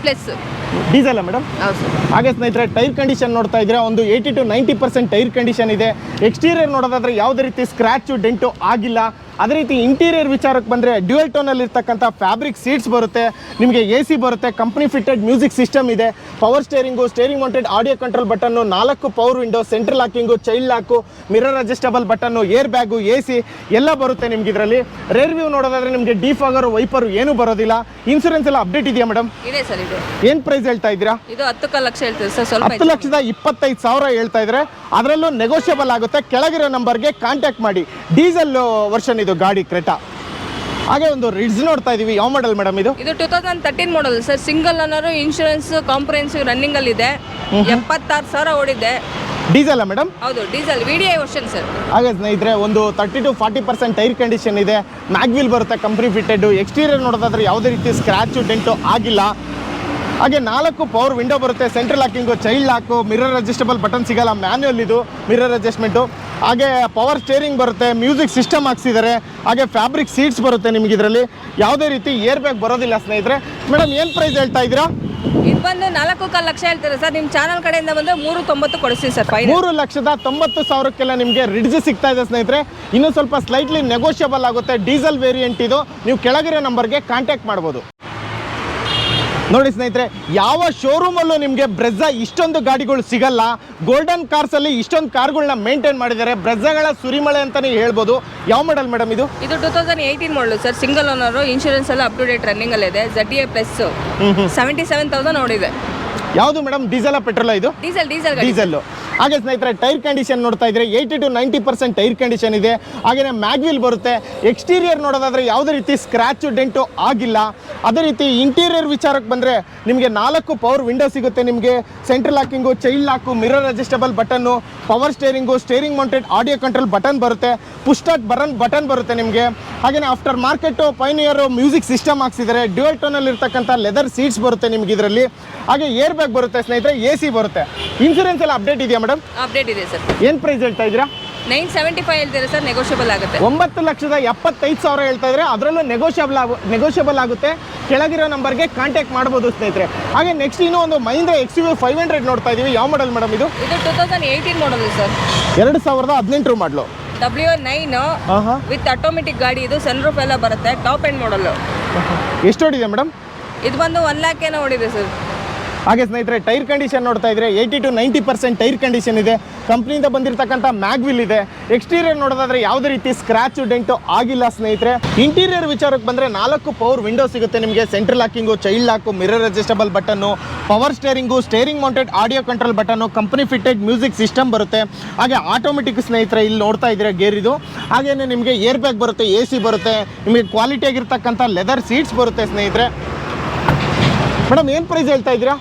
diesel madam? ಹೌದು ಸರ್. ಹಾಗೆ ಸ್ನೇಹಿತರೆ ಟೈರ್ ಕಂಡೀಷನ್ ನೋಡ್ತಾ ಇದ್ರೆ ಒಂದು 80 to 90% ಟೈರ್ ಕಂಡೀಷನ್ ಇದೆ. ಎಕ್ಸ್ಟೀರಿಯರ್ ನೋಡೋದಾದ್ರೆ ಯಾವುದೇ ರೀತಿ ಸ್ಕ್ರಾಚು ಡೆಂಟು ಆಗಿಲ್ಲ. ಅದೇ ರೀತಿ ಇಂಟೀರಿಯರ್ ವಿಚಾರಕ್ಕೆ ಬಂದರೆ ಡ್ಯುಯಲ್ ಟೋನಲ್ಲಿ ಇರ್ತಕ್ಕಂಥ ಫ್ಯಾಬ್ರಿಕ್ ಸೀಟ್ಸ್ ಬರುತ್ತೆ ನಿಮಗೆ. AC ಬರುತ್ತೆ, ಕಂಪ್ನಿ ಫಿಟೆಡ್ ಮ್ಯೂಸಿಕ್ ಸಿಸ್ಟಮ್ ಇದೆ, power steering, steering mounted audio control button, 4 power window, central locking, child lock, mirror adjustable button, air bag, AC ಎಲ್ಲ ಬರುತ್ತೆ ನಿಮ್ಗೆ ಇದರಲ್ಲಿ. ರೇರ್ ವ್ಯೂ ನೋಡೋದಾದ್ರೆ ನಿಮಗೆ ಡಿಫಾಗರು, ವೈಪರು ಏನೂ ಬರೋದಿಲ್ಲ. ಇನ್ಸೂರೆನ್ಸ್ ಎಲ್ಲ ಅಪ್ಡೇಟ್ ಇದೆಯಾ ಮೇಡಮ್? ಇದೆ ಸರ್. ಇದು ಏನು ಪ್ರೈಸ್ ಹೇಳ್ತಾ ಇದ್ದೀರಾ? ಇದು 10 ಲಕ್ಷ ಹೇಳ್ತೀವಿ ಸರ್, ಸ್ವಲ್ಪ 10,25,000 ಹೇಳ್ತಾ ಇದ್ದಾರೆ, ಅದರಲ್ಲೂ ನೆಗೋಷಿಯಬಲ್ ಆಗುತ್ತೆ. ಕೆಳಗಿರೋ ನಂಬರ್ಗೆ ಕಾಂಟ್ಯಾಕ್ಟ್ ಮಾಡಿ. ಡೀಸೆಲ್ ವರ್ಷನ್ ಇದು ಗಾಡಿ ಕ್ರೆಟಾ. ಹಾಗೆ ಒಂದು ರಿಡ್ಸ್ ನೋಡ್ತಾ ಇದೀವಿ. ಯಾವ ಮಾಡಲ್ ಮೇಡಮ್ ಇದು? ಇದು 2013 model sir, single owner, insurance comprehensive running ಅಲ್ಲಿ ಇದೆ. 76,000 ಓಡಿದೆ. Diesel madam? ಹೌದು, ಡೀಸೆಲ್ VDI ವರ್ಷನ್ ಸರ್. ಹಾಗೆ ಸ್ನೇಹಿತರೆ ಒಂದು 30 to 40% ಟೈರ್ ಕಂಡೀಷನ್ ಇದೆ. ಮ್ಯಾಗ್ವಿಲ್ ಬರುತ್ತೆ, ಕಂಪ್ನಿ ಫಿಟೆಡ್. ಎಕ್ಸ್ಟೀರಿಯರ್ ನೋಡೋದಾದ್ರೆ ಯಾವುದೇ ರೀತಿ ಸ್ಕ್ರಾಚು ಡೆಂಟು ಆಗಿಲ್ಲ. ಹಾಗೆ 4 ಪವರ್ ವಿಂಡೋ ಬರುತ್ತೆ, central locking, child lock, mirror adjustable button ಸಿಗಲ್ಲ, ಮ್ಯಾನ್ಯುಯಲ್ ಇದು ಮಿರರ್ ಅಡ್ಜಸ್ಟ್ಮೆಂಟು. ಹಾಗೆ ಪವರ್ ಸ್ಟೇರಿಂಗ್ ಬರುತ್ತೆ, ಮ್ಯೂಸಿಕ್ ಸಿಸ್ಟಮ್ ಹಾಕ್ಸಿದ್ದಾರೆ. ಹಾಗೆ ಫ್ಯಾಬ್ರಿಕ್ ಸೀಟ್ಸ್ ಬರುತ್ತೆ ನಿಮಗೆ ಇದರಲ್ಲಿ. ಯಾವುದೇ ರೀತಿ ಏರ್ ಬ್ಯಾಗ್ ಬರೋದಿಲ್ಲ ಸ್ನೇಹಿತರೆ. ಮೇಡಮ್ ಏನು ಪ್ರೈಸ್ ಹೇಳ್ತಾ ಇದ್ದೀರಾ? ಇದು ಬಂದು 4.25 ಲಕ್ಷ ಹೇಳ್ತಾರೆ ಸರ್. ನಿಮ್ಮ ಚಾನಲ್ ಕಡೆಯಿಂದ ಬಂದು 3.90 ಕೊಡಿಸ್ತೀವಿ ಸರ್. 3,90,000 ನಿಮಗೆ ರಿಡ್ಜ್ ಸಿಗ್ತಾ ಇದೆ ಸ್ನೇಹಿತರೆ. ಇನ್ನೂ ಸ್ವಲ್ಪ ಸ್ಲೈಟ್ಲಿ ನೆಗೋಷಿಯಬಲ್ ಆಗುತ್ತೆ. ಡೀಸೆಲ್ ವೇರಿಯಂಟ್ ಇದು. ನೀವು ಕೆಳಗಿರೋ ನಂಬರ್ಗೆ ಕಾಂಟ್ಯಾಕ್ಟ್ ಮಾಡ್ಬೋದು. ನೋಡಿ ಸ್ನೇಹಿತರೆ, ಯಾವ ಶೋರೂಮಲ್ಲೂ ನಿಮಗೆ ಬ್ರೆಜ್ಜಾ ಇಷ್ಟೊಂದು ಗಾಡಿಗಳು ಸಿಗಲ್ಲ. ಗೋಲ್ಡನ್ ಕಾರ್ಸಲ್ಲಿ ಇಷ್ಟೊಂದು ಕಾರ್ಗಳನ್ನ ಮೇಂಟೈನ್ ಮಾಡಿದ್ದಾರೆ. ಬ್ರೆಜ್ಜಾಗಳ ಸುರಿಮಳೆ ಅಂತಲೇ ಹೇಳ್ಬೋದು. ಯಾವ ಮಾಡಲ್ ಮೇಡಮ್ ಇದು? ಇದು 2018 ಮಾಡಲು ಸರ್. ಸಿಂಗಲ್ ಓನರು, ಇನ್ಶೂರೆನ್ಸ್ ಎಲ್ಲ ಅಪ್ ಟು ಡೇಟ್ ರನ್ನಿಂಗ್ ಅಲ್ಲಿ ಇದೆ. ZDA ಪ್ಲಸ್ 77,000 ಓಡಿದೆ. ಯಾವುದು ಮೇಡಮ್, ಡೀಸೆಲ್ ಪೆಟ್ರೋಲ್? ಇದು ಡೀಸೆಲ್. ಹಾಗೆ ಸ್ನೇಹಿತರೆ, ಟೈರ್ ಕಂಡೀಷನ್ ನೋಡ್ತಾ ಇದ್ರೆ 80 to 90% ಟೈರ್ ಕಂಡೀಷನ್ ಇದೆ. ಹಾಗೆಯೇ ಮ್ಯಾಗ್ವಿಲ್ ಬರುತ್ತೆ. ಎಕ್ಸ್ಟೀರಿಯರ್ ನೋಡೋದಾದ್ರೆ ಯಾವುದೇ ರೀತಿ ಸ್ಕ್ರಾಚು ಡೆಂಟು ಆಗಿಲ್ಲ. ಅದೇ ರೀತಿ ಇಂಟೀರಿಯರ್ ವಿಚಾರಕ್ಕೆ ಬಂದರೆ ನಿಮಗೆ 4 ಪವರ್ ವಿಂಡೋ ಸಿಗುತ್ತೆ. ನಿಮಗೆ central locking, child lock, mirror adjustable button, power steering, steering mounted audio control button ಬರುತ್ತೆ. ಪುಷ್ ಸ್ಟಾರ್ಟ್ ಬಟನ್ ಬರುತ್ತೆ ನಿಮಗೆ. ಹಾಗೆಯೇ after market Pioneer music system ಹಾಕ್ಸಿದ್ದಾರೆ. ಡ್ಯುಯಲ್ ಟೋನಲ್ಲಿ ಇರ್ತಕ್ಕಂಥ ಲೆದರ್ ಸೀಟ್ಸ್ ಬರುತ್ತೆ ನಿಮ್ಗೆ ಇದರಲ್ಲಿ. ಹಾಗೆ ಏರ್ ಬ್ಯಾಗ್ ಬರುತ್ತೆ ಸ್ನೇಹಿತರೆ, AC ಬರುತ್ತೆ. ಇನ್ಸೂರೆನ್ಸ್ ಎಲ್ಲ ಅಪ್ಡೇಟ್ ಇದೆಯಾ ಮೇಡಮ್? ಅಪ್ಡೇಟ್ ಇದೆ ಸರ್. ಏನು ಪ್ರೈಸ್ ಹೇಳ್ತಾ ಇದ್ದೀರಾ? 975 ಹೇಳ್ತೀರಾ ಸರ್, ನೆಗೋಷಿಯಬಲ್ ಆಗುತ್ತೆ. 9,75,000 ಹೇಳ್ತಾ ಇದ್ರೆ, ಅದರಲ್ಲೂ ನೆಗೋಷಿಯಬಲ್ ಆಗುತ್ತೆ. ಕೆಳಗಿರೋ ನಂಬರ್ಗೆ ಕಾಂಟ್ಯಾಕ್ಟ್ ಮಾಡ್ಬೋದು ಸ್ನೇಹಿತರೆ. ಹಾಗೆ ನೆಕ್ಸ್ಟ್ ಇನ್ನೂ ಒಂದು ಮಹೀಂದ್ರ XUV 500 ನೋಡ್ತಾ ಇದೀವಿ. ಯಾವ ಮಾಡಲ್ ಮೇಡಮ್ ಇದು? ಇದು 2018 ಮಾಡಲ್ ಸರ್. 2018 ಮಾಡಲು. W9 ವಿತ್ ಆಟೋಮೆಟಿಕ್ ಗಾಡಿ ಇದು. ಸನ್ರೂಫ್ ಎಲ್ಲ ಬರುತ್ತೆ. Top end model. ಎಷ್ಟು ಓಡಿದೆ ಮೇಡಮ್? ಇದು ಬಂದು 1 lakh ಏನೋ ಓಡಿದೆ ಸರ್. ಹಾಗೆ ಸ್ನೇಹಿತರೆ, ಟೈರ್ ಕಂಡೀಷನ್ ನೋಡ್ತಾ ಇದ್ರೆ 80 to 90% ಟೈರ್ ಕಂಡೀಷನ್ ಇದೆ. ಕಂಪ್ನಿಯಿಂದ ಬಂದಿರತಕ್ಕಂಥ ಮ್ಯಾಗ್ವಿಲ್ ಇದೆ. ಎಕ್ಸ್ಟೀರಿಯರ್ ನೋಡೋದಾದ್ರೆ ಯಾವುದೇ ರೀತಿ ಸ್ಕ್ರಾಚು ಡೆಂಟು ಆಗಿಲ್ಲ ಸ್ನೇಹಿತರೆ. ಇಂಟೀರಿಯರ್ ವಿಚಾರಕ್ಕೆ ಬಂದರೆ 4 ಪವರ್ ವಿಂಡೋ ಸಿಗುತ್ತೆ ನಿಮಗೆ. Central locking, child lock, mirror adjustable button, power steering, steering mounted audio control button, company fitted music system ಬರುತ್ತೆ. ಹಾಗೆ ಆಟೋಮೆಟಿಕ್ ಸ್ನೇಹಿತರೆ, ಇಲ್ಲಿ ನೋಡ್ತಾ ಇದ್ರೆ ಗೇರ್ ಇದು. ಹಾಗೆಯೇ ನಿಮಗೆ ಏರ್ ಬ್ಯಾಗ್ ಬರುತ್ತೆ, AC ಬರುತ್ತೆ. ನಿಮಗೆ ಕ್ವಾಲಿಟಿ ಆಗಿರ್ತಕ್ಕಂಥ ಲೆದರ್ ಸೀಟ್ಸ್ ಬರುತ್ತೆ ಸ್ನೇಹಿತರೆ. ಮೇಡಮ್, ಏನು ಪ್ರೈಸ್ ಹೇಳ್ತಾ ಇದ್ದೀರಾ?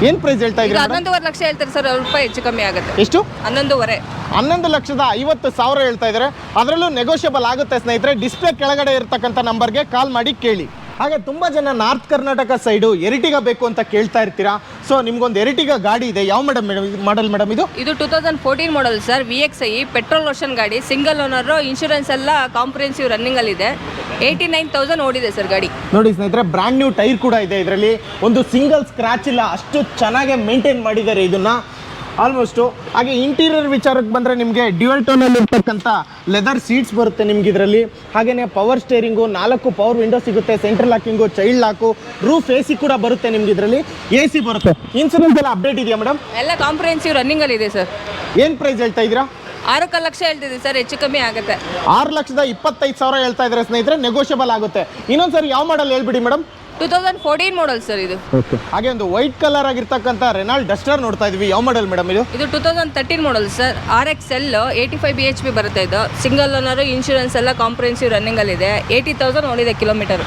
ಏನು ಪ್ರೈಸ್ ಹೇಳ್ತಾ ಇದ್ದೀರಾ? 11.5 ಲಕ್ಷ ಹೇಳ್ತಾರೆ ಸರ್. ರೂಪಾಯಿ ಹೆಚ್ಚು ಕಮ್ಮಿ ಆಗುತ್ತೆ. ಎಷ್ಟು? 11.5. 11,50,000 ಹೇಳ್ತಾ ಇದ್ದಾರೆ. ಅದರಲ್ಲೂ ನೆಗೋಷಿಯಬಲ್ ಆಗುತ್ತೆ ಸ್ನೇಹಿತರೆ. ಡಿಸ್ಪ್ಲೇ ಕೆಳಗಡೆ ಇರತಕ್ಕಂಥ ನಂಬರ್ಗೆ ಕಾಲ್ ಮಾಡಿ ಕೇಳಿ. ಹಾಗೆ ತುಂಬ ಜನ ನಾರ್ತ್ ಕರ್ನಾಟಕ ಸೈಡು ಎರಿಟಿಗ ಬೇಕು ಅಂತ ಕೇಳ್ತಾ ಇರ್ತೀರಾ. ಸೊ ನಿಮ್ಗೊಂದು ಎರಿಟಿಗ ಗಾಡಿ ಇದೆ. ಯಾವ ಮಾಡಲ್ ಮೇಡಮ್ ಇದು? ಇದು 2014 model sir. VXI petrol version ಗಾಡಿ. ಸಿಂಗಲ್ ಓನರು, ಇನ್ಶೂರೆನ್ಸ್ ಎಲ್ಲ ಕಾಂಪ್ರಿಹೆನ್ಸಿವ್ ರನ್ನಿಂಗ್ ಅಲ್ಲಿ ಇದೆ. 89,000 ಓಡಿದೆ ಸರ್ ಗಾಡಿ. ನೋಡಿ ಸ್ನೇಹಿತರೆ, ಬ್ರ್ಯಾಂಡ್ ನ್ಯೂ ಟೈರ್ ಕೂಡ ಇದೆ ಇದರಲ್ಲಿ. ಒಂದು ಸಿಂಗಲ್ ಸ್ಕ್ರಾಚ್ ಇಲ್ಲ. ಅಷ್ಟು ಚೆನ್ನಾಗಿ ಮೇಂಟೈನ್ ಮಾಡಿದ್ದಾರೆ ಇದನ್ನ ಆಲ್ಮೋಸ್ಟು. ಹಾಗೆ ಇಂಟೀರಿಯರ್ ವಿಚಾರಕ್ಕೆ ಬಂದರೆ ನಿಮಗೆ ಡ್ಯುಯಲ್ ಟೋನಲ್ಲಿ ಇರ್ತಕ್ಕಂಥ ಲೆದರ್ ಸೀಟ್ಸ್ ಬರುತ್ತೆ ನಿಮ್ಗೆ ಇದರಲ್ಲಿ. ಹಾಗೆಯೇ ಪವರ್ ಸ್ಟೇರಿಂಗು, 4 ಪವರ್ ವಿಂಡೋ ಸಿಗುತ್ತೆ. Central locking, child ಲಾಕು, roof AC ಕೂಡ ಬರುತ್ತೆ ನಿಮ್ಗೆ ಇದರಲ್ಲಿ. AC ಬರುತ್ತೆ. ಇನ್ಸೂರೆನ್ಸ್ ಎಲ್ಲ ಅಪ್ಡೇಟ್ ಇದೆಯಾ ಮೇಡಮ್? ಎಲ್ಲ ಕಾಂಪ್ರಿಹೆನ್ಸಿವ್ ರನ್ನಿಂಗ್ ಅಲ್ಲಿ ಇದೆ ಸರ್. ಏನು ಪ್ರೈಸ್ ಹೇಳ್ತಾ ಇದ್ದೀರಾ? 6 ಲಕ್ಷ ಹೇಳ್ತಿದ್ದೀವಿ ಸರ್. ಹೆಚ್ಚು ಕಮ್ಮಿ ಆಗುತ್ತೆ. 6,25,000 ಹೇಳ್ತಾ ಇದ್ದಾರೆ ಸ್ನೇಹಿತರೆ. ನೆಗೋಷಿಯಬಲ್ ಆಗುತ್ತೆ. ಇನ್ನೊಂದ್ಸರಿ ಯಾವ ಮಾಡಲ್ ಹೇಳ್ಬಿಡಿ ಮೇಡಮ್? 2014 ಮಾಡಲ್ ಸರ್ ಇದು. ಹಾಗೆ ಒಂದು ವೈಟ್ ಕಲರ್ ಆಗಿರ್ತಕ್ಕಂಥ ರೆನಾಲ್ಡ್ ಡಸ್ಟರ್ ನೋಡ್ತಾ ಇದೀವಿ. ಯಾವ ಮಾಡಲ್ ಮೇಡಮ್ ಇದು? ಇದು 2013 ಮಾಡಲ್ ಸರ್. RXL 85 bhp ಬರುತ್ತೆ ಇದು. ಸಿಂಗಲ್ ಓನರು, ಇನ್ಶೂರೆನ್ಸ್ ಎಲ್ಲ ಕಾಂಪ್ರಿಹೆನ್ಸಿವ್ ರನ್ನಿಂಗ್ ಅಲ್ಲಿ ಇದೆ. 80,000 ಓಡಿದೆ ಕಿಲೋಮೀಟರ್.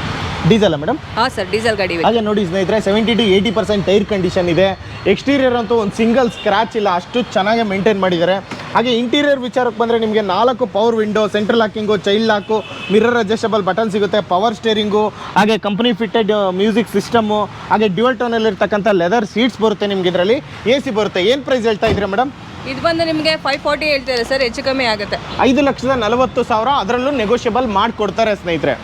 Diesel madam? ಹಾಂ ಸರ್, ಡೀಸೆಲ್ ಗಾಡಿ. ಹಾಗೆ ನೋಡಿ ಸ್ನೇಹಿತರೆ, 70 to 80% ಟೈರ್ ಕಂಡೀಷನ್ ಇದೆ. ಎಕ್ಸ್ಟೀರಿಯರ್ ಅಂತೂ ಒಂದು ಸಿಂಗಲ್ ಸ್ಕ್ರಾಚ್ ಇಲ್ಲ. ಅಷ್ಟು ಚೆನ್ನಾಗಿ ಮೇಂಟೈನ್ ಮಾಡಿದ್ದಾರೆ. ಹಾಗೆ ಇಂಟೀರಿಯರ್ ವಿಚಾರಕ್ಕೆ ಬಂದರೆ ನಿಮಗೆ 4 power window, central locking, child lock, mirror adjustable button ಸಿಗುತ್ತೆ. ಪವರ್ ಸ್ಟೇರಿಂಗು, ಹಾಗೆ ಕಂಪನಿ ಫಿಟ್ಟೆಡ್ ಮ್ಯೂಸಿಕ್ ಸಿಸ್ಟಮು, ಹಾಗೆ ಡ್ಯುಯಲ್ ಟೋನಲ್ಲಿ ಇರ್ತಕ್ಕಂಥ ಲೆದರ್ ಸೀಟ್ಸ್ ಬರುತ್ತೆ ನಿಮ್ಗೆ ಇದರಲ್ಲಿ. AC ಬರುತ್ತೆ. ಏನು ಪ್ರೈಸ್ ಹೇಳ್ತಾ ಇದ್ದೀರಾ ಮೇಡಮ್? ಇದು ಬಂದು ನಿಮಗೆ 540 ಹೇಳ್ತಾರೆ ಸರ್. ಹೆಚ್ಚು ಕಮ್ಮಿ ಆಗುತ್ತೆ. 5,40,000. ಅದರಲ್ಲೂ ನೆಗೋಷಿಯಬಲ್ ಮಾಡಿಕೊಡ್ತಾರೆ ಸ್ನೇಹಿತರೆ.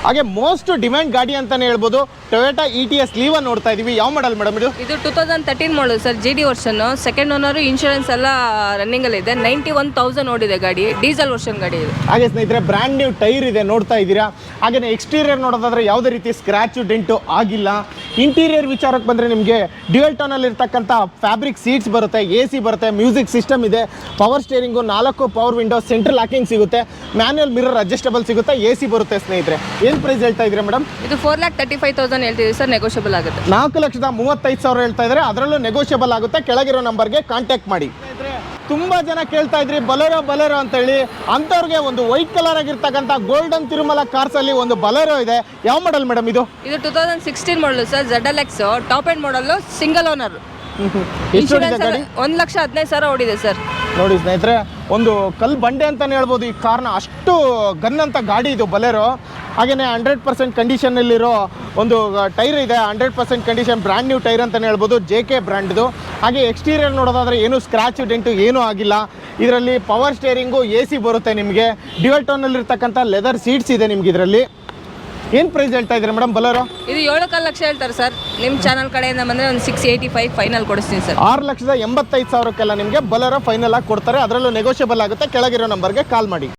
ಹಾಗೆ ಮೋಸ್ಟ್ ಡಿಮ್ಯಾಂಡ್ ಗಾಡಿ ಅಂತಾನೆ ಹೇಳ್ಬೋದು. ಟೊಯೋಟಾ ETS ಲೀವಾ ನೋಡ್ತಾ ಇದೀವಿ. ಯಾವ ಮಾಡಲ್ ಮೇಡಮ್ ಇದು? ಇದು 2013 model sir. GD version. Second owner, insurance ಎಲ್ಲ ರನ್ನಿಂಗ್ ಅಲ್ಲಿ ಇದೆ. 91,000 ಓಡಿದೆ ಗಾಡಿ. ಡೀಸೆಲ್ ವರ್ಷನ್ ಗಾಡಿ ಇದು. ಹಾಗೆ ಸ್ನೇಹಿತರೆ, ಬ್ರ್ಯಾಂಡ್ ನ್ಯೂ ಟೈರ್ ಇದೆ ನೋಡ್ತಾ ಇದ್ದೀರಾ. ಹಾಗೆ ಎಕ್ಸ್ಟೀರಿಯರ್ ನೋಡೋದಾದ್ರೆ ಯಾವುದೇ ರೀತಿ ಸ್ಕ್ರಾಚು ಡೆಂಟು ಆಗಿಲ್ಲ. ಇಂಟೀರಿಯರ್ ವಿಚಾರಕ್ಕೆ ಬಂದರೆ ನಿಮಗೆ ಡ್ಯುಯಲ್ ಟೋನಲ್ಲಿ ಇರ್ತಕ್ಕಂಥ ಫ್ಯಾಬ್ರಿಕ್ ಸೀಟ್ಸ್ ಬರುತ್ತೆ. AC ಬರುತ್ತೆ. ಮ್ಯೂಸಿಕ್ ಸಿಸ್ಟಮ್ ಇದೆ. Power steering, 4 power window, central locking ಸಿಗುತ್ತೆ. ಮ್ಯಾನ್ಯಲ್ ಮಿರರ್ ಅಡ್ಜಸ್ಟಬಲ್ ಸಿಗುತ್ತೆ. AC ಬರುತ್ತೆ ಸ್ನೇಹಿತರೆ. ಏನು ಪ್ರೈಸ್ ಹೇಳ್ತಾ ಇದ್ದೀರಾ ಮೇಡಮ್? ಇದು 4,35,000 ಹೇಳ್ತಿದ್ದೀವಿ ಸರ್. ನೆಗೋಷಿಯಬಲ್ ಆಗುತ್ತೆ. 4,35,000 ಹೇಳ್ತಾ ಇದ್ದಾರೆ. ಅದರಲ್ಲೂ ನೆಗೋಷಿಯಬಲ್ ಆಗುತ್ತೆ. ಕೆಳಗಿರೋ ನಂಬರ್ಗೆ ಕಾಂಟ್ಯಾಕ್ಟ್ ಮಾಡಿ. ತುಂಬಾ ಜನ ಕೇಳ್ತಾ ಇದ್ರಿ ಬಲೆರೋ ಅಂತ ಹೇಳಿ. ಅಂಥವ್ರಿಗೆ ಒಂದು ವೈಟ್ ಕಲರ್ ಆಗಿರ್ತಕ್ಕಂಥ ಗೋಲ್ಡನ್ ತಿರುಮಲ ಕಾರ್ಸ್ ಅಲ್ಲಿ ಒಂದು ಬಲೆರೋ ಇದೆ. ಯಾವ ಮಾಡಲ್ ಮೇಡಮ್ ಇದು? ಇದು 2016 model sir. ZLX top end model. Single owner. ಎಷ್ಟು ಓಡಿದೆ ಗಾಡಿ? 1,15,000 ಓಡಿದೆ ಸರ್. ನೋಡಿ ಸ್ನೇಹಿತರೆ, ಒಂದು ಕಲ್ ಬಂಡೆ ಅಂತಾನೆ ಹೇಳ್ಬೋದು ಈ ಕಾರ್ನ. ಅಷ್ಟು ಗನ್ ಅಂತ ಗಾಡಿ ಇದು ಬಲೆರೋ. ಹಾಗೆಯೇ 100% ಕಂಡೀಷನಲ್ಲಿರೋ ಒಂದು ಟೈರ್ ಇದೆ. 100% ಕಂಡೀಷನ್, ಬ್ರ್ಯಾಂಡ್ ನ್ಯೂ ಟೈರ್ ಅಂತಲೇ ಹೇಳ್ಬೋದು. JK ಬ್ರ್ಯಾಂಡ್ದು. ಹಾಗೆ ಎಕ್ಸ್ಟೀರಿಯರ್ ನೋಡೋದಾದ್ರೆ ಏನು ಸ್ಕ್ರಾಚ್ ಡೆಂಟು ಏನೂ ಆಗಿಲ್ಲ. ಇದರಲ್ಲಿ ಪವರ್ ಸ್ಟೇರಿಂಗು, AC ಬರುತ್ತೆ ನಿಮಗೆ. ಡ್ಯುಯಲ್ ಟೋನಲ್ಲಿರ್ತಕ್ಕಂಥ ಲೆದರ್ ಸೀಟ್ಸ್ ಇದೆ ನಿಮ್ಗೆ ಇದರಲ್ಲಿ. ಏನು ಪ್ರೈಸ್ ಹೇಳ್ತಾ ಇದ್ದೀರಿ ಮೇಡಮ್ ಬಲರೋ? ಇದು 7 ಲಕ್ಷ ಹೇಳ್ತಾರೆ ಸರ್. ನಿಮ್ಮ ಚಾನಲ್ ಕಡೆಯಿಂದ ಬಂದರೆ ಒಂದು 685 ಫೈನಲ್ ಕೊಡಿಸ್ತೀನಿ ಸರ್. 6,85,000 ನಿಮಗೆ ಬಲರೋ ಫೈನಲ್ ಆಗಿ ಕೊಡ್ತಾರೆ. ಅದರಲ್ಲೂ ನೆಗೋಷಿಯಬಲ್ ಆಗುತ್ತೆ. ಕೆಳಗಿರೋ ನಂಬರ್ಗೆ ಕಾಲ್ ಮಾಡಿ.